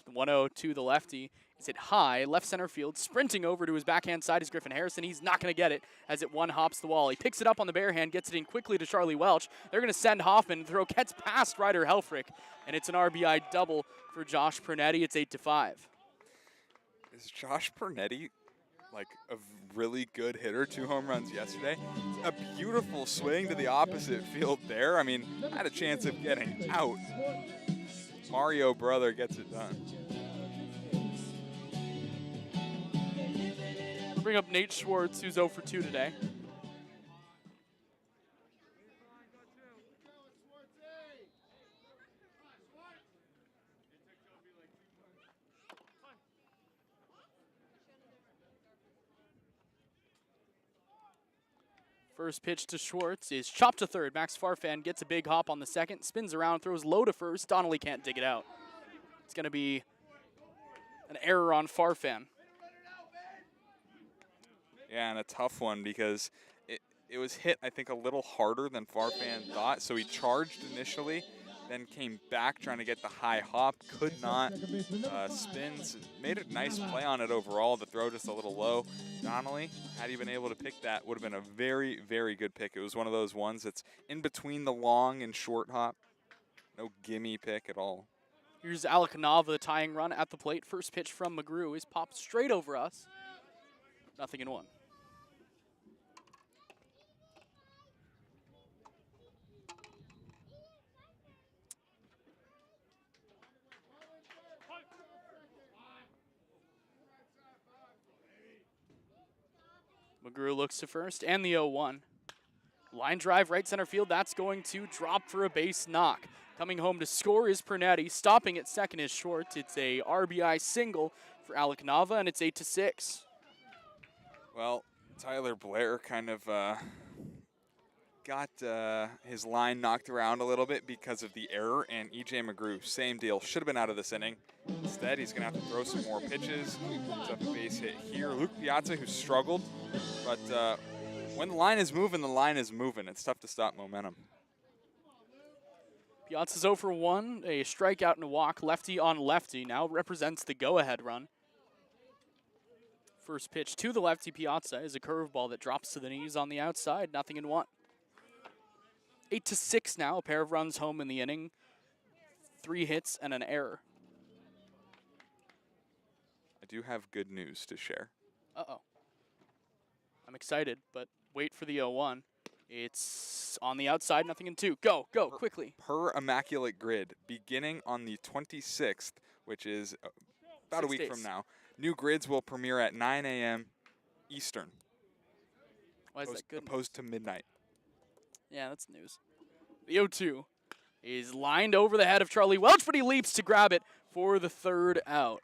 The 1-0 to the lefty. Is it high, left center field, sprinting over to his backhand side is Griffin Harrison. He's not going to get it as it one hops the wall. He picks it up on the bare hand, gets it in quickly to Charlie Welch. They're going to send Hoffman. The throw gets past Ryder Helfrich, and it's an RBI double for Josh Pernetti. It's 8-5. Is Josh Pernetti like a really good hitter? 2 home runs yesterday. A beautiful swing to the opposite field there. I mean, had a chance of getting out. Mario brother gets it done. We'll bring up Nate Schwartz, who's 0 for 2 today. First pitch to Schwartz is chopped to third. Max Farfan gets a big hop on the second, spins around, throws low to first. Donnelly can't dig it out. It's going to be an error on Farfan. Yeah, and a tough one because it was hit, I think, a little harder than Farfan thought. So he charged initially, then came back trying to get the high hop. Could not. Spins. Made a nice play on it overall. The throw just a little low. Donnelly, had he been able to pick that, would have been a very, very good pick. It was one of those ones that's in between the long and short hop. No gimme pick at all. Here's Alakanava, the tying run at the plate. First pitch from McGrew is popped straight over us. 0-1. McGrew looks to first and the 0-1. Line drive right center field. That's going to drop for a base knock. Coming home to score is Pernetti. Stopping at second is Schwartz. It's a RBI single for Alec Nava, and it's 8-6. Well, Tyler Blair kind of got his line knocked around a little bit because of the error, and E.J. McGrew, same deal, should have been out of this inning. Instead, he's going to have to throw some more pitches. He's up a base hit here. Luke Piazza, who struggled, but when the line is moving, the line is moving. It's tough to stop momentum. Piazza's 0 for 1, a strikeout and a walk, lefty on lefty, now represents the go-ahead run. First pitch to the lefty Piazza is a curveball that drops to the knees on the outside, 0-1. 8-6 now, a pair of runs home in the inning, 3 hits and an error. I do have good news to share. Uh-oh. I'm excited, but wait for the 0-1. It's on the outside, 0-2. Go, quickly. Per Immaculate Grid, beginning on the 26th, which is about 6 a week days. from now, new grids will premiere at 9 a.m. Eastern, Why is that good? opposed to midnight. Yeah, that's news. The 0-2 is lined over the head of Charlie Welch, but he leaps to grab it for the third out.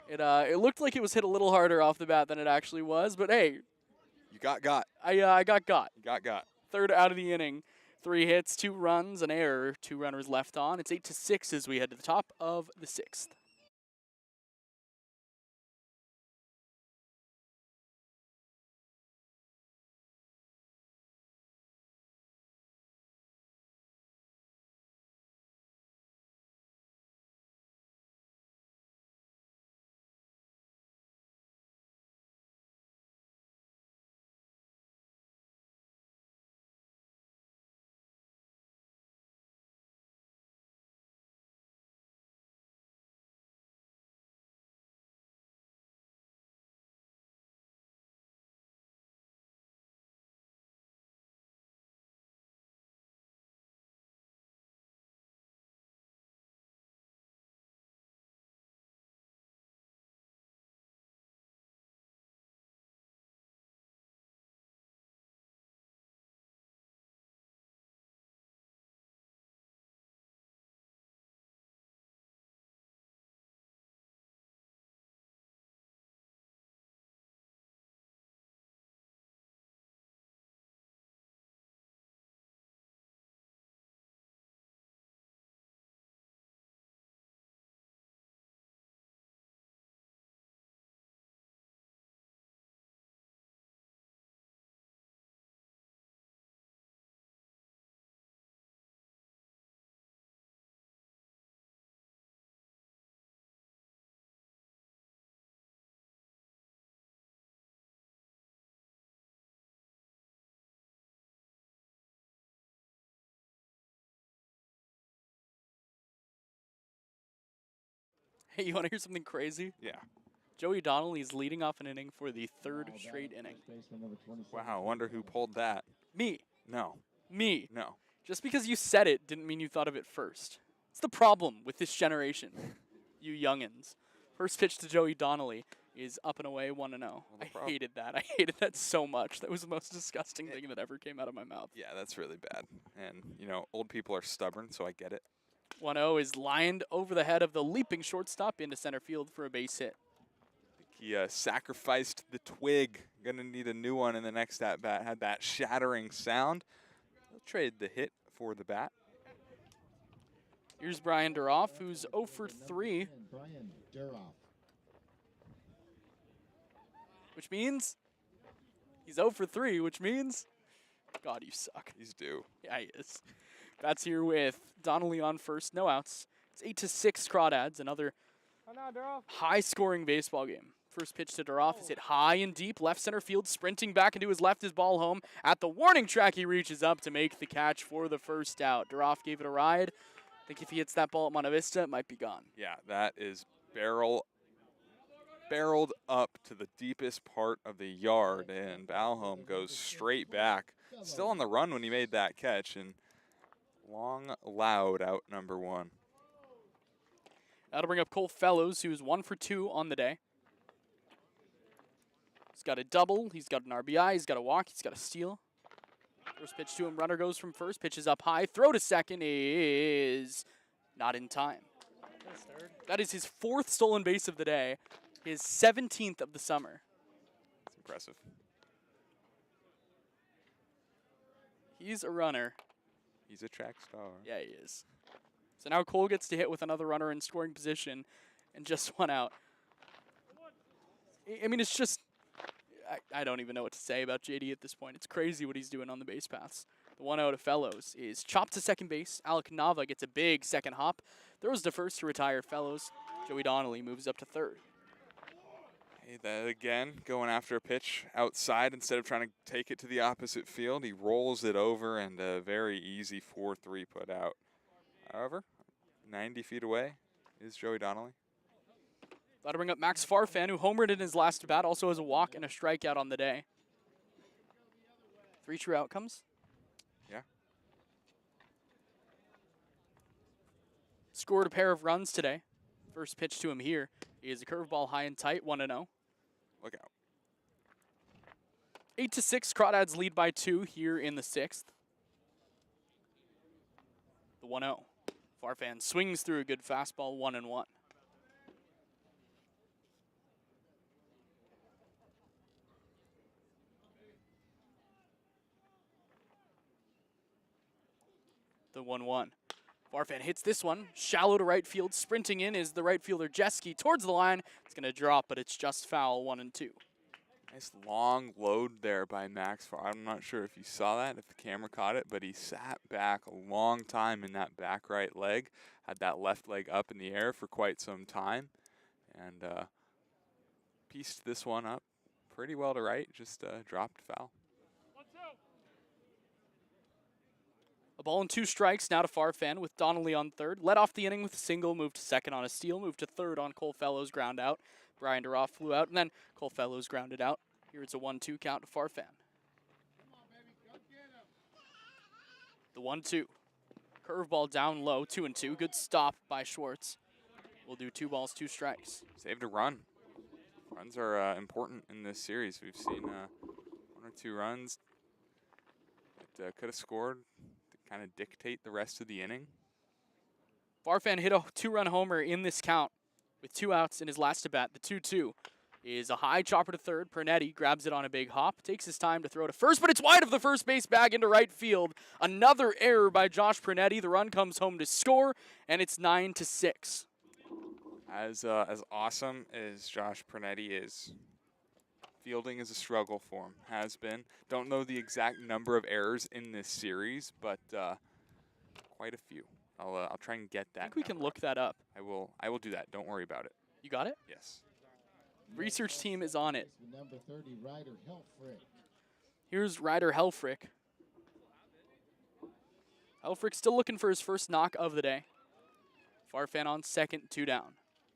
It looked like it was hit a little harder off the bat than it actually was, but hey, You got. I got. You got. Third out of the inning. 3 hits, 2 runs, an error, 2 runners left on. It's 8-6 as we head to the top of the 6th. Hey, you want to hear something crazy? Yeah. Joey Donnelly is leading off an inning for the 3rd straight inning. Wow. Wonder who pulled that. Me. No. No. Just because you said it didn't mean you thought of it first. It's the problem with this generation, you youngins. First pitch to Joey Donnelly is up and away, 1-0. I hated that. I hated that so much. That was the most disgusting thing that ever came out of my mouth. Yeah, that's really bad. And, old people are stubborn, so I get it. 1-0 is lined over the head of the leaping shortstop into center field for a base hit. The He sacrificed the twig. Gonna need a new one in the next at bat. Had that shattering sound. He'll trade the hit for the bat. Here's Brian Duroff, who's 0 for 3, Brian Duroff. which means he's 0 for 3, which means, God, you suck. He's due. Yeah, he is. Bats here with Donnelly on first, no outs. It's 8-6 Crawdads, another high-scoring baseball game. First pitch to Duroff is hit high and deep, left center field, sprinting back into his left, his ball home. At the warning track, he reaches up to make the catch for the first out. Duroff gave it a ride. I think if he hits that ball at Monte Vista, it might be gone. Yeah, that is barreled up to the deepest part of the yard, and Balholm goes straight back. Still on the run when he made that catch, and long loud out number 1. That'll bring up Cole Fellows, who's 1 for 2 on the day. He's got a double, he's got an RBI, he's got a walk, he's got a steal. First pitch to him, runner goes from first, pitches up high, throw to second is not in time. That is his 4th stolen base of the day, his 17th of the summer. It's impressive. He's a runner. He's a track star. Yeah, he is. So now Cole gets to hit with another runner in scoring position and just 1 out. I mean, it's just, I don't even know what to say about JD at this point. It's crazy what he's doing on the base paths. The 1 out of Fellows is chopped to second base. Alec Nava gets a big second hop. Throws to first to retire Fellows. Joey Donnelly moves up to third. Hey, that again, going after a pitch outside instead of trying to take it to the opposite field. He rolls it over and a very easy 4-3 put out. However, 90 feet away is Joey Donnelly. That'll bring up Max Farfan, who homered in his last bat, also has a walk and a strikeout on the day. 3 true outcomes. Yeah. Scored a pair of runs today. First pitch to him here is a curveball high and tight, 1-0. Look out. 8-6, Crawdads lead by 2 here in the 6th. The 1-0. Farfan swings through a good fastball, 1-1. The 1-1. Farfan hits this one, shallow to right field. Sprinting in is the right fielder Jeske towards the line. It's going to drop, but it's just foul, 1-2. Nice long load there by Max. I'm not sure if you saw that, if the camera caught it, but he sat back a long time in that back right leg. Had that left leg up in the air for quite some time. And pieced this one up pretty well to right, just dropped foul. A ball and 2 strikes now to Farfan with Donnelly on third. Led off the inning with a single, moved to second on a steal, moved to third on Cole Fellows' ground out. Brian Duroff flew out, and then Cole Fellows grounded out. Here it's a 1-2 count to Farfan. The 1-2. Curveball down low, 2-2. Good stop by Schwartz. We'll do 2 balls, 2 strikes. Saved a run. Runs are important in this series. We've seen 1 or 2 runs that could have scored to kind of dictate the rest of the inning. Farfan hit a 2-run homer in this count with 2 outs in his last at-bat. The 2-2 is a high chopper to third. Pernetti grabs it on a big hop, takes his time to throw to first, but it's wide of the first base bag into right field. Another error by Josh Pernetti. The run comes home to score, and it's 9-6. As awesome as Josh Pernetti is, fielding is a struggle for him. Has been. Don't know the exact number of errors in this series, but quite a few. I'll try and get that. I think we can look that up. I will do that. Don't worry about it. You got it? Yes. Research team is on it. Number 30, Ryder Helfrich. Here's Ryder Helfrich. Helfrich still looking for his first knock of the day. Farfan on second, 2 down.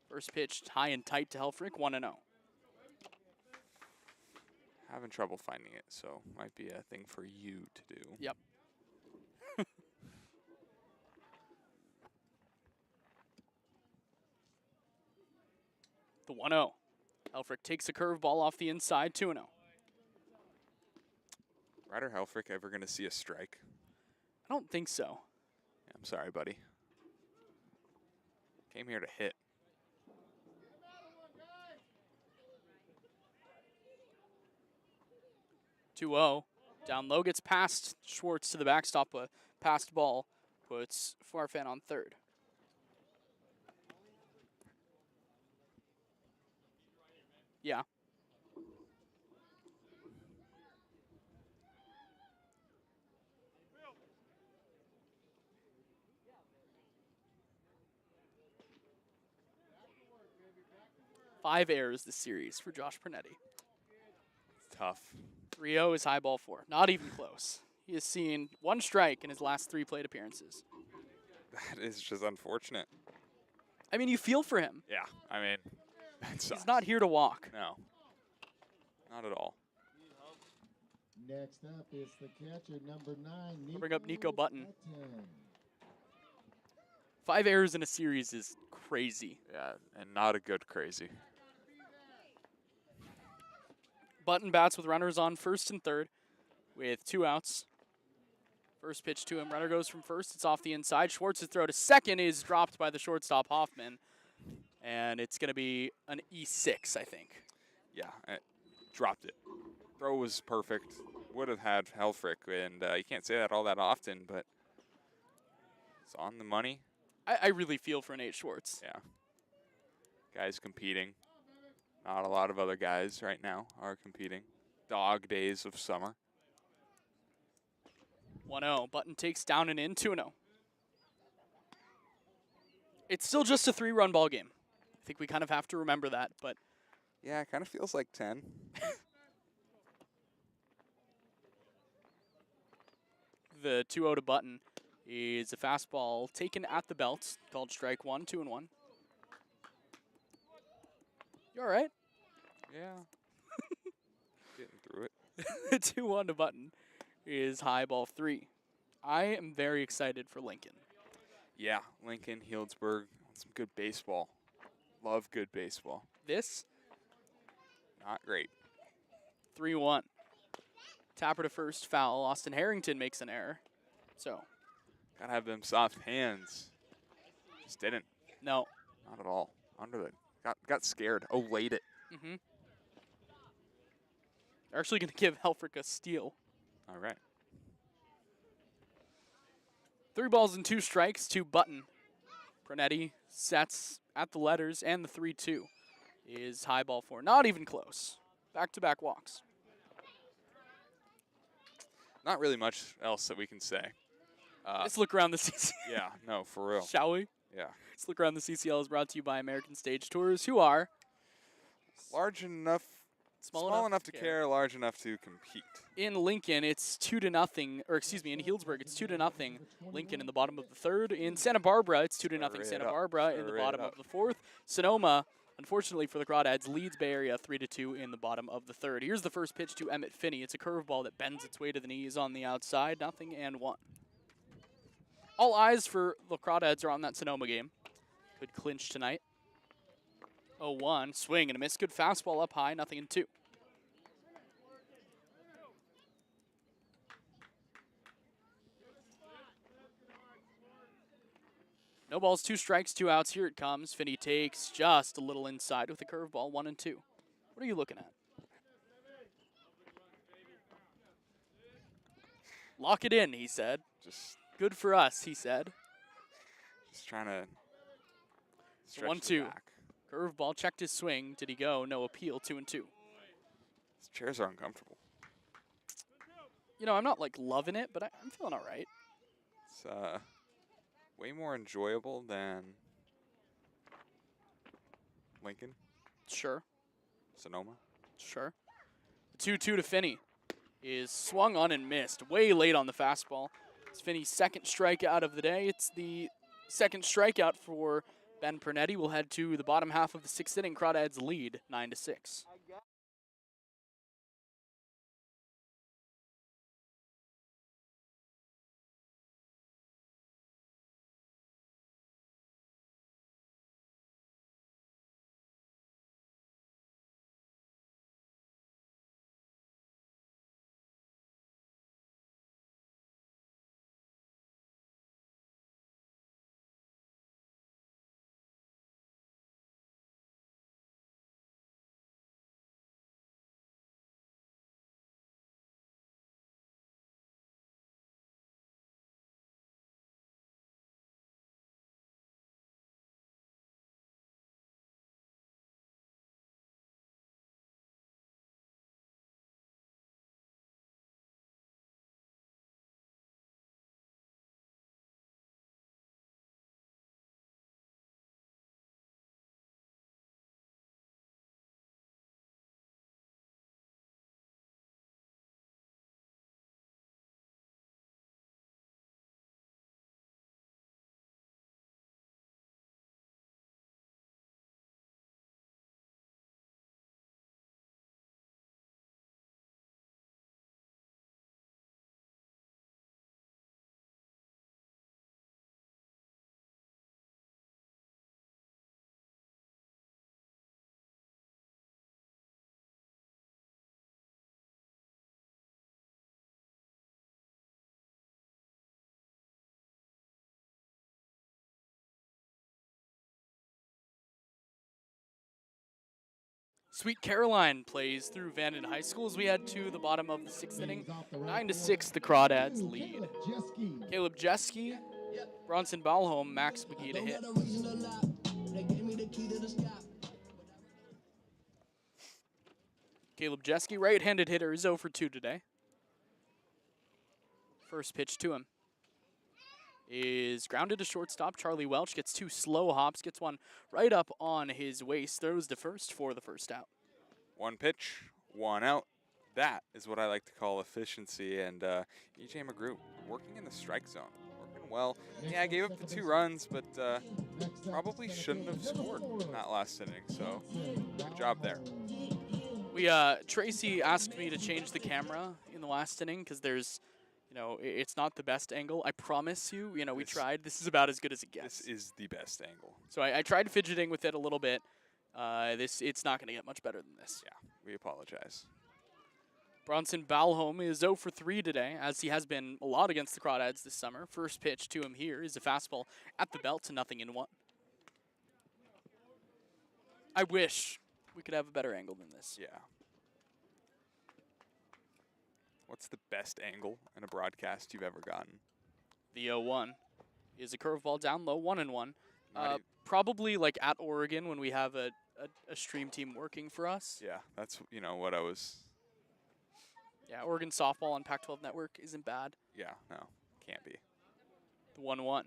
First pitch high and tight to Helfrich, 1-0. Having trouble finding it, so might be a thing for you to do. Yep. The 1-0. Helfrich takes a curveball off the inside, 2-0. Ryder Helfrich ever going to see a strike? I don't think so. Yeah, I'm sorry, buddy. Came here to hit. 2-0. Down low gets past Schwartz to the backstop. A passed ball puts Farfan on third. Yeah. Five errors this series for Josh Pernetti. Tough. 3-0 is high ball 4. Not even close. He has seen 1 strike in his last 3 plate appearances. That is just unfortunate. I mean, you feel for him. Yeah, I mean, that sucks. He's not here to walk. No, not at all. Next up is the catcher, number 9, We'll bring up Nico Button. at 10. 5 errors in a series is crazy. Yeah, and not a good crazy. Button bats with runners on first and third with 2 outs. First pitch to him. Runner goes from first. It's off the inside. Schwartz's throw to second is dropped by the shortstop, Hoffman. And it's going to be an E6, I think. Yeah, dropped it. Throw was perfect. Would have had Helfrich, and you can't say that all that often, but it's on the money. I really feel for Nate Schwartz. Yeah. Guys competing. Not a lot of other guys right now are competing. Dog days of summer. 1-0. Button takes down and in. 2-0. It's still just a 3-run ball game. I think we kind of have to remember that, but Yeah, it kind of feels like 10. the 2-0 to Button is a fastball taken at the belt, called strike 1, 2-1. You all right? Yeah. Getting through it. The 2-1 to Button is high ball 3. I am very excited for Lincoln. Yeah, Lincoln, Healdsburg, some good baseball. Love good baseball. This, Not great. 3-1. Tapper to first, foul. Austin Harrington makes an error. So, Gotta have them soft hands. Just didn't. no. Not at all. Under the got scared. Oh, laid it. Mm-hmm. They're actually going to give Helfrich a steal. All right. 3 balls and 2 strikes to Button. Pernetti sets at the letters, and the 3-2 is high ball 4. Not even close. Back-to-back walks. Not really much else that we can say. Let's look around the CCL. Yeah, no, for real. Shall we? Yeah. Let's look around the CCL is brought to you by American Stage Tours, who are Large enough, small enough to care, large enough to compete. in Lincoln. It's 2-0, or excuse me, in Healdsburg, it's 2-0. Lincoln in the bottom of the third. In Santa Barbara, it's 2-0. Santa Barbara in the bottom of the fourth. Sonoma, unfortunately for the Crawdads, leads Bay Area 3-2 in the bottom of the third. Here's the first pitch to Emmett Finney. It's a curveball that bends its way to the knees on the outside. 0-1. All eyes for the Crawdads are on that Sonoma game. Could clinch tonight. 0-1, swing and a miss. Good fastball up high, 0-2. No balls, 2 strikes, 2 outs. Here it comes. Finney takes just a little inside with a curveball, 1-2. What are you looking at? Lock it in, he said. Just Good for us, he said. trying to stretch 1-2. the back. Curveball, checked his swing. Did he go? No appeal, 2-2. These chairs are uncomfortable. You know, I'm not like loving it, but I'm feeling all right. It's way more enjoyable than Lincoln, Sure, Sonoma. sure. The 2-2 to Finney is swung on and missed. Way late on the fastball. It's Finney's second strikeout of the day. It's the second strikeout for Ben Pernetti. We'll head to the bottom half of the 6th inning. Crawdads lead 9-6. Sweet Caroline plays through Vanden High School as we head to the bottom of the 6th inning. 9-6, the Crawdads lead. Caleb Jeske, Bronson Balholm, Max McGee to hit. Caleb Jeske, right-handed hitter, is 0 for 2 today. First pitch to him is grounded to shortstop. Charlie Welch gets 2 slow hops, gets one right up on his waist, throws to first for the first out. 1 pitch, 1 out. That is what I like to call efficiency. And E.J. McGrew working in the strike zone, working well. Yeah, I gave up the 2 runs, but probably shouldn't have scored in that last inning. So good job there. Tracy asked me to change the camera in the last inning because there's, it's not the best angle. I promise you, we tried. This is about as good as it gets. This is the best angle. So I tried fidgeting with it a little bit. It's not going to get much better than this. Yeah, we apologize. Bronson Balholm is 0 for 3 today, as he has been a lot against the Crawdads this summer. First pitch to him here is a fastball at the belt to 0-1. I wish we could have a better angle than this. Yeah. What's the best angle in a broadcast you've ever gotten? The 0-1 is a curveball down low, 1-1. Probably like at Oregon when we have a stream team working for us. Yeah, that's what I was. Yeah, Oregon softball on Pac-12 Network isn't bad. Yeah, no, can't be. The 1-1.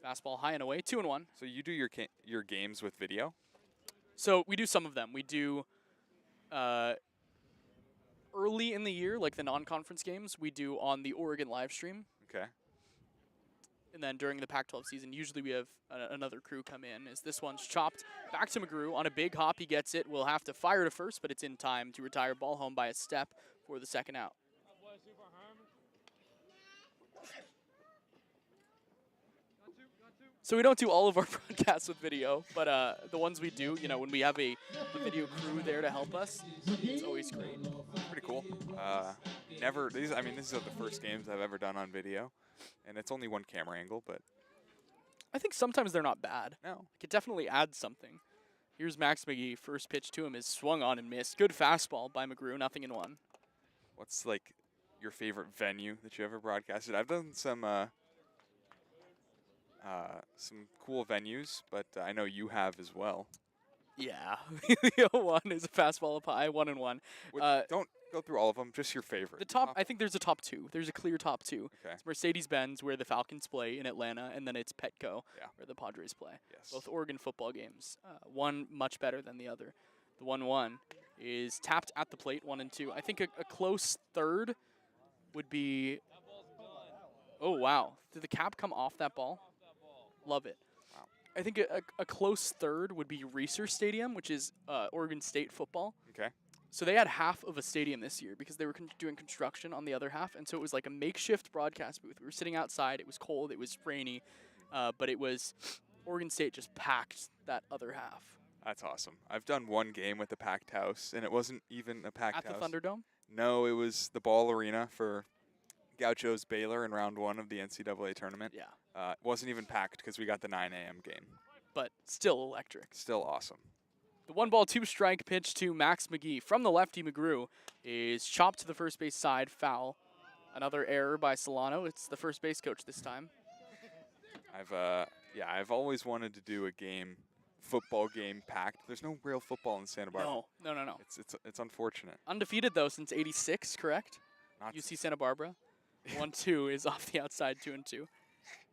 Fastball high and away, 2-1. So you do your games with video? So we do some of them. We do early in the year, like the non-conference games, we do on the Oregon live stream. Okay. And then during the Pac-12 season, usually we have another crew come in. As this one's chopped back to McGrew on a big hop, he gets it. We'll have to fire to first, but it's in time to retire Balholm by a step for the second out. So we don't do all of our broadcasts with video, but the ones we do, when we have a video crew there to help us, it's always great. Pretty cool. These are the first games I've ever done on video, and it's only 1 camera angle, but I think sometimes they're not bad. no. It definitely adds something. Here's Max McGee. First pitch to him is swung on and missed. Good fastball by McGrew, 0-1. What's like your favorite venue that you ever broadcasted? I've done some cool venues, but I know you have as well. Yeah, the 0-1 is a fastball up high, 1-1. Don't go through all of them, just your favorite. The top, I think there's a top 2. There's a clear top 2. Okay. It's Mercedes-Benz, where the Falcons play in Atlanta, and then it's Petco, Yeah. where the Padres play. Yes. Both Oregon football games. One much better than the other. The 1-1 is tapped at the plate, 1-2. I think a close third would be. Oh wow! Did the cap come off that ball? Love it. Wow. I think a close third would be Reser Stadium, which is Oregon State football. Okay. So they had half of a stadium this year because they were doing construction on the other half, and so it was like a makeshift broadcast booth. We were sitting outside. It was cold. It was rainy, but it was Oregon State just packed that other half. That's awesome. I've done 1 game with a packed house, and it wasn't even a packed At house. the Thunderdome? No, it was the Ball Arena for Gaucho's Baylor in round 1 of the NCAA tournament. Yeah. It wasn't even packed because we got the 9 a.m. game. But still electric. Still awesome. The 1-ball, 2-strike pitch to Max McGee from the lefty. McGrew is chopped to the first base side, foul. Another error by Solano. It's the first base coach this time. I've always wanted to do a football game packed. There's no real football in Santa Barbara. No. It's unfortunate. Undefeated though since '86, correct? Not UC Santa Barbara. 1-2 is off the outside, 2-2.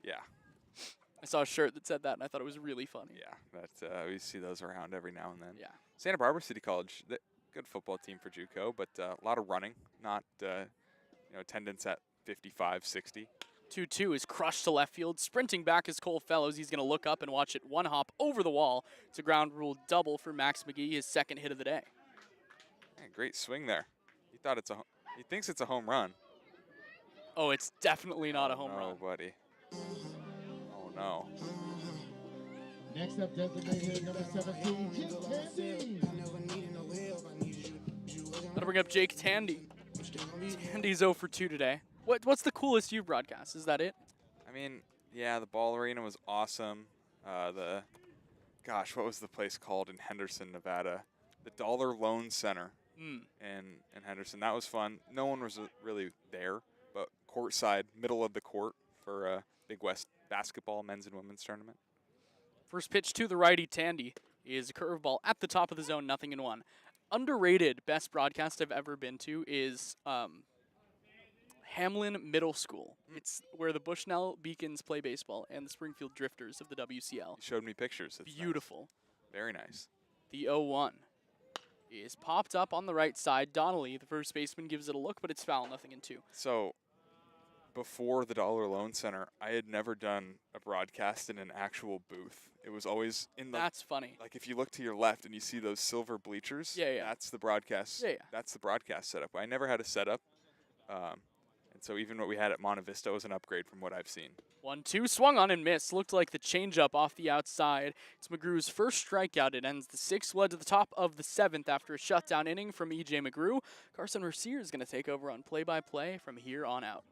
Yeah. I saw a shirt that said that, and I thought it was really funny. Yeah, we see those around every now and then. Yeah. Santa Barbara City College, good football team for JUCO, but a lot of running, not attendance at 55, 60. 2-2 is crushed to left field. Sprinting back is Cole Fellows. He's going to look up and watch it one hop over the wall. It's a ground rule double for Max McGee, his second hit of the day. Man, great swing there. He thinks it's a home run. Oh, it's definitely not a home run. Oh, buddy. Oh, no. Next up, designated hitter number 17, Jake Tandy. That'll bring up Jake Tandy. Tandy's 0 for 2 today. What's the coolest you broadcast? Is that it? I mean, yeah, the Ball Arena was awesome. What was the place called in Henderson, Nevada? the Dollar Loan Center Mm. in Henderson. That was fun. No one was really there, but courtside, middle of the court for a Big West basketball men's and women's tournament. First pitch to the righty, Tandy, is a curveball at the top of the zone, 0-1. Underrated best broadcast I've ever been to is Hamlin Middle School. It's where the Bushnell Beacons play baseball and the Springfield Drifters of the WCL. He showed me pictures. It's Beautiful. Nice. Very nice. The 0-1 is popped up on the right side. Donnelly, the first baseman, gives it a look, but it's foul, 0-2. So, before the Dollar Loan Center, I had never done a broadcast in an actual booth. It was always in the. That's funny. Like if you look to your left and you see those silver bleachers. Yeah. That's the broadcast. Yeah. That's the broadcast setup. I never had a setup, and so even what we had at Monte Vista was an upgrade from what I've seen. 1-2, swung on and missed. Looked like the changeup off the outside. It's McGrew's first strikeout. It ends the sixth, led to the top of the seventh after a shutdown inning from E.J. McGrew. Carson Mercier is going to take over on play-by-play from here on out.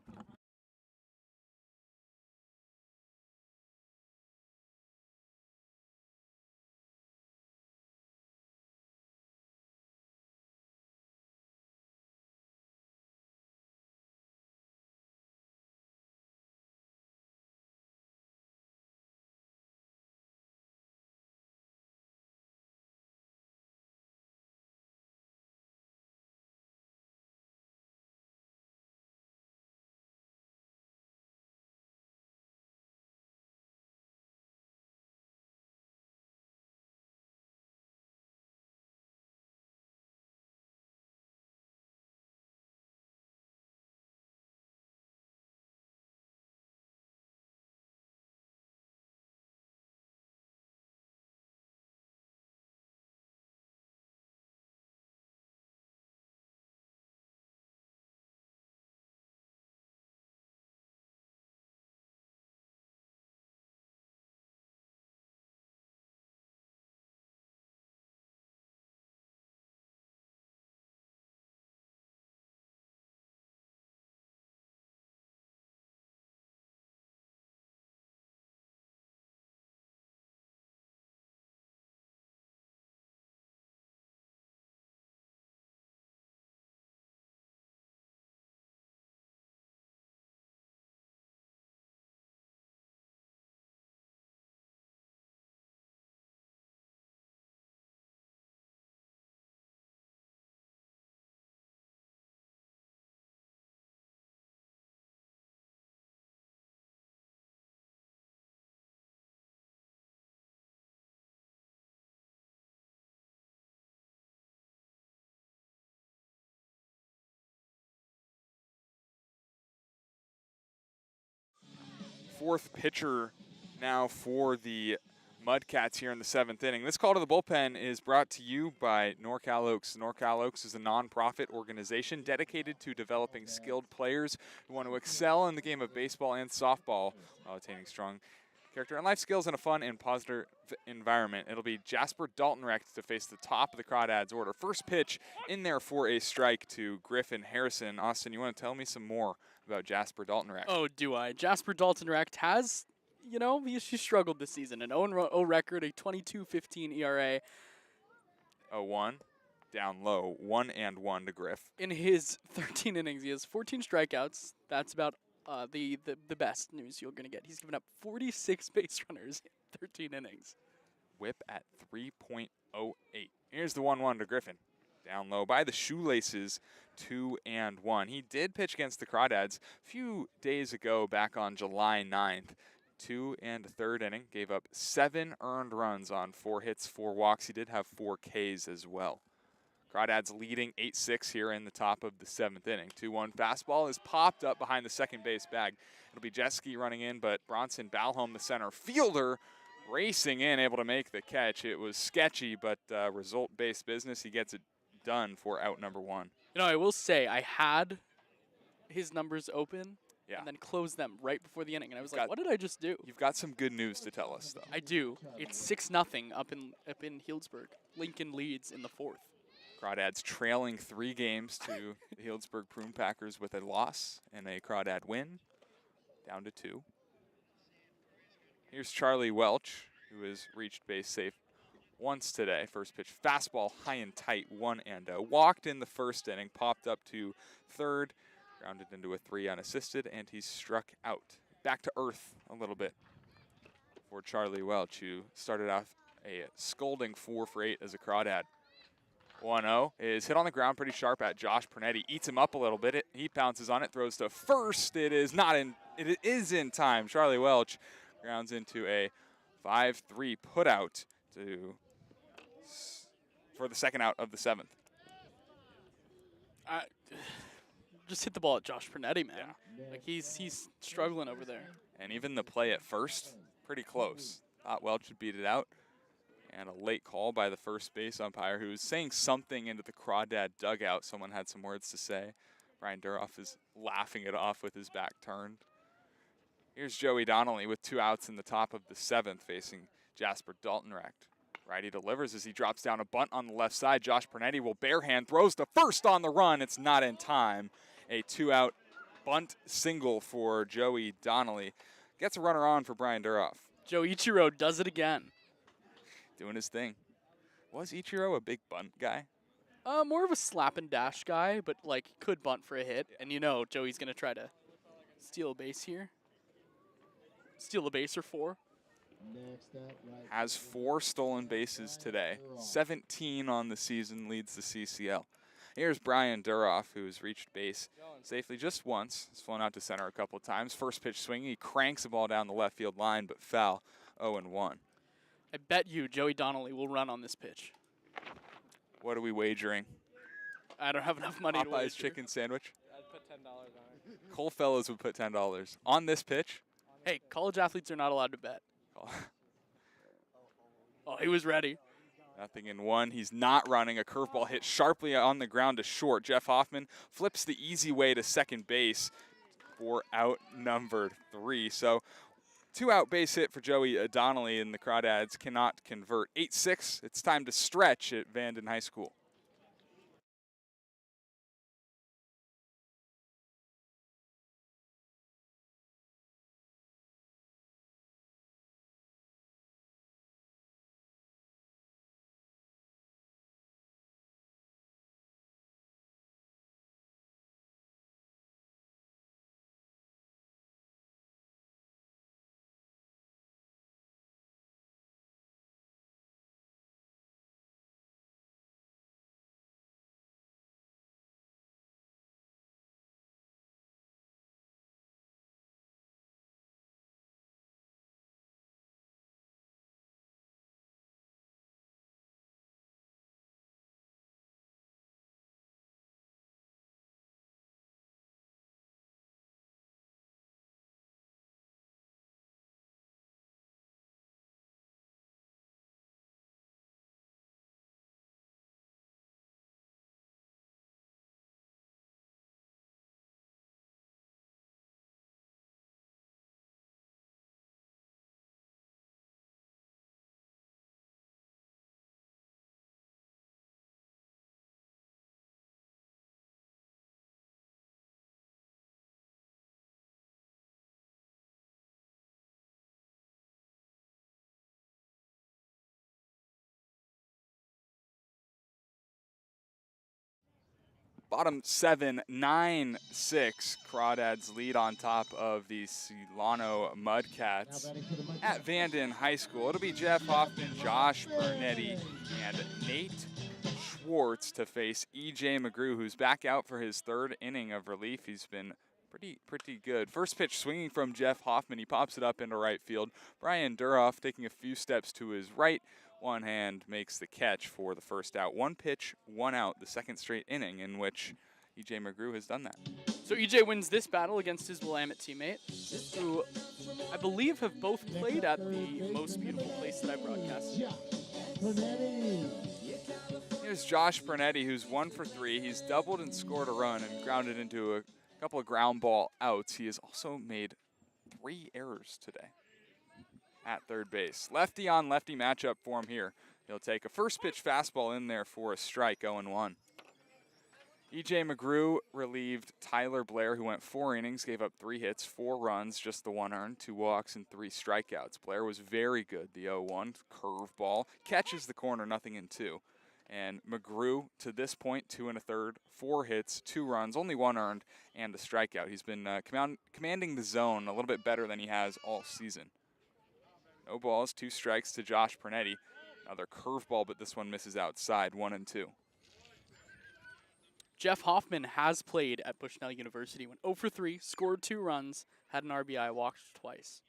Fourth pitcher now for the Mudcats here in the seventh inning. This call to the bullpen is brought to you by NorCal Oaks. NorCal Oaks is a nonprofit organization dedicated to developing skilled players who want to excel in the game of baseball and softball while attaining strong character and life skills in a fun and positive environment. It'll be Jasper Daltonrecht to face the top of the Crawdads order. First pitch in there for a strike to Griffin Harrison. Austin, you want to tell me some more about Jasper Daltonrecht? Oh, do I? Jasper Daltonrecht has, he struggled this season. An 0-0 record, a 22.15 ERA. 0-1, down low, 1-1 to Griff. In his 13 innings, he has 14 strikeouts. That's about the best news you're going to get. He's given up 46 base runners in 13 innings. Whip at 3.08. Here's the 1-1 to Griffin. Down low by the shoelaces, 2-1. He did pitch against the Crawdads a few days ago back on July 9th. 2 1/3 inning, gave up 7 earned runs on 4 hits, 4 walks. He did have 4 Ks as well. Crawdads leading 8-6 here in the top of the 7th inning. 2-1 fastball is popped up behind the second base bag. It'll be Jeske running in, but Bronson Balholm, the center fielder, racing in, able to make the catch. It was sketchy, but result-based business. He gets it done for out number 1. I will say I had his numbers open Yeah. and then closed them right before the inning, and I was like, what did I just do? You've got some good news to tell us, though. I do. It's 6-0 up in Healdsburg. Lincoln leads in the 4th. Crawdads trailing 3 games to the Healdsburg Prune Packers with a loss and a Crawdad win, down to 2. Here's Charlie Welch, who has reached base safe once today. First pitch, fastball high and tight, 1-0. Walked in the first inning, popped up to third, grounded into a 3 unassisted, and he struck out. Back to earth a little bit for Charlie Welch, who started off a scolding 4 for 8 as a Crawdad. 1-0 is hit on the ground pretty sharp at Josh Pernetti. Eats him up a little bit. He pounces on it, throws to first. It is not in. It is in time. Charlie Welch grounds into a 5-3 putout for the second out of the 7th. Just hit the ball at Josh Pernetti, man. Yeah. Like he's struggling over there. And even the play at first, pretty close. Thought Welch would beat it out. And a late call by the first base umpire who was saying something into the Crawdad dugout. Someone had some words to say. Brian Duroff is laughing it off with his back turned. Here's Joey Donnelly with 2 outs in the top of the 7th facing Jasper Daltonrecht. Righty delivers as he drops down a bunt on the left side. Josh Pernetti will barehand, throws to first on the run. It's not in time. A 2-out bunt single for Joey Donnelly. Gets a runner on for Brian Duroff. Joe Ichiro does it again. Doing his thing. Was Ichiro a big bunt guy? More of a slap and dash guy, but like could bunt for a hit. And you know Joey's gonna try to steal a base here. Steal a base or 4. Has 4 stolen bases today. 17 on the season, leads the CCL. Here's Brian Duroff, who's reached base safely just once. He's flown out to center a couple of times. First pitch swinging, he cranks the ball down the left field line, but foul. 0-1. I bet you Joey Donnelly will run on this pitch. What are we wagering? I don't have enough money to Popeye's wager. chicken sandwich. I'd put $10 on it. Cole Fellows would put $10 on this pitch. Hey, college athletes are not allowed to bet. Oh, he was ready. Nothing in 1. He's not running. A curveball hit sharply on the ground to short. Jeff Hoffman flips the easy way to second base for out number 3. So 2-out base hit for Joey Donnelly, and the Crawdads cannot convert. 8-6. It's time to stretch at Vanden High School. Bottom 7, 9-6. Crawdads lead on top of the Solano Mudcats at Vanden High School. It'll be Jeff Hoffman, Josh Pernetti, and Nate Schwartz to face E.J. McGrew, who's back out for his 3rd inning of relief. He's been pretty good. First pitch swinging from Jeff Hoffman. He pops it up into right field. Brian Duroff taking a few steps to his right. One hand makes the catch for the first out. 1 pitch, 1 out, the 2nd straight inning in which E.J. McGrew has done that. So EJ wins this battle against his Willamette teammate, who I believe have both played at the most beautiful place that I broadcast. Here's Josh Pernetti, who's 1 for 3. He's doubled and scored a run and grounded into a couple of ground ball outs. He has also made 3 errors today at third base. Lefty on lefty matchup for him here. He'll take a first pitch fastball in there for a strike, 0-1. E.J. McGrew relieved Tyler Blair, who went 4 innings, gave up 3 hits, 4 runs, just the 1 earned, 2 walks, and 3 strikeouts. Blair was very good. The 0-1 curveball catches the corner, nothing in 2. And McGrew, to this point, 2 1/3, 4 hits, 2 runs, only 1 earned, and a strikeout. He's been commanding the zone a little bit better than he has all season. No balls, 2 strikes to Josh Pernetti. Another curveball, but this one misses outside, 1-2. Jeff Hoffman has played at Bushnell University. Went 0 for 3, scored 2 runs, had an RBI, walked twice.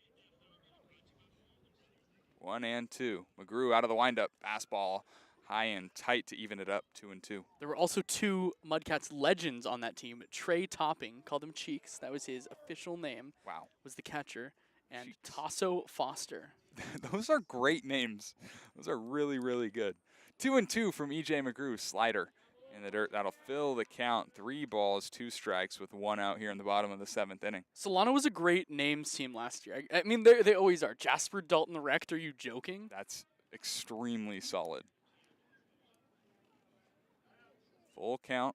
1-2. McGrew out of the windup, fastball high and tight to even it up, 2-2. There were also 2 Mudcats legends on that team. Trey Topping, called him Cheeks, that was his official name, Wow. was the catcher, and Cheeks. Tasso Foster. Those are great names. Those are really, really good. 2-2 from E.J. McGrew, slider in the dirt. That'll fill the count. 3 balls, 2 strikes with 1 out here in the bottom of the 7th inning. Solano was a great names team last year. I mean, they always are. Jasper Dalton Recht, are you joking? That's extremely solid. Full count.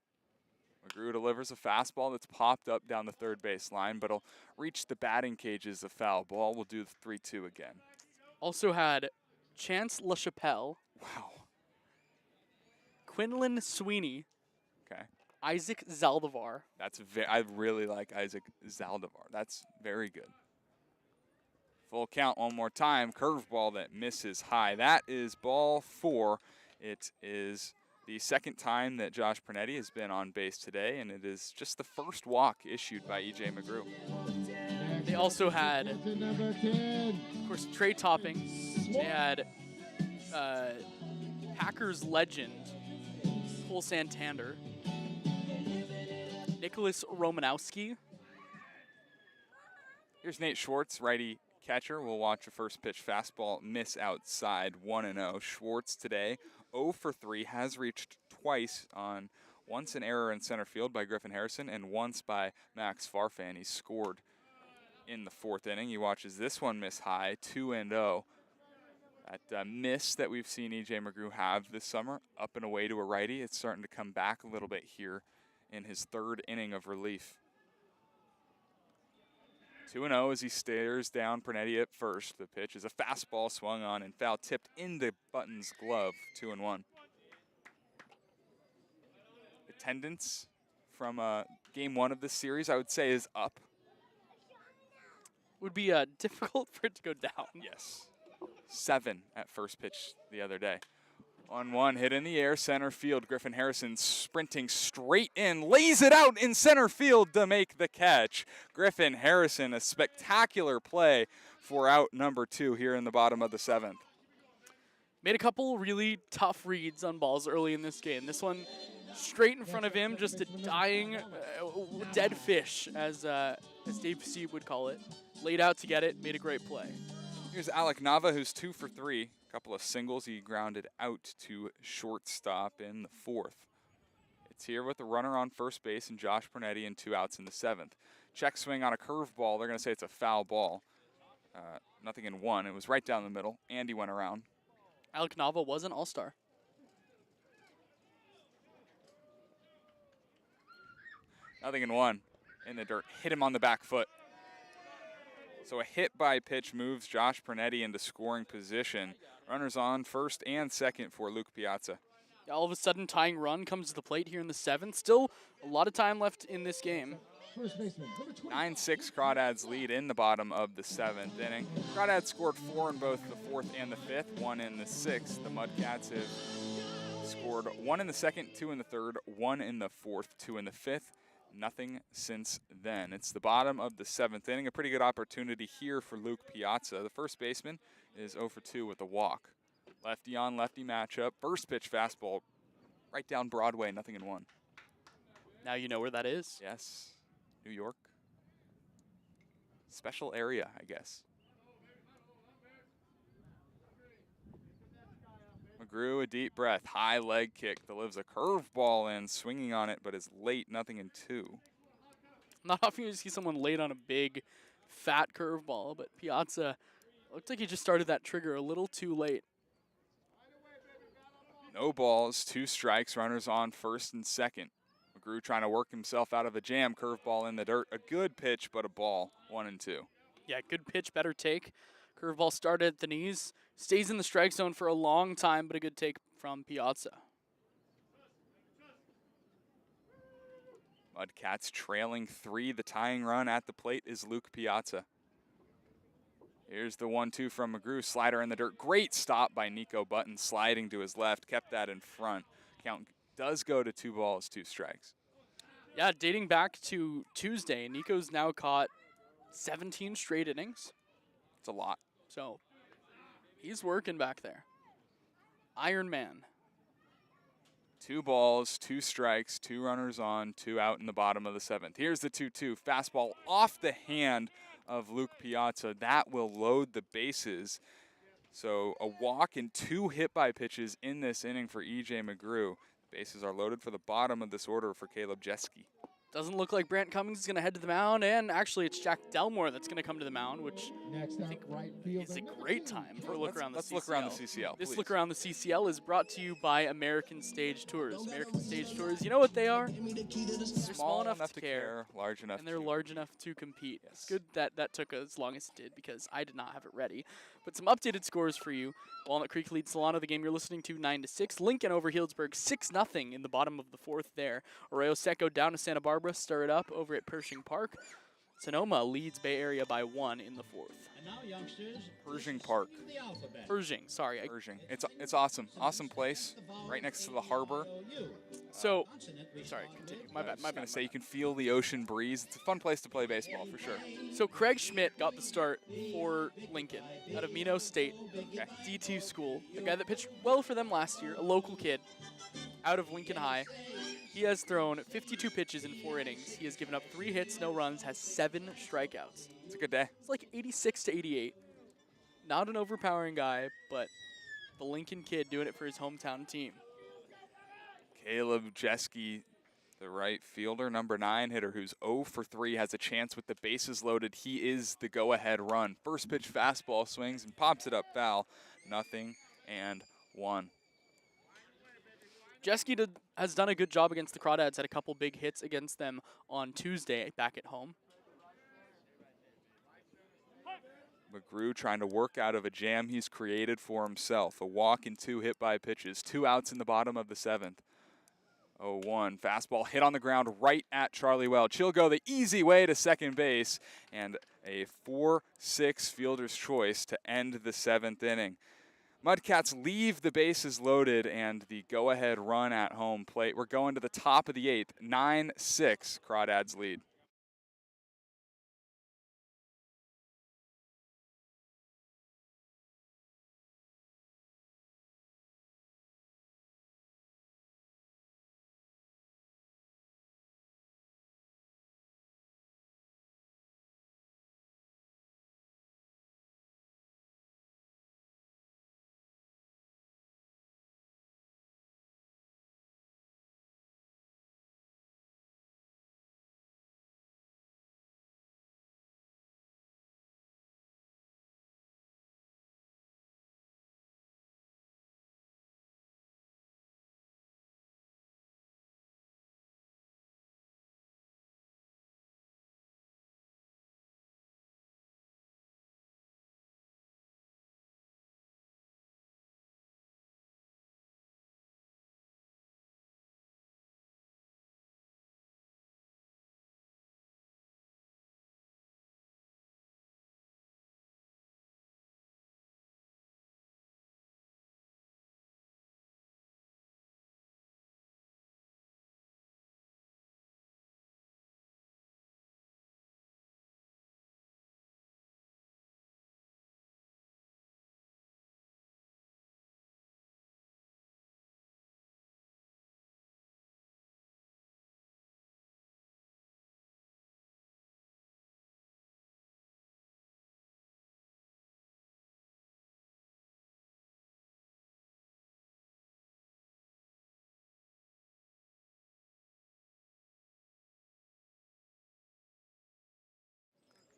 McGrew delivers a fastball that's popped up down the third base line, but it'll reach the batting cages. A foul ball. We'll do the 3-2 again. Also had Chance LaChapelle, Wow. Quinlan Sweeney, Okay. Isaac Zaldivar. I really like Isaac Zaldivar. That's very good. Full count one more time. Curveball that misses high. That is ball 4. It is the second time that Josh Pernetti has been on base today, and it is just the first walk issued by E.J. McGrew. They also had, Number 10. of course, Trey Topping. They had Packers legend Cole Santander, Nicholas Romanowski. Here's Nate Schwartz, righty catcher. We'll watch a first pitch fastball miss outside, 1-0. Schwartz today 0 for 3, has reached twice on once an error in center field by Griffin Harrison and once by Max Farfan. He scored in the 4th inning. He watches this one miss high, 2-0. That miss that we've seen E.J. McGrew have this summer, up and away to a righty, it's starting to come back a little bit here in his 3rd inning of relief. 2-0 as he stares down Pernetti at first. The pitch is a fastball swung on and foul tipped into Button's glove, 2-1. Attendance from game 1 of this series, I would say, is up. Would be difficult for it to go down. Yes. 7 at first pitch the other day. 1-1 hit in the air, center field. Griffin Harrison sprinting straight in, lays it out in center field to make the catch. Griffin Harrison, a spectacular play for out number 2 here in the bottom of the 7th. Made a couple really tough reads on balls early in this game. This one straight in front of him, just a dying, dead fish, as Dave Sieb would call it. Laid out to get it, made a great play. Here's Alec Nava, who's 2 for 3. A couple of singles. He grounded out to shortstop in the 4th. It's here with the runner on first base and Josh Pernetti and 2 outs in the 7th. Check swing on a curveball. They're going to say it's a foul ball. Nothing in 1. It was right down the middle. Andy went around. Alec Nava was an all-star. Nothing in 1. In the dirt. Hit him on the back foot. So a hit by pitch moves Josh Pernetti into scoring position. Runners on first and second for Luke Piazza. All of a sudden, tying run comes to the plate here in the 7th. Still a lot of time left in this game. First baseman, number 20. 9-6 Crawdads lead in the bottom of the 7th inning. Crawdads scored 4 in both the 4th and the 5th, 1 in the 6th. The Mudcats have scored 1 in the 2nd, 2 in the 3rd, 1 in the 4th, 2 in the 5th. Nothing since then. It's the bottom of the 7th inning. A pretty good opportunity here for Luke Piazza. The first baseman is 0 for 2 with a walk. Lefty on lefty matchup. First pitch fastball right down Broadway. Nothing in 1. Now you know where that is. Yes. New York. Special area, I guess. McGrew, a deep breath. High leg kick. Delivers a curveball in, swinging on it, but is late. Nothing in 2. Not often you see someone late on a big, fat curveball, but Piazza looked like he just started that trigger a little too late. No balls, 2 strikes. Runners on first and second. McGrew trying to work himself out of a jam. Curveball in the dirt. A good pitch, but a ball. 1-2. Yeah, good pitch, better take. Curveball started at the knees. Stays in the strike zone for a long time, but a good take from Piazza. Mudcats trailing 3. The tying run at the plate is Luke Piazza. Here's the 1-2 from McGrew. Slider in the dirt. Great stop by Nico Button, sliding to his left. Kept that in front. Count does go to 2 balls, 2 strikes. Yeah, dating back to Tuesday, Nico's now caught 17 straight innings. It's a lot. So he's working back there. Iron Man. 2 balls, 2 strikes, 2 runners on, 2 out in the bottom of the 7th. Here's the 2-2. Fastball off the hand of Luke Piazza. That will load the bases. So a walk and 2 hit-by pitches in this inning for E.J. McGrew. Bases are loaded for the bottom of this order for Caleb Jeske. Doesn't look like Brant Cummings is going to head to the mound, and actually it's Jack Delmore that's going to come to the mound, which Next I up, think right is a fielder great time for a look around the Let's CCL. look around the CCL, This please. look around the CCL is brought to you by American Stage Tours. American Stage Tours, you know what they are? They're small enough to care, large enough and they're to large enough to compete. Yes. It's good that that took as long as it did because I did not have it ready. But some updated scores for you. Walnut Creek leads Solano, the game you're listening to, 9-6. Lincoln over Healdsburg, 6-0 in the bottom of the 4th there. Arroyo Seco down to Santa Barbara, stir it up over at Pershing Park. Sonoma leads Bay Area by 1 in the 4th. And now, youngsters, Pershing Park. the alphabet. Pershing, sorry. Pershing. It's awesome. Awesome place. Right next to the harbor. So, Consonant sorry, responds continue. to My I bad, was my gonna bad. say you can feel the ocean breeze. It's a fun place to play baseball for sure. So Craig Schmidt got the start for Lincoln out of Mino State, D2 school. A guy that pitched well for them last year, a local kid out of Lincoln High. He has thrown 52 pitches in 4 innings. He has given up 3 hits, no runs, has 7 strikeouts. It's a good day. It's like 86 to 88. Not an overpowering guy, but the Lincoln kid doing it for his hometown team. Caleb Jeske, the right fielder, number 9 hitter, who's 0 for 3, has a chance with the bases loaded. He is the go-ahead run. First pitch fastball swings and pops it up foul. 0-1. Jeske has done a good job against the Crawdads, had a couple big hits against them on Tuesday back at home. McGrew trying to work out of a jam he's created for himself. A walk and 2 hit-by pitches. 2 outs in the bottom of the 7th. 0-1. Fastball hit on the ground right at Charlie Welch. He'll go the easy way to second base. And a 4-6 fielder's choice to end the 7th inning. Mudcats leave the bases loaded and the go-ahead run at home plate. We're going to the top of the 8th. 9-6, Crawdads lead.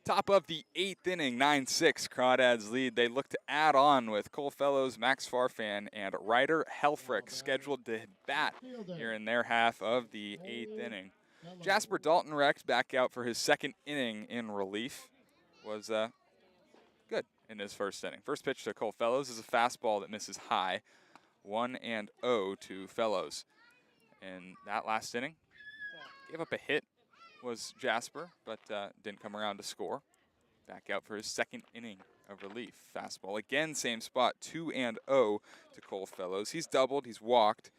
Top of the 8th inning, 9-6, Crawdads lead. They look to add on with Cole Fellows, Max Farfan, and Ryder Helfrich scheduled to bat here in their half of the 8th inning. Jasper Dalton Rex back out for his 2nd inning in relief. Was good in his 1st inning. First pitch to Cole Fellows is a fastball that misses high. 1-0 to Fellows. In that last inning, gave up a hit was Jasper, but didn't come around to score. Back out for his 2nd inning of relief. Fastball again, same spot, 2-0 to Cole Fellows. He's doubled, he's walked,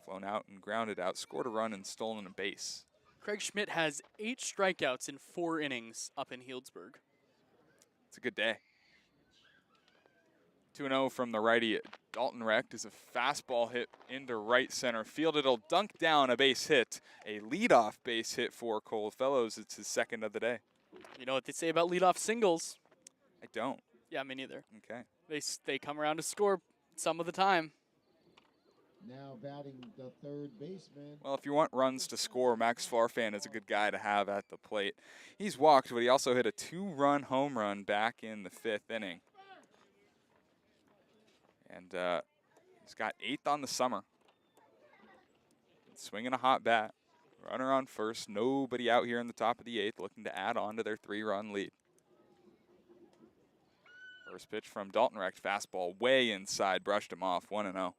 flown out and grounded out, scored a run and stolen a base. Craig Schmidt has 8 strikeouts in 4 innings up in Healdsburg. It's a good day. 2-0 from the righty. Dalton Recht is a fastball hit into right center field. It'll dunk down a base hit, a leadoff base hit for Cole Fellows. It's his 2nd of the day. You know what they say about leadoff singles? I don't. Yeah, me neither. Okay. They come around to score some of the time. Now batting the 3rd baseman. Well, if you want runs to score, Max Farfan is a good guy to have at the plate. He's walked, but he also hit a 2-run home run back in the 5th inning. And he's got 8th on the summer. Swinging a hot bat. Runner on first. Nobody out here in the top of the 8th looking to add on to their 3-run lead. First pitch from Dalton Recht. Fastball way inside. Brushed him off. 1-0.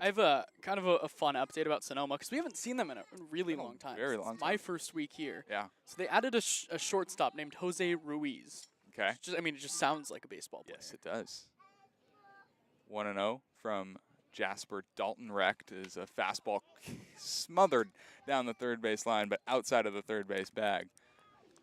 I have a kind of a fun update about Sonoma because we haven't seen them in a really long time. Very It's long my time. first week here. Yeah. So they added a shortstop named Jose Ruiz. Okay. It just sounds like a baseball player. Yes, it does. 1-0 from Jasper Dalton Recht is a fastball smothered down the 3rd base line, but outside of the 3rd base bag.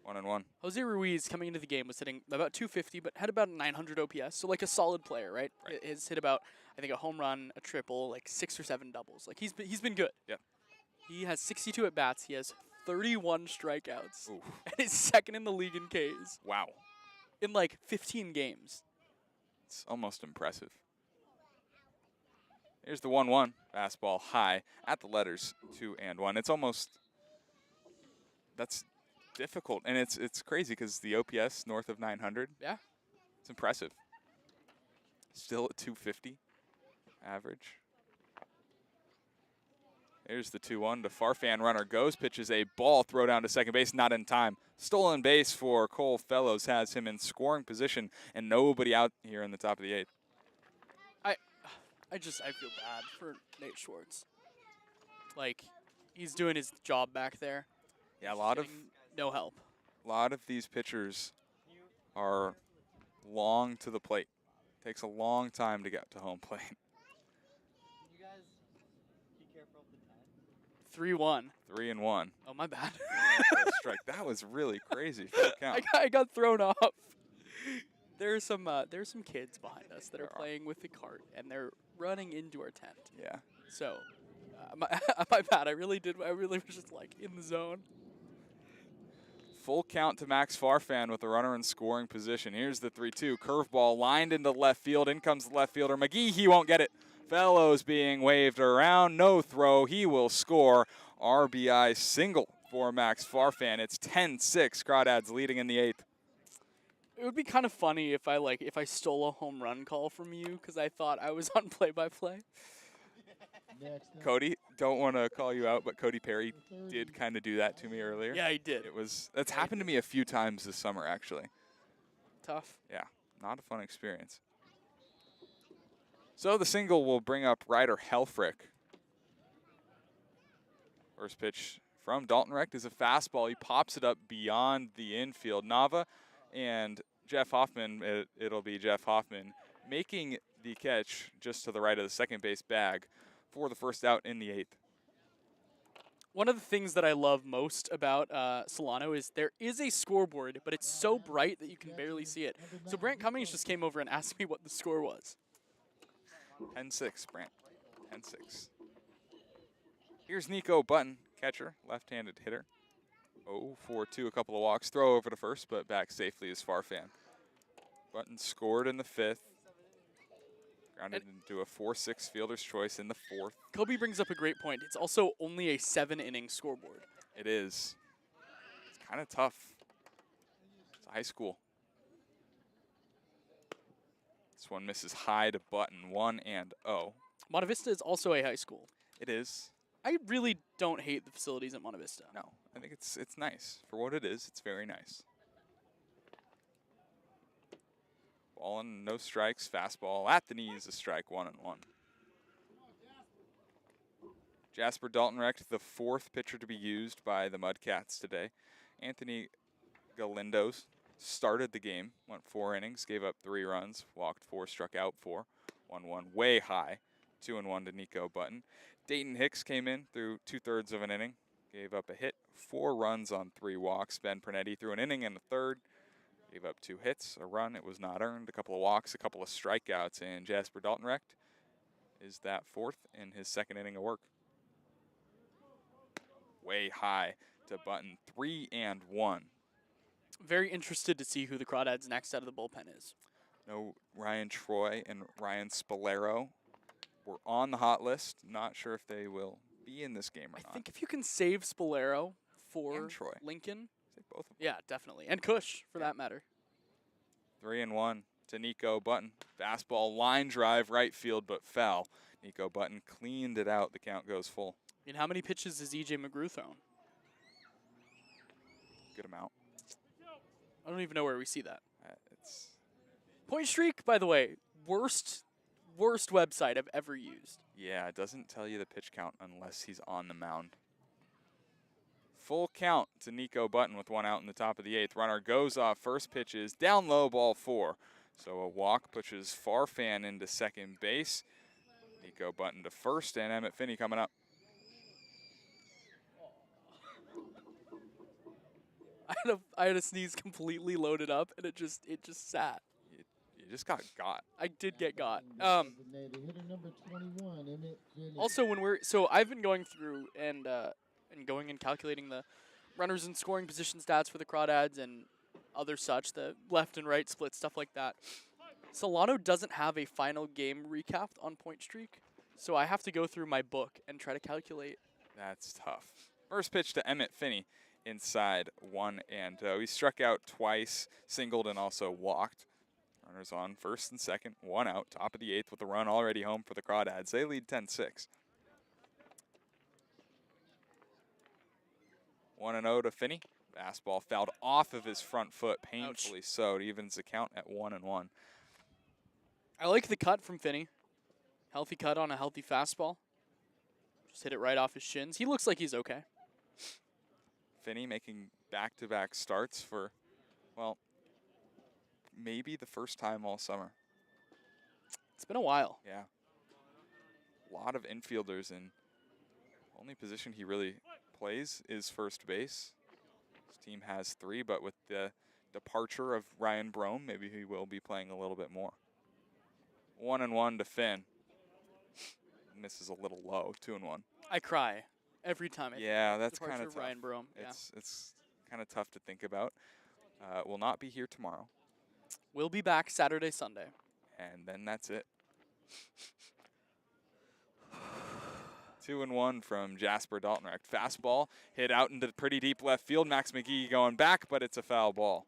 1-1. Jose Ruiz coming into the game was hitting about 250, but had about a 900 OPS, so like a solid player, right? Right. He's hit about, I think, a home run, a triple, like 6 or 7 doubles. Like he's been good. Yep. He has 62 at bats. He has 31 strikeouts, Ooh. and is 2nd in the league in Ks Wow. in like 15 games. It's almost impressive. Here's the 1-1. Fastball high at the letters, 2-1. It's almost, that's difficult. And it's crazy because the OPS north of 900. Yeah. It's impressive. Still at 250 average. Here's the 2-1 to Farfan. Runner goes, pitches a ball, throw down to second base, not in time. Stolen base for Cole Fellows has him in scoring position, and nobody out here in the top of the 8th. I feel bad for Nate Schwartz. Like, he's doing his job back there. Yeah, a Getting no help. lot of these pitchers are long to the plate. Takes a long time to get to home plate. You guys be careful of the 3-1. 3-1. Oh, my bad. First strike. That was really crazy for the count. I got thrown off. There's some kids behind us that are There are. playing with the cart, and they're running into our tent. Yeah. So, my bad. I really was just like in the zone. Full count to Max Farfan with the runner in scoring position. Here's the 3-2. Curveball lined into left field. In comes the left fielder. McGee, he won't get it. Fellows being waved around. No throw. He will score. RBI single for Max Farfan. It's 10-6. Crawdads leading in the 8th. It would be kind of funny if I stole a home run call from you because I thought I was on play-by-play. Next up, Cody, don't want to call you out, but Cody Perry did kind of do that to me earlier. Yeah, he did. That's happened to me a few times this summer, actually. Tough. Yeah, not a fun experience. So the single will bring up Ryder Helfrich. First pitch from Dalton Recht is a fastball. He pops it up beyond the infield. Nava and Jeff Hoffman, it'll be Jeff Hoffman, making the catch just to the right of the second base bag for the first out in the 8th. One of the things that I love most about Solano is there is a scoreboard, but it's so bright that you can barely see it. So Brant Cummings just came over and asked me what the score was. 10-6, Brant. 10-6. Here's Nico Button, catcher, left-handed hitter. 0-4-2, a couple of walks. Throw over to first, but back safely is Farfan. Button scored in the 5th. Grounded into a 4-6 fielder's choice in the 4th. Kobe brings up a great point. It's also only a 7-inning scoreboard. It is. It's kind of tough. It's a high school. This one misses high to button, 1-0. Monte Vista is also a high school. It is. I really don't hate the facilities at Monte Vista. No, I think it's nice. For what it is, it's very nice. Ball and no strikes, fastball at the knees, a strike, 1-1. Jasper Daltonrecht, the fourth pitcher to be used by the Mudcats today. Anthony Galindos started the game, went 4 innings, gave up 3 runs, walked 4, struck out 4, 1-1, way high, 2-1 to Nico Button. Dayton Hicks came in through 2/3 of an inning, gave up a hit, 4 runs on 3 walks. Ben Pernetti threw an inning and a third, gave up 2 hits, a run, it was not earned, a couple of walks, a couple of strikeouts, and Jasper Daltonrecht is that 4th in his 2nd inning of work. Way high to Button, 3-1. Very interested to see who the Crawdads' next out of the bullpen is. No Ryan Troy and Ryan Spolero were on the hot list. Not sure if they will be in this game or I not. think if you can save Spolero for And Troy. Lincoln, Say both of them. yeah, definitely. And Cush, for that matter. 3-1 to Nico Button. Fastball line drive right field, but foul. Nico Button cleaned it out. The count goes full. I mean, how many pitches has EJ McGrew thrown? Good amount. I don't even know where we see that. It's Point Streak, by the way, worst website I've ever used. yeah, it doesn't tell you the pitch count unless he's on the mound. Full count to Nico Button with 1 out in the top of the 8th. Runner goes off. First pitch is down low, ball 4. So a walk pushes Farfan into second base. Nico Button to first, and Emmett Finney coming up. I had a sneeze completely loaded up, and it just sat. You just got. I did get got. Designated hitter number 21, Emmett Finney. Also, I've been going through and going and calculating the runners and scoring position stats for the Crawdads and other such, the left and right split, stuff like that. Solano doesn't have a final game recap on Point Streak, so I have to go through my book and try to calculate. That's tough. First pitch to Emmett Finney inside 1-0. He struck out twice, singled, and also walked. Runners on first and second, 1 out, top of the 8th with a run already home for the Crawdads. They lead 10-6. 1-0 to Finney. Fastball fouled off of his front foot, painfully so. It evens the count at 1-1. I like the cut from Finney. Healthy cut on a healthy fastball. Just hit it right off his shins. He looks like he's okay. Finney making back-to-back starts for, well, maybe the first time all summer. It's been a while. Yeah. A lot of infielders, and only position he really plays is first base. His team has 3, but with the departure of Ryan Brome, maybe he will be playing a little bit more. 1-1 to Finn. Misses a little low, 2-1. I cry every time. Yeah, that's Departure kind of of tough. Ryan Brome. Yeah. It's kind of tough to think about. Will not be here tomorrow, We'll be back Saturday, Sunday. and then that's it. 2-1 from Jasper Daltonrecht. Fastball hit out into pretty deep left field. Max McGee going back, but it's a foul ball.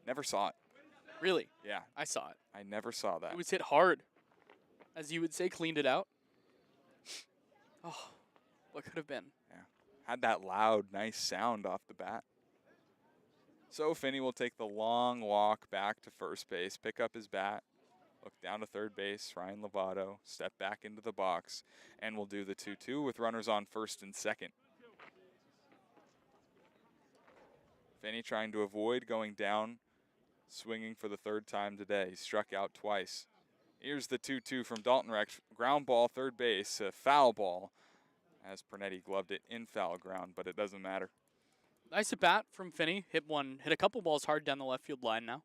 Never saw it. Really? Yeah, I saw it. I never saw that. It was hit hard. As you would say, cleaned it out. Oh, what could have been? Had that loud, nice sound off the bat. So Finney will take the long walk back to first base, pick up his bat, look down to third base, Ryan Lovato, step back into the box, and we'll do the 2-2 with runners on first and second. Finney trying to avoid going down, swinging for the 3rd time today. He struck out twice. Here's the 2-2 from Daltonrecht. Ground ball, third base, a foul ball, as Pernetti gloved it in foul ground, but it doesn't matter. Nice at bat from Finney. Hit a couple balls hard down the left field line now.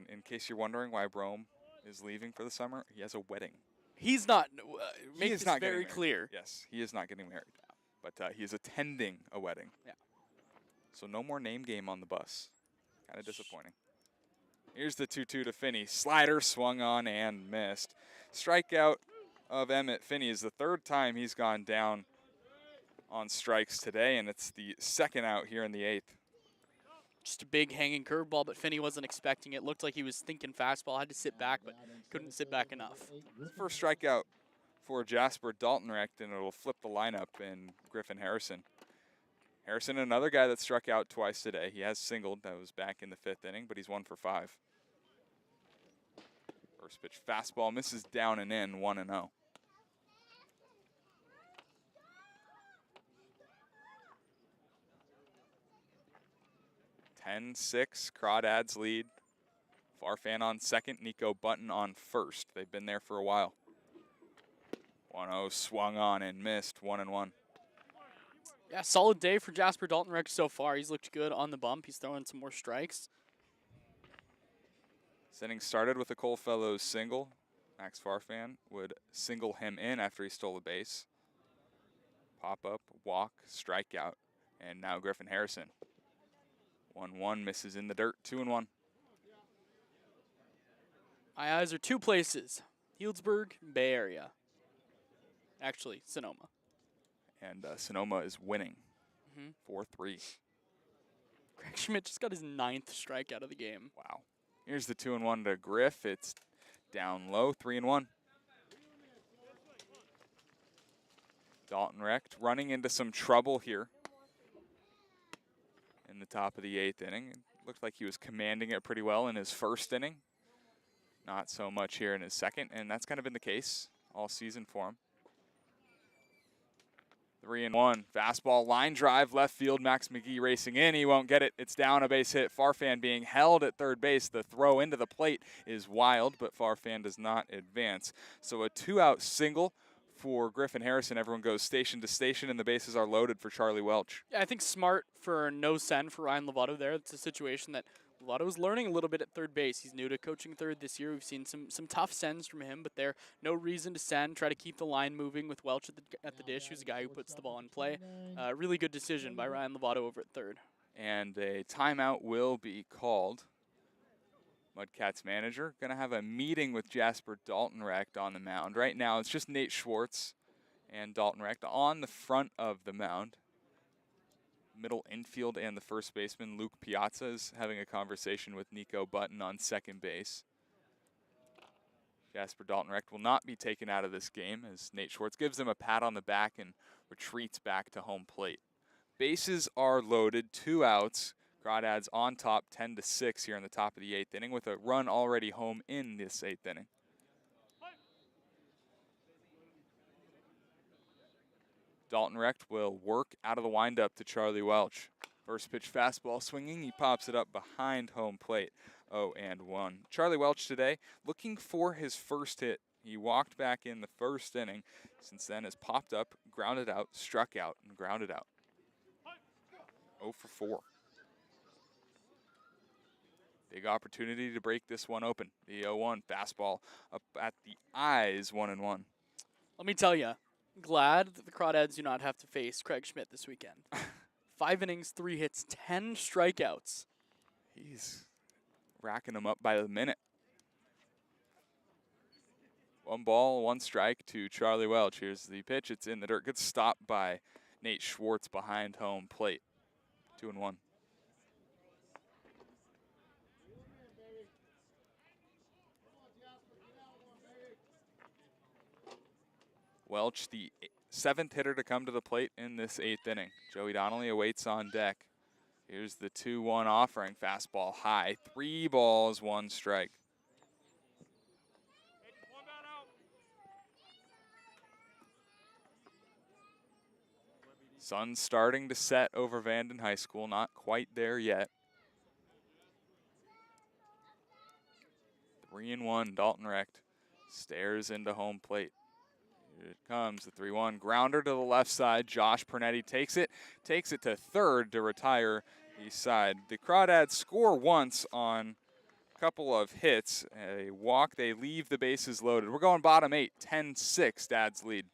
In case you're wondering why Brome is leaving for the summer, he has a wedding. He's not. He Make is this not getting very married. clear. Yes, he is not getting married, but he is attending a wedding. Yeah. So no more name game on the bus. Kind of disappointing. Here's the 2-2 to Finney. Slider swung on and missed. Strikeout of Emmett Finney is the 3rd time he's gone down on strikes today, and it's the second out here in the 8th. Just a big hanging curveball, but Finney wasn't expecting it. Looked like he was thinking fastball, had to sit back, but couldn't sit back enough. First strikeout for Jasper Daltonrecht, and it'll flip the lineup in Griffin Harrison. Harrison, another guy that struck out twice today. He has singled. That was back in the 5th inning, but he's 1 for 5. First pitch fastball misses down and in, 1-0. (10-6) Crawdads lead. Farfan on second, Nico Button on first. They've been there for a while. 1-0 swung on and missed, 1-1. Yeah, solid day for Jasper Daltonrecht so far. He's looked good on the bump. He's throwing some more strikes. This inning started with a Cole Fellows single. Max Farfan would single him in after he stole a base. Pop up, walk, strikeout, and now Griffin Harrison. 1-1 misses in the dirt, 2-1. My eyes are 2 places, Healdsburg, Bay Area. Actually, Sonoma. And Sonoma is winning, 4-3. Craig Schmidt just got his 9th strikeout of the game. Wow. Here's the 2-1 to Griff. It's down low, 3-1. Daltonrecht running into some trouble here in the top of the 8th inning. It looked like he was commanding it pretty well in his first inning. Not so much here in his second, and that's kind of been the case all season for him. 3-1. Fastball line drive, left field. Max McGee racing in. He won't get it. It's down, a base hit. Farfan being held at third base. The throw into the plate is wild, but Farfan does not advance. So a 2-out single for Griffin Harrison. Everyone goes station to station, and the bases are loaded for Charlie Welch. Yeah, I think smart for no send for Ryan Lovato there. It's a situation that Lovato's learning a little bit at third base. He's new to coaching third this year. We've seen some tough sends from him, but there no reason to send. Try to keep the line moving with Welch at the dish, who's a guy who puts the ball in play. Really good decision by Ryan Lovato over at third. And a timeout will be called. Mudcats manager going to have a meeting with Jasper Daltonrecht on the mound. Right now it's just Nate Schwartz and Daltonrecht on the front of the mound. Middle infield and the first baseman, Luke Piazza, is having a conversation with Nico Button on second base. Jasper Daltonrecht will not be taken out of this game as Nate Schwartz gives him a pat on the back and retreats back to home plate. Bases are loaded, 2 outs. Crawdads on top 10-6 here in the top of the 8th inning with a run already home in this 8th inning. Daltonrecht will work out of the windup to Charlie Welch. First pitch fastball swinging, he pops it up behind home plate. 0-1. Charlie Welch today looking for his first hit. He walked back in the first inning. Since then has popped up, grounded out, struck out, and grounded out. 0 for 4. Big opportunity to break this one open. The 0-1 fastball up at the eyes, 1-1. Let me tell you, glad that the Crawdads do not have to face Craig Schmidt this weekend. 5 innings, 3 hits, 10 strikeouts. He's racking them up by the minute. 1 ball, 1 strike to Charlie Welch. Here's the pitch. It's in the dirt. Good stop by Nate Schwartz behind home plate. 2-1. Welch, the 7th hitter to come to the plate in this 8th inning. Joey Donnelly awaits on deck. Here's the 2-1 offering. Fastball high. 3 balls, 1 strike. Sun's starting to set over Vanden High School. Not quite there yet. 3-1. Daltonrecht stares into home plate. Here it comes, the 3-1 grounder to the left side. Josh Pernetti takes it to third to retire the side. The Crawdads score once on a couple of hits. A walk, they leave the bases loaded. We're going bottom 8, 10-6, Dads lead.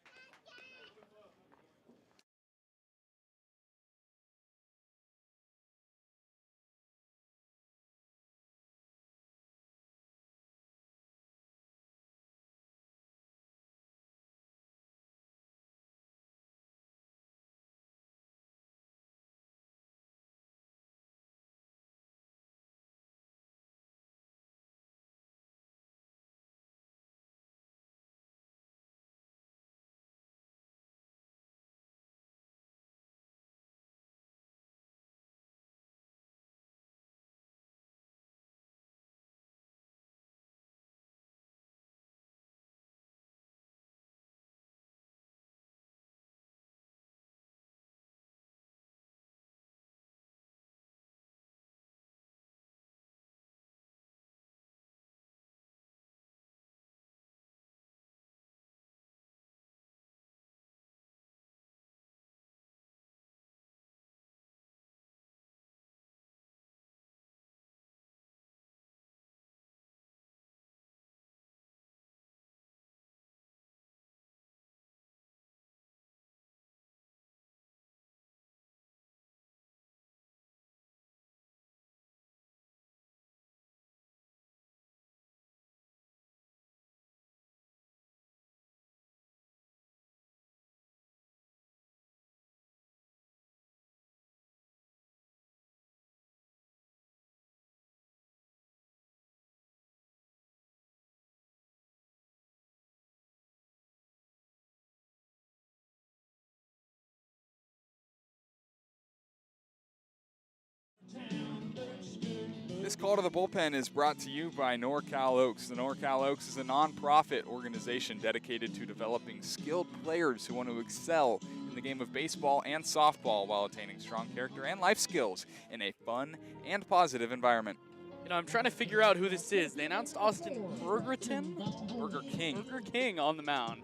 This call to the bullpen is brought to you by NorCal Oaks. The NorCal Oaks is a nonprofit organization dedicated to developing skilled players who want to excel in the game of baseball and softball while attaining strong character and life skills in a fun and positive environment. You know, I'm trying to figure out who this is. They announced Austin Burger King on the mound.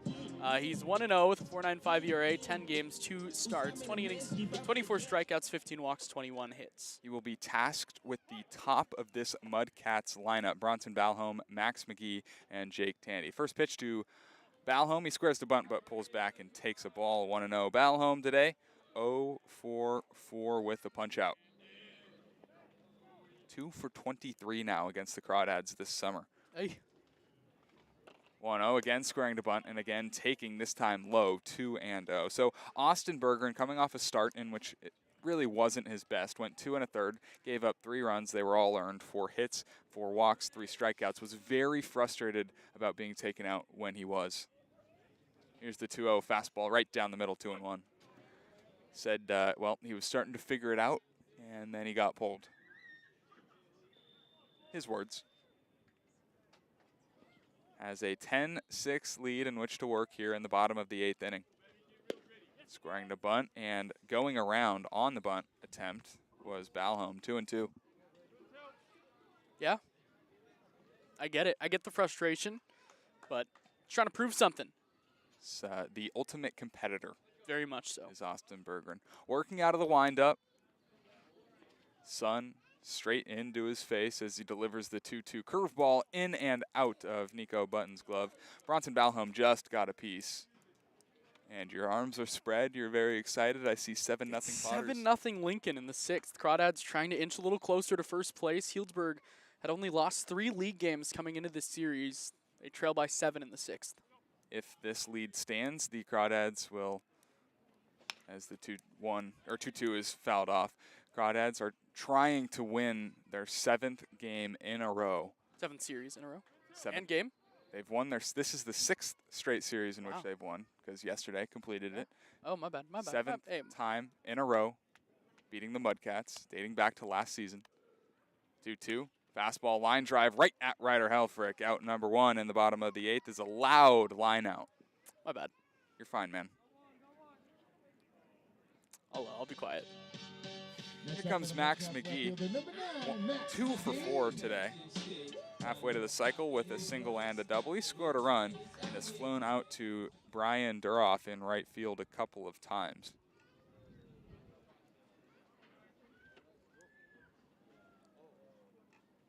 He's 1-0 with a 4.95 ERA, 10 games, 2 starts, 20 innings, 24 strikeouts, 15 walks, 21 hits. He will be tasked with the top of this Mudcats lineup: Bronson Balholm, Max McGee, and Jake Tandy. First pitch to Balholm. He squares the bunt but pulls back and takes a ball. 1-0. Balholm today 0-for-4 with the punch out. 2 for 23 now against the Crawdads this summer. Hey. 1-0, again squaring to bunt, and again taking, this time low, 2-0. So Austin Bergeron, coming off a start in which it really wasn't his best, went 2 1/3, gave up 3 runs. They were all earned, 4 hits, 4 walks, 3 strikeouts. Was very frustrated about being taken out when he was. Here's the 2-0 fastball right down the middle, 2-1. Said, well, he was starting to figure it out, and then he got pulled. His words. Has a 10-6 lead in which to work here in the bottom of the 8th inning. Squaring to bunt and going around on the bunt attempt was Balholm, 2-2. Yeah. I get it. I get the frustration, but trying to prove something. It's, the ultimate competitor. Very much so. Is Austin Bergeron. Working out of the windup. Sun straight into his face as he delivers the 2-2 curveball in and out of Nico Button's glove. Bronson Balholm just got a piece. And your arms are spread. You're very excited. I see 7-0 Potters. 7-0 Lincoln in the 6th. Crawdads trying to inch a little closer to first place. Healdsburg had only lost 3 league games coming into this series. They trail by 7 in the 6th. If this lead stands, the Crawdads will, as the 2-2 is fouled off, Crawdads are trying to win their 7th game in a row. 7th series in a row. 7th. And game. They've won this is the 6th straight series in Wow. which they've won, because yesterday completed it. Oh, my bad. My bad. 7th Hey. time in a row, beating the Mudcats, dating back to last season. 2-2, fastball line drive right at Ryder Helfrich. Out number 1 in the bottom of the 8th is a loud line out. My bad. You're fine, man. I'll be quiet. Here comes Max McGee, 2 for 4 today. Halfway to the cycle with a single and a double. He scored a run and has flown out to Brian Duroff in right field a couple of times.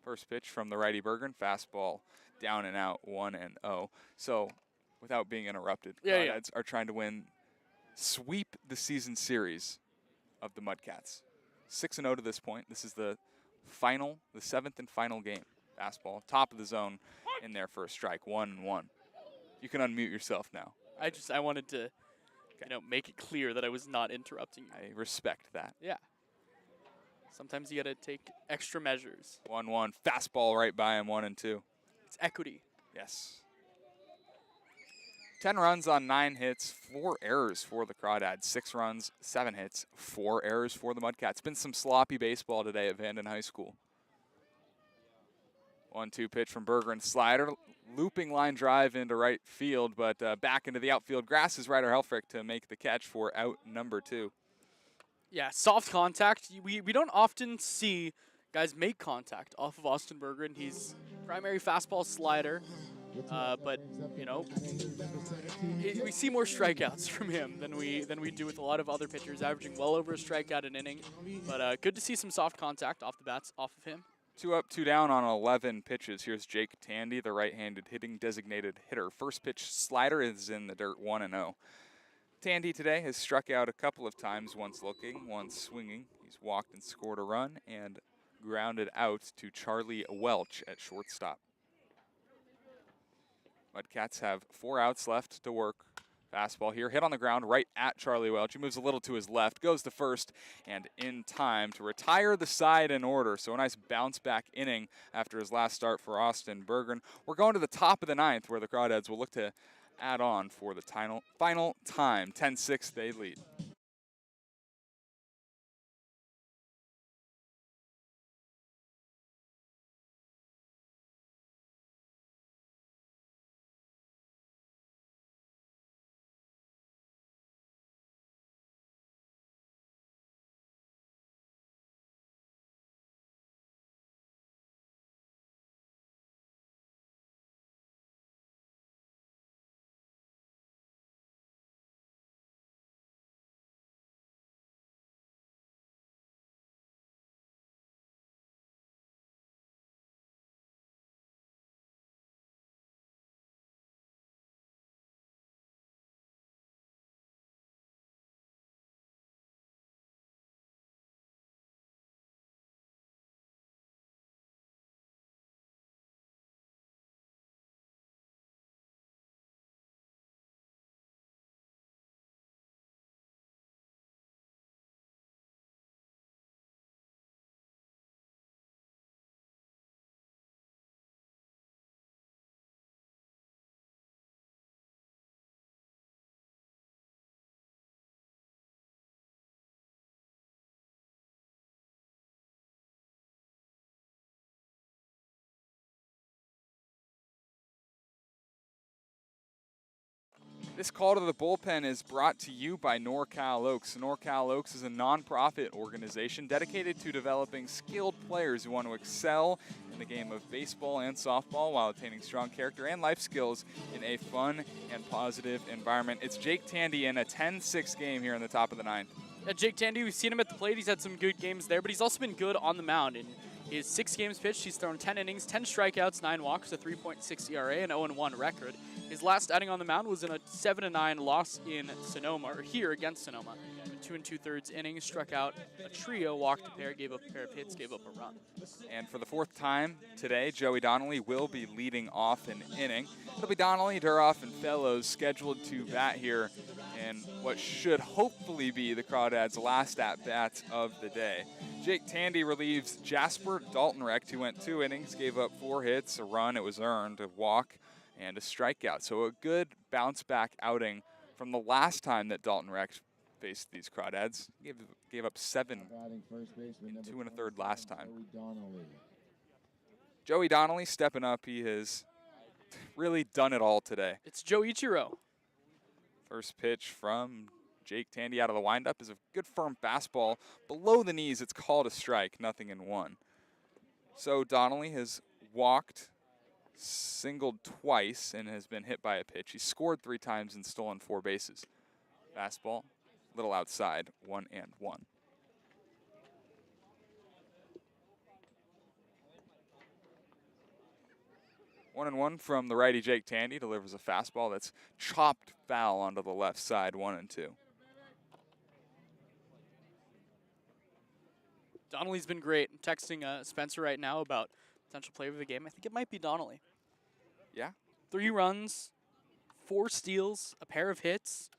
First pitch from the righty Bergeron, fastball down and out, 1-0. So, without being interrupted, Crawdads are trying to sweep the season series of the Mudcats. 6-0 to this point. This is the 7th and final game. Fastball, top of the zone in there for a strike, 1-1. You can unmute yourself now. I wanted to, make it clear that I was not interrupting you. I respect that. Yeah. Sometimes you got to take extra measures. 1-1, fastball right by him, 1-2. It's equity. Yes. 10 runs on 9 hits, 4 errors for the Crawdads. 6 runs, 7 hits, 4 errors for the Mudcats. Been some sloppy baseball today at Vanden High School. 1-2 pitch from Bergeron, slider, looping line drive into right field, but back into the outfield grass is Ryder Helfrich to make the catch for out number 2. Yeah, soft contact. We don't often see guys make contact off of Austin Bergeron. He's primary fastball slider, but we see more strikeouts from him than we do with a lot of other pitchers, averaging well over a strikeout an inning. But good to see some soft contact off the bats off of him. 2 up, 2 down on 11 pitches. Here's Jake Tandy, the right-handed hitting designated hitter. First pitch slider is in the dirt, 1-0. Tandy today has struck out a couple of times, once looking, once swinging. He's walked and scored a run and grounded out to Charlie Welch at shortstop. Mudcats have 4 outs left to work. Fastball here, hit on the ground right at Charlie Welch. He moves a little to his left, goes to first, and in time to retire the side in order. So a nice bounce back inning after his last start for Austin Bergeron. We're going to the top of the 9th where the Crawdads will look to add on for the final time. 10-6 they lead. This call to the bullpen is brought to you by NorCal Oaks. NorCal Oaks is a nonprofit organization dedicated to developing skilled players who want to excel in the game of baseball and softball while attaining strong character and life skills in a fun and positive environment. It's Jake Tandy in a 10-6 game here in the top of the ninth. Jake Tandy, we've seen him at the plate. He's had some good games there, but he's also been good on the mound. In his 6 games pitched, he's thrown 10 innings, 10 strikeouts, 9 walks, a 3.6 ERA, and 0-1 record. His last outing on the mound was in a 7-9 loss in Sonoma, or here against Sonoma. 2 2/3 innings, struck out a trio, walked a pair, gave up a pair of hits, gave up a run. And for the 4th time today, Joey Donnelly will be leading off an inning. It'll be Donnelly, Duroff, and Fellows scheduled to bat here in what should hopefully be the Crawdads' last at-bat of the day. Jake Tandy relieves Jasper Daltonrecht, who went 2 innings, gave up 4 hits, a run, it was earned, a walk, and a strikeout. So a good bounce-back outing from the last time that Daltonrecht faced these Crawdads. Gave up 7 in 2 1/3 last time. Joey Donnelly stepping up. He has really done it all today. It's Joe Ichiro. First pitch from Jake Tandy out of the windup is a good firm fastball. Below the knees, it's called a strike, 0-1. So Donnelly has walked, singled twice, and has been hit by a pitch. He's scored 3 times and stolen 4 bases. Fastball, little outside, 1-1. One and one from the righty Jake Tandy, delivers a fastball that's chopped foul onto the left side, 1-2. Donnelly's been great. I'm texting Spencer right now about potential player of the game. I think it might be Donnelly. Yeah? 3 runs, 4 steals, a pair of hits.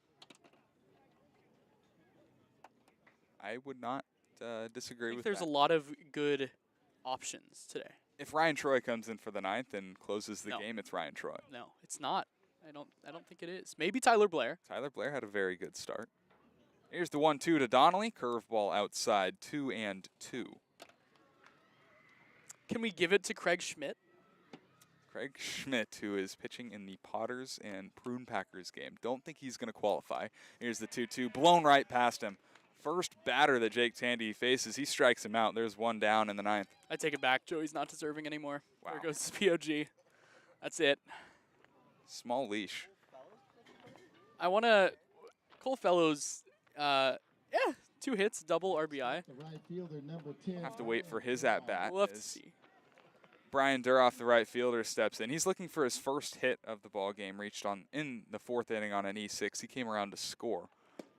I would not disagree I think with there's that. a lot of good options today. If Ryan Troy comes in for the 9th and closes the No. game, it's Ryan Troy. No, it's not. I don't think it is. Maybe Tyler Blair. Tyler Blair had a very good start. Here's the 1-2 to Donnelly. Curveball outside, 2-2. Can we give it to Craig Schmidt? Craig Schmidt, who is pitching in the Potters and Prune Packers game. Don't think he's going to qualify. Here's the 2-2, blown right past him. First batter that Jake Tandy faces, he strikes him out. There's 1 down in the 9th. I take it back. Joey's not deserving anymore. Wow. There goes his POG. That's it. Small leash. I want to Cole Fellows, 2 hits, double RBI. The right fielder, number 10. Have to wait for his at-bat. We'll have to as see. Brian Duroff, the right fielder, steps in. He's looking for his first hit of the ball game, reached on in the 4th inning on an E6. He came around to score.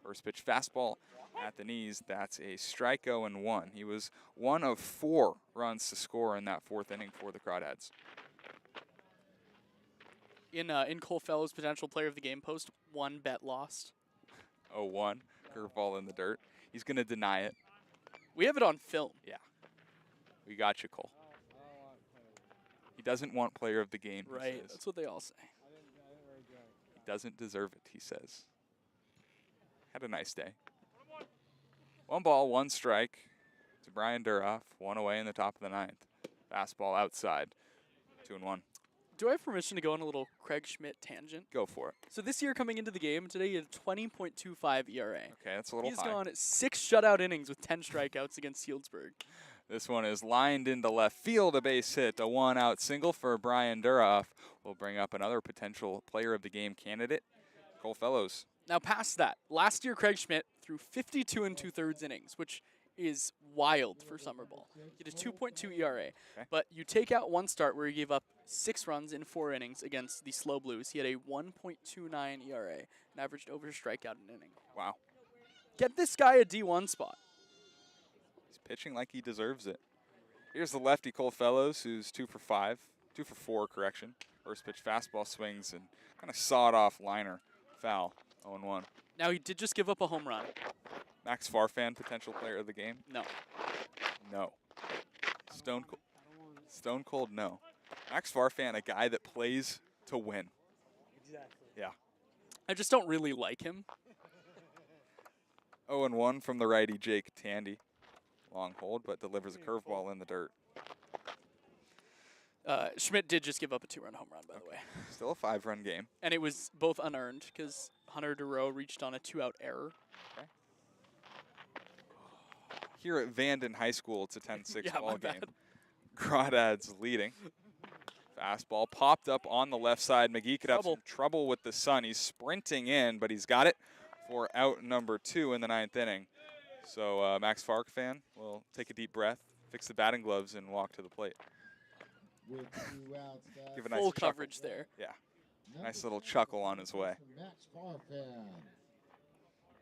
First pitch fastball at the knees. That's a strike 0-1. He was 1 of 4 runs to score in that 4th inning for the Crawdads. In Cole Fellows' potential player of the game post, 1 bet lost. 0-1, curveball in the dirt. He's going to deny it. We have it on film. Yeah. We got you, Cole. He doesn't want player of the game, he Right. says. That's what they all say. He doesn't deserve it, he says. Had a nice day. 1 ball, 1 strike to Brian Duroff. 1 away in the top of the 9th. Fastball outside. 2-1. Do I have permission to go on a little Craig Schmidt tangent? Go for it. So this year coming into the game, today he had 20.25 ERA. Okay, that's a little He's high. gone 6 shutout innings with 10 strikeouts against Healdsburg. This one is lined into left field, a base hit. A 1-out single for Brian Duroff will bring up another potential player of the game candidate, Cole Fellows. Now past that, last year Craig Schmidt threw 52 2/3 innings, which is wild for summer ball. He had a 2.2 ERA, Okay. but you take out 1 start where he gave up 6 runs in 4 innings against the Slow Blues. He had a 1.29 ERA and averaged over a strikeout an inning. Wow. Get this guy a D1 spot. He's pitching like he deserves it. Here's the lefty Cole Fellows, who's 2 for 5. 2 for 4, correction. First pitch fastball swings and kind of sawed off liner. Foul. 0-1. Now he did just give up a home run. Max Farfan, potential player of the game? No. No. Stone Cold, no. Max Farfan, a guy that plays to win. Exactly. Yeah. I just don't really like him. 0-1 from the righty Jake Tandy. Long hold, but delivers a curveball in the dirt. Schmidt did just give up a 2-run home run, by the way. Still a 5-run game. And it was both unearned because Hunter DeRoe reached on a 2-out error. Here at Vanden High School, it's a 10-6 Yeah, ball my game. bad. Crawdads leading. Fastball popped up on the left side. McGee could have some trouble with the sun. He's sprinting in, but he's got it for out number 2 in the 9th inning. So Max Farfan will take a deep breath, fix the batting gloves, and walk to the plate. With 2 outs, that's Give a nice Full chuckle. coverage there. Yeah, nice little chuckle on his way. Max Farfan.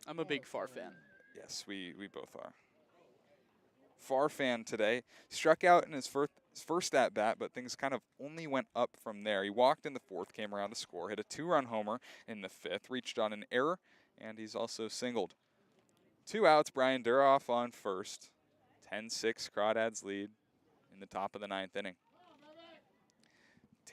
I'm a big Far fan. Yes, we both are. Farfan today struck out in his first at bat, but things kind of only went up from there. He walked in the 4th, came around to score, hit a 2-run homer in the 5th, reached on an error, and he's also singled. 2 outs, Brian Duroff on first. 10-6 Crawdads lead in the top of the 9th inning.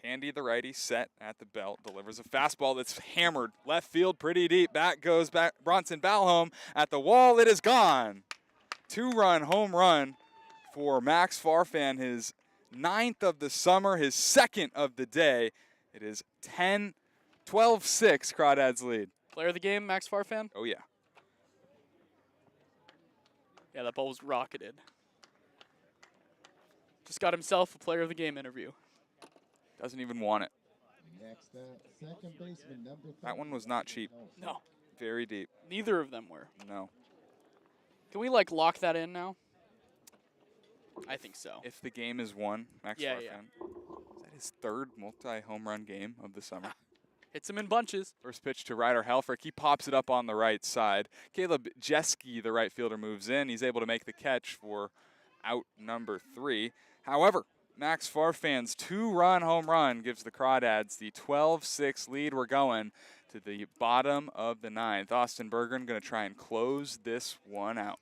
Tandy, the righty, set at the belt, delivers a fastball that's hammered left field pretty deep. Back goes back Bronson Balholm at the wall. It is gone. 2-run home run for Max Farfan, his 9th of the summer, his 2nd of the day. It is 12-6 Crawdads lead. Player of the game, Max Farfan? Oh, yeah. Yeah, that ball was rocketed. Just got himself a player of the game interview. Doesn't even want it. Next up, second baseman number 3. That one was not cheap. No, Very deep. neither of them were. No. Can we, like, lock that in now? I think so. If the game is won, Max Yeah, Farfan. yeah. Is that his 3rd multi-home run game of the summer? Hits him in bunches. First pitch to Ryder Helfrich. He pops it up on the right side. Caleb Jeske, the right fielder, moves in. He's able to make the catch for out number 3. However, Max Farfan's 2-run home run gives the Crawdads the 12-6 lead. We're going to the bottom of the 9th. Austin Bergeron going to try and close this one out.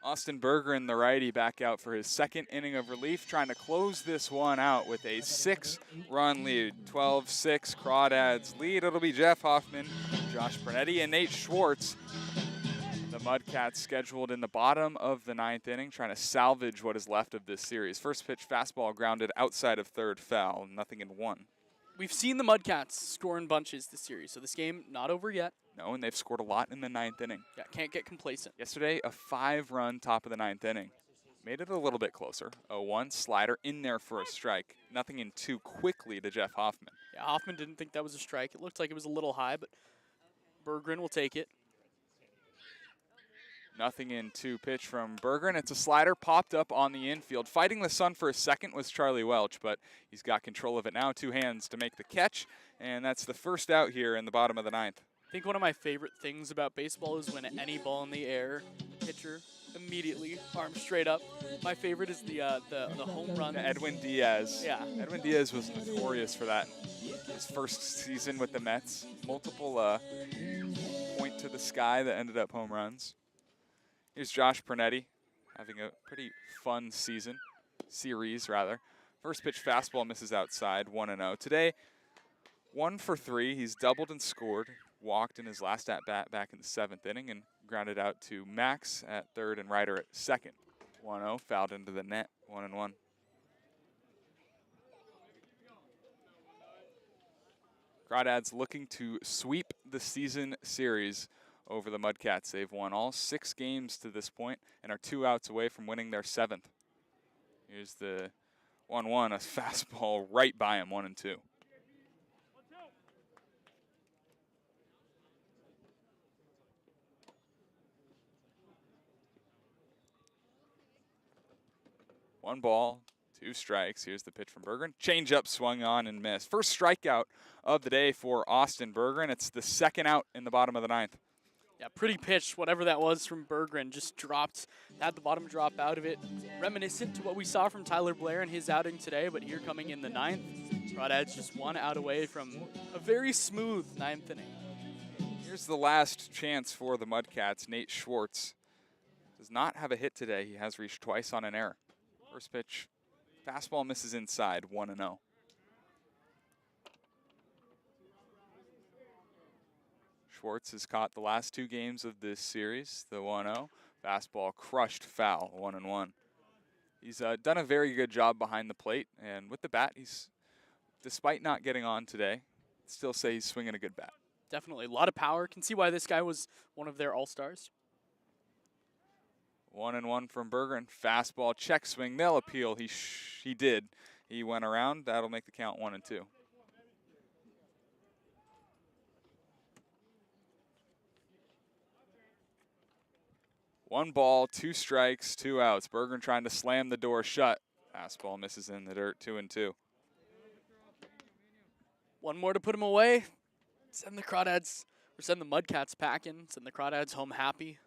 Austin Bergeron, the righty, back out for his 2nd inning of relief, trying to close this one out with a 6-run lead. 12-6 Crawdads lead. It'll be Jeff Hoffman, Josh Bernetti, and Nate Schwartz. The Mudcats scheduled in the bottom of the 9th inning, trying to salvage what is left of this series. First pitch fastball grounded outside of 3rd, foul, 0-1. We've seen the Mudcats score in bunches this series, so this game not over yet. No, and they've scored a lot in the 9th inning. Yeah, can't get complacent. Yesterday, a 5-run top of the 9th inning. Made it a little bit closer. 0-1 slider in there for a strike. Nothing in too quickly to Jeff Hoffman. Yeah, Hoffman didn't think that was a strike. It looked like it was a little high, but Bergeron will take it. Nothing in 2 pitch from Bergeron. It's a slider popped up on the infield. Fighting the sun for a second was Charlie Welch, but he's got control of it now. 2 hands to make the catch, and that's the first out here in the bottom of the 9th. I think one of my favorite things about baseball is when any ball in the air, pitcher immediately, arms straight up. My favorite is the home run. Edwin Diaz. Yeah. Edwin Diaz was notorious for that. His first season with the Mets. Multiple point to the sky that ended up home runs. Here's Josh Pernetti having a pretty fun series rather. First pitch fastball misses outside, 1-0. Today, 1 for 3. He's doubled and scored. Walked in his last at-bat back in the 7th inning and grounded out to Max at third and Ryder at second. 1-0, fouled into the net, 1-1. Crawdads looking to sweep the season series over the Mudcats. They've won all 6 games to this point and are 2 outs away from winning their 7th. Here's the 1-1, a fastball right by him, 1-2. One ball, 2 strikes. Here's the pitch from Bergeron. Change up, swung on and missed. First strikeout of the day for Austin Bergeron. It's the 2nd out in the bottom of the 9th. Yeah, pretty pitch, whatever that was from Bergeron, just dropped, had the bottom drop out of it. Reminiscent to what we saw from Tyler Blair in his outing today, but here coming in the 9th, Crawdads just 1 out away from a very smooth 9th inning. Here's the last chance for the Mudcats. Nate Schwartz does not have a hit today. He has reached twice on an error. First pitch, fastball misses inside, 1-0. Schwartz has caught the last 2 games of this series, the 1-0. Fastball crushed foul, 1-1. He's done a very good job behind the plate, and with the bat, he's, despite not getting on today, still say he's swinging a good bat. Definitely, a lot of power. Can see why this guy was one of their all-stars. 1-1 from Bergeron. Fastball, check swing. They'll appeal. He did. He went around. That'll make the count 1-2. One ball, 2 strikes, 2 outs. Bergeron trying to slam the door shut. Fastball misses in the dirt, 2-2. One more to put him away. Send the Crawdads, or send the Mudcats packing. Send the Crawdads home happy.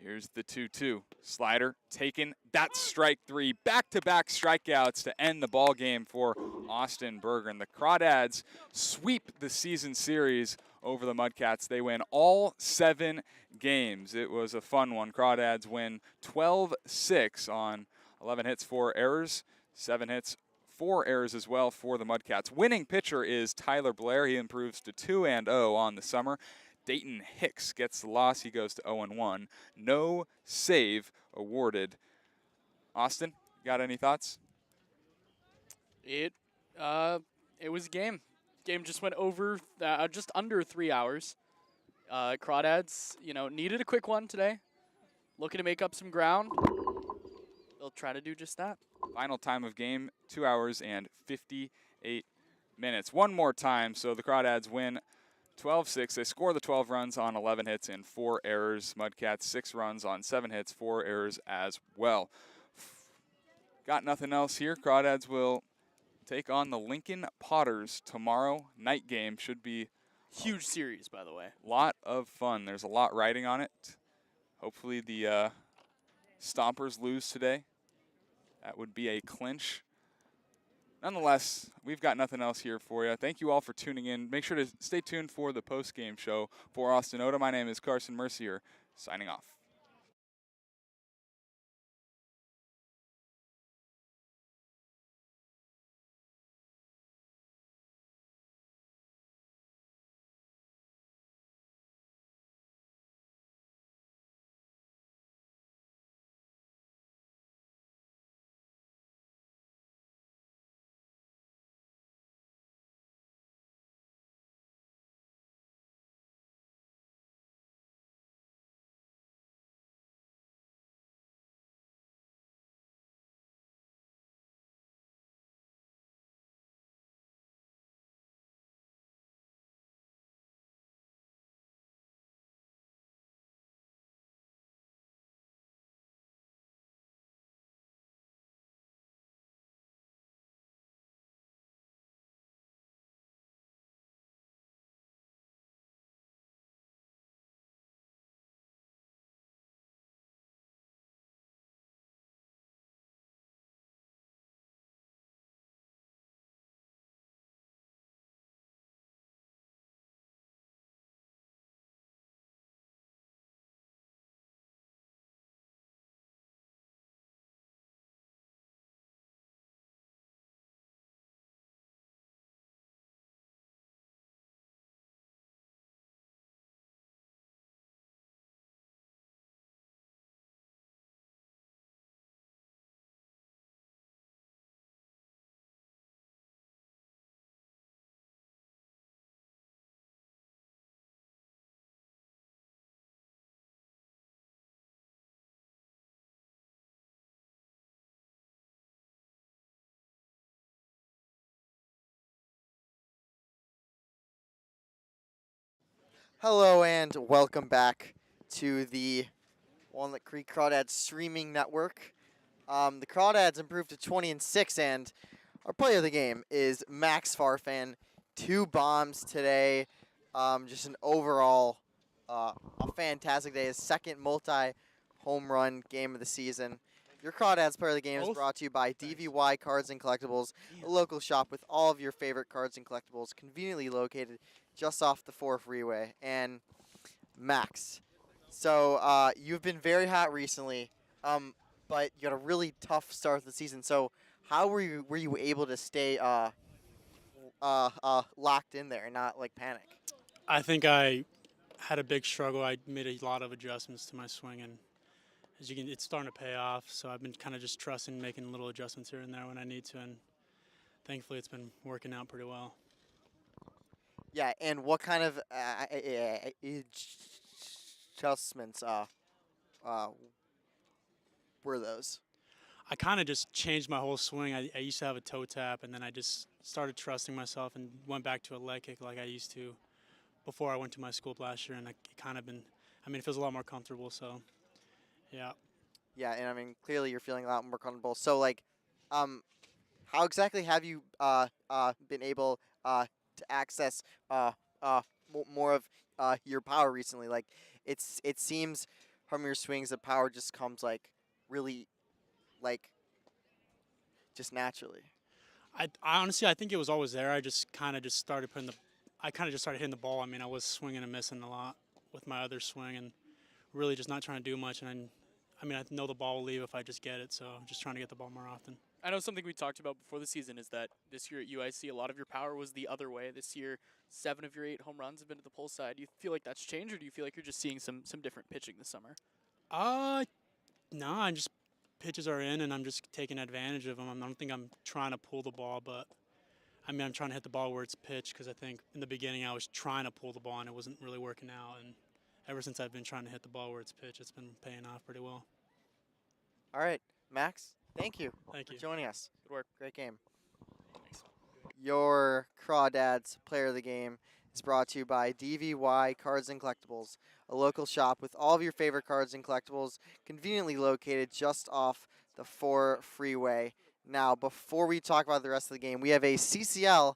Here's the 2-2. Slider taken. That's strike 3. Back-to-back strikeouts to end the ball game for Austin Bergeron. The Crawdads sweep the season series over the Mudcats. They win all 7 games. It was a fun one. Crawdads win 12-6 on 11 hits, 4 errors, 7 hits, 4 errors as well for the Mudcats. Winning pitcher is Tyler Blair. He improves to 2-0 on the summer. Dayton Hicks gets the loss. He goes to 0-1. No save awarded. Austin, got any thoughts? It was a game. Game just went over just under 3 hours. Crawdads, needed a quick one today. Looking to make up some ground. They'll try to do just that. Final time of game, 2 hours and 58 minutes. One more time, so the Crawdads win 12-6. They score the 12 runs on 11 hits and 4 errors. Mudcats 6 runs on 7 hits, 4 errors as well. Got nothing else here. Crawdads will take on the Lincoln Potters tomorrow. Night game should be huge series, by the way. Lot of fun. There's a lot riding on it. Hopefully the Stompers lose today. That would be a clinch. Nonetheless, we've got nothing else here for you. Thank you all for tuning in. Make sure to stay tuned for the post-game show. For Austin Oda, my name is Carson Mercier, signing off. Hello and welcome back to the Walnut Creek Crawdads streaming network. The Crawdads improved to 20-6, and our player of the game is Max Farfan. 2 bombs today. Just an overall a fantastic day. His second multi-home run game of the season. Your Crawdads player of the game is Both? brought to you by DVY Cards and Collectibles, a local shop with all of your favorite cards and collectibles, conveniently located just off the 4 freeway. And Max, so you've been very hot recently, but you had a really tough start of the season. So how were you able to stay locked in there and not like panic? I think I had a big struggle. I made a lot of adjustments to my swing, and as you can, it's starting to pay off. So I've been kind of just trusting, making little adjustments here and there when I need to, and thankfully it's been working out pretty well. Yeah, and what kind of adjustments were those? I kind of just changed my whole swing. I used to have a toe tap, and then I just started trusting myself and went back to a leg kick like I used to before I went to my school last year, and it kind of been, I mean, it feels a lot more comfortable, so yeah. Yeah, and I mean clearly you're feeling a lot more comfortable. So like, how exactly have you been able to access more of your power recently? Like, it seems from your swings that power just comes like really like just naturally. I honestly, I think it was always there. I just kind of just started I kind of just started hitting the ball. I mean, I was swinging and missing a lot with my other swing, and really just not trying to do much. And I mean, I know the ball will leave if I just get it, so I'm just trying to get the ball more often. I know something we talked about before the season is that this year at UIC, a lot of your power was the other way. This year, 7 of your 8 home runs have been to the pull side. Do you feel like that's changed, or do you feel like you're just seeing some different pitching this summer? No, I'm just pitches are in, and I'm just taking advantage of them. I don't think I'm trying to pull the ball, but I mean, I'm trying to hit the ball where it's pitched because I think in the beginning I was trying to pull the ball and it wasn't really working out. And ever since I've been trying to hit the ball where it's pitched, it's been paying off pretty well. All right, Max, thank you Thank for you. joining us. Good work. Great game. Your Crawdads player of the game is brought to you by DVY Cards and Collectibles, a local shop with all of your favorite cards and collectibles, conveniently located just off the 4 freeway. Now, before we talk about the rest of the game, we have a CCL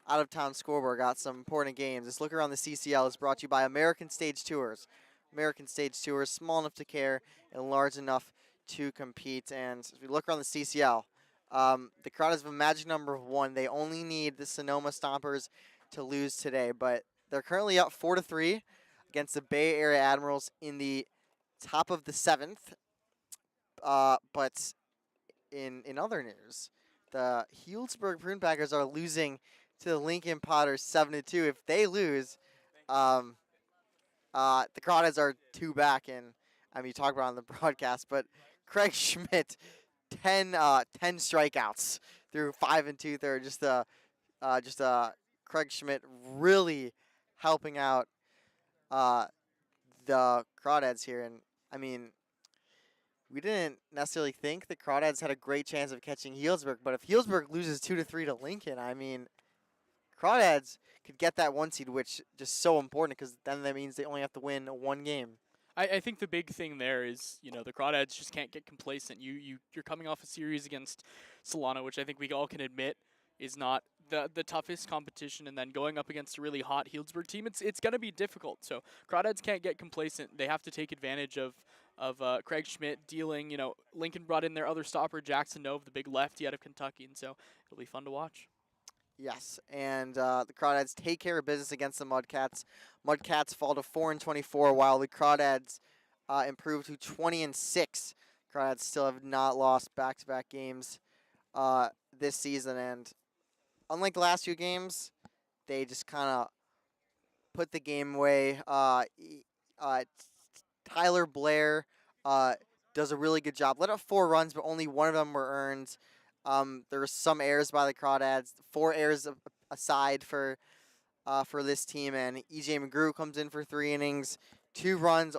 out-of-town scoreboard. Got some important games. This look around the CCL is brought to you by American Stage Tours. American Stage Tours, small enough to care and large enough to compete. And as we look around the CCL, the Crawdads have a magic number of 1. They only need the Sonoma Stompers to lose today, but they're currently up 4-3 against the Bay Area Admirals in the top of the 7th. But in other news, the Healdsburg Prune Packers are losing to the Lincoln Potters 7-2. If they lose, the Crawdads are 2 back, and I mean, you talk about it on the broadcast, but Craig Schmidt, 10 strikeouts through 5 2/3. Just Craig Schmidt really helping out the Crawdads here, and I mean, we didn't necessarily think the Crawdads had a great chance of catching Healdsburg, but if Healdsburg loses 2-3 to Lincoln, I mean, Crawdads could get that 1 seed, which just so important because then that means they only have to win 1 game. I think the big thing there is, the Crawdads just can't get complacent. You're coming off a series against Solano, which I think we all can admit is not the toughest competition, and then going up against a really hot Healdsburg team, it's going to be difficult. So Crawdads can't get complacent. They have to take advantage of Craig Schmidt dealing. Lincoln brought in their other stopper, Jackson Nove, the big lefty out of Kentucky, and so it'll be fun to watch. Yes, and the Crawdads take care of business against the Mudcats. Mudcats fall to 4-24, while the Crawdads improve to 20-6. Crawdads still have not lost back-to-back games this season, and unlike the last few games, they just kind of put the game away. Tyler Blair does a really good job. Let up 4 runs, but only 1 of them were earned. There were some errors by the Crawdads, 4 errors aside for this team, and EJ McGrew comes in for 3 innings, 2 runs,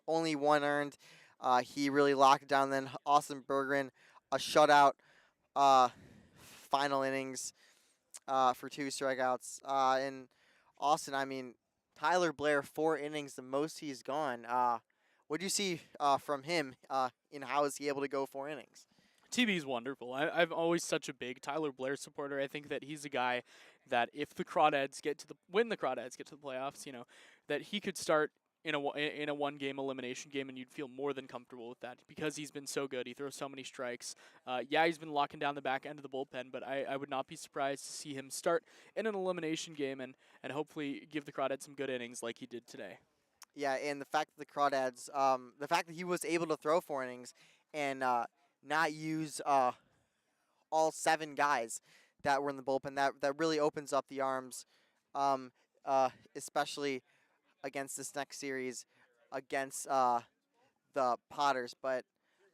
only 1 earned. He really locked it down. Then Austin Bergeron, a shutout, final innings for 2 strikeouts. And Austin, I mean, Tyler Blair, 4 innings, the most he's gone. What do you see from him in how is he able to go 4 innings? TB's wonderful. I'm always such a big Tyler Blair supporter. I think that he's a guy that if the Crawdads get to the playoffs, that he could start in a 1-game elimination game, and you'd feel more than comfortable with that because he's been so good. He throws so many strikes. He's been locking down the back end of the bullpen, but I would not be surprised to see him start in an elimination game and hopefully give the Crawdads some good innings like he did today. Yeah, and the fact that the Crawdads, the fact that he was able to throw 4 innings and not use all 7 guys that were in the bullpen, that really opens up the arms, especially against this next series against the Potters. But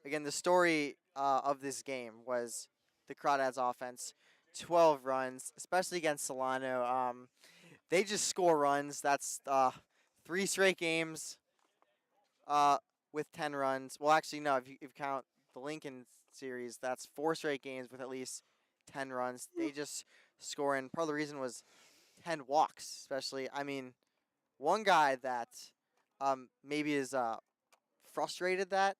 again, the story of this game was the Crawdads offense, 12 runs, especially against Solano. They just score runs. That's 3 straight games with 10 runs. Well, actually, no, if you count the Lincoln series, that's 4 straight games with at least 10 runs. They just score, and part of the reason was 10 walks, especially. I mean, one guy that maybe is frustrated that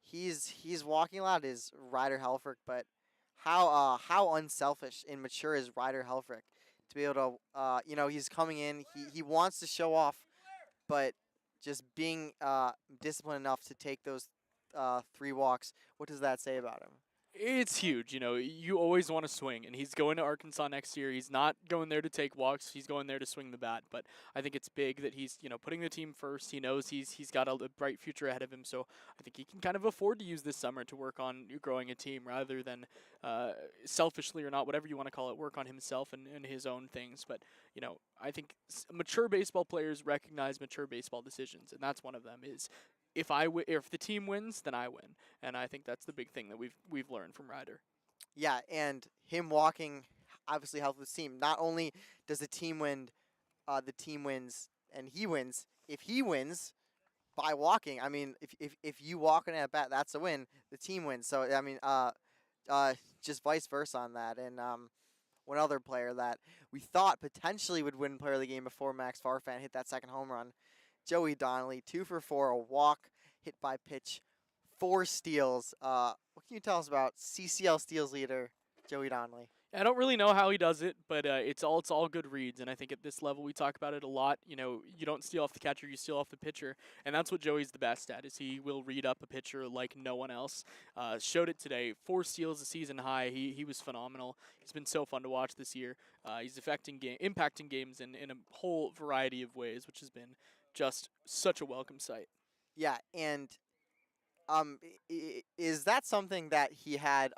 he's walking a lot is Ryder Helfrich, but how unselfish and mature is Ryder Helfrich to be able to he's coming in, he wants to show off, but just being disciplined enough to take those 3 walks. What does that say about him? It's huge. You always want to swing, and he's going to Arkansas next year. He's not going there to take walks. He's going there to swing the bat. But I think it's big that he's, putting the team first. He knows he's got a bright future ahead of him. So I think he can kind of afford to use this summer to work on growing a team rather than selfishly or not, whatever you want to call it, work on himself and his own things. But, I think mature baseball players recognize mature baseball decisions, and that's one of them is if the team wins, then I win, and I think that's the big thing that we've learned from Ryder. Yeah, and him walking obviously helps the team. Not only does the team win, the team wins and he wins. If he wins by walking, I mean, if you walk in at bat, that's a win. The team wins. So I mean, just vice versa on that. And one other player that we thought potentially would win Player of the Game before Max Farfan hit that second home run. Joey Donnelly, 2 for 4, a walk, hit by pitch, 4 steals. What can you tell us about CCL steals leader Joey Donnelly? I don't really know how he does it, but it's all good reads, and I think at this level we talk about it a lot. You don't steal off the catcher, you steal off the pitcher, and that's what Joey's the best at. Is he will read up a pitcher like no one else. Showed it today. 4 steals, a season high. He was phenomenal. He's been so fun to watch this year. He's impacting games in a whole variety of ways, which has been just such a welcome sight. Yeah, and is that something that he had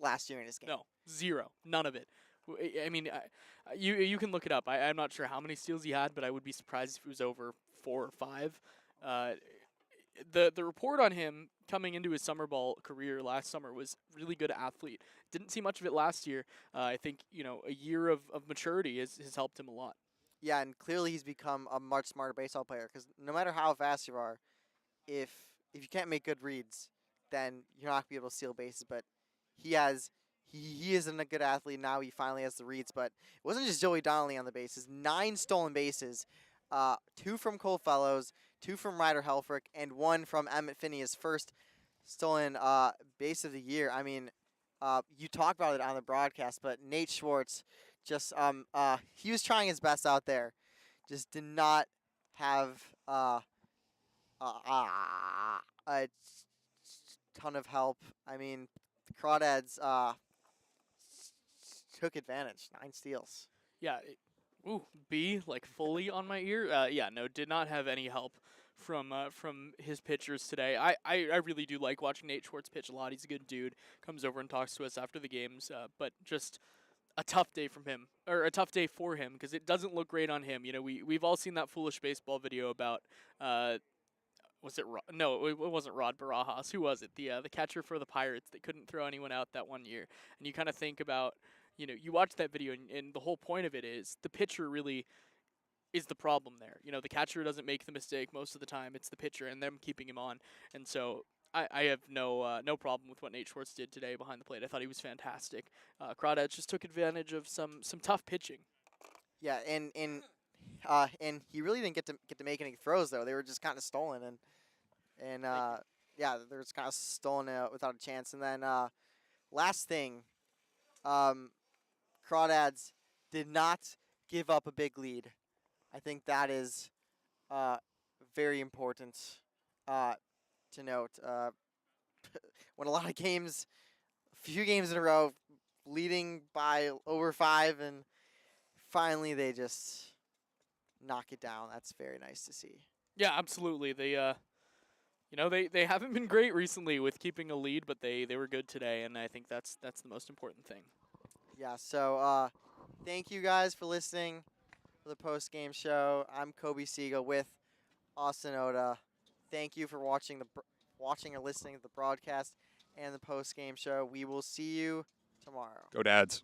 last year in his game? No, 0, none of it. I mean, you can look it up. I'm not sure how many steals he had, but I would be surprised if it was over 4 or 5. The report on him coming into his summer ball career last summer was really good athlete. Didn't see much of it last year. I think a year of maturity has helped him a lot. Yeah, and clearly he's become a much smarter baseball player because no matter how fast you are, if you can't make good reads, then you're not going to be able to steal bases. But he isn't a good athlete now. He finally has the reads. But it wasn't just Joey Donnelly on the bases. 9 stolen bases, 2 from Cole Fellows, 2 from Ryder Helfrich, and 1 from Emmett Finney, his first stolen base of the year. I mean, you talked about it on the broadcast, but Nate Schwartz just he was trying his best out there. Just did not have a ton of help. I mean, the Crawdads took advantage. 9 steals. Yeah. B, like fully on my ear. Did not have any help from his pitchers today. I really do like watching Nate Schwartz pitch a lot. He's a good dude. Comes over and talks to us after the games. But just a tough day for him because it doesn't look great on him. We've all seen that foolish baseball video about was it no, it wasn't Rod Barajas. Who was it? The catcher for the Pirates that couldn't throw anyone out that one year. And you kind of think about, you watch that video and the whole point of it is the pitcher really is the problem there. The catcher doesn't make the mistake most of the time. It's the pitcher and them keeping him on. And so I have no problem with what Nate Schwartz did today behind the plate. I thought he was fantastic. Crawdads just took advantage of some tough pitching. Yeah, and And he really didn't get to make any throws though. They were just kind of stolen and yeah, they were just kind of stolen without a chance. And then last thing, Crawdads did not give up a big lead. I think that is very important to note. When a lot of games, a few games in a row, leading by over 5, and finally they just knock it down. That's very nice to see. Yeah, absolutely. They they haven't been great recently with keeping a lead, but they were good today, and I think that's the most important thing. Yeah, so thank you guys for listening to the post-game show. I'm Kobe Siegel with Austin Oda. Thank you for watching or listening to the broadcast and the post-game show. We will see you tomorrow. Go Dads.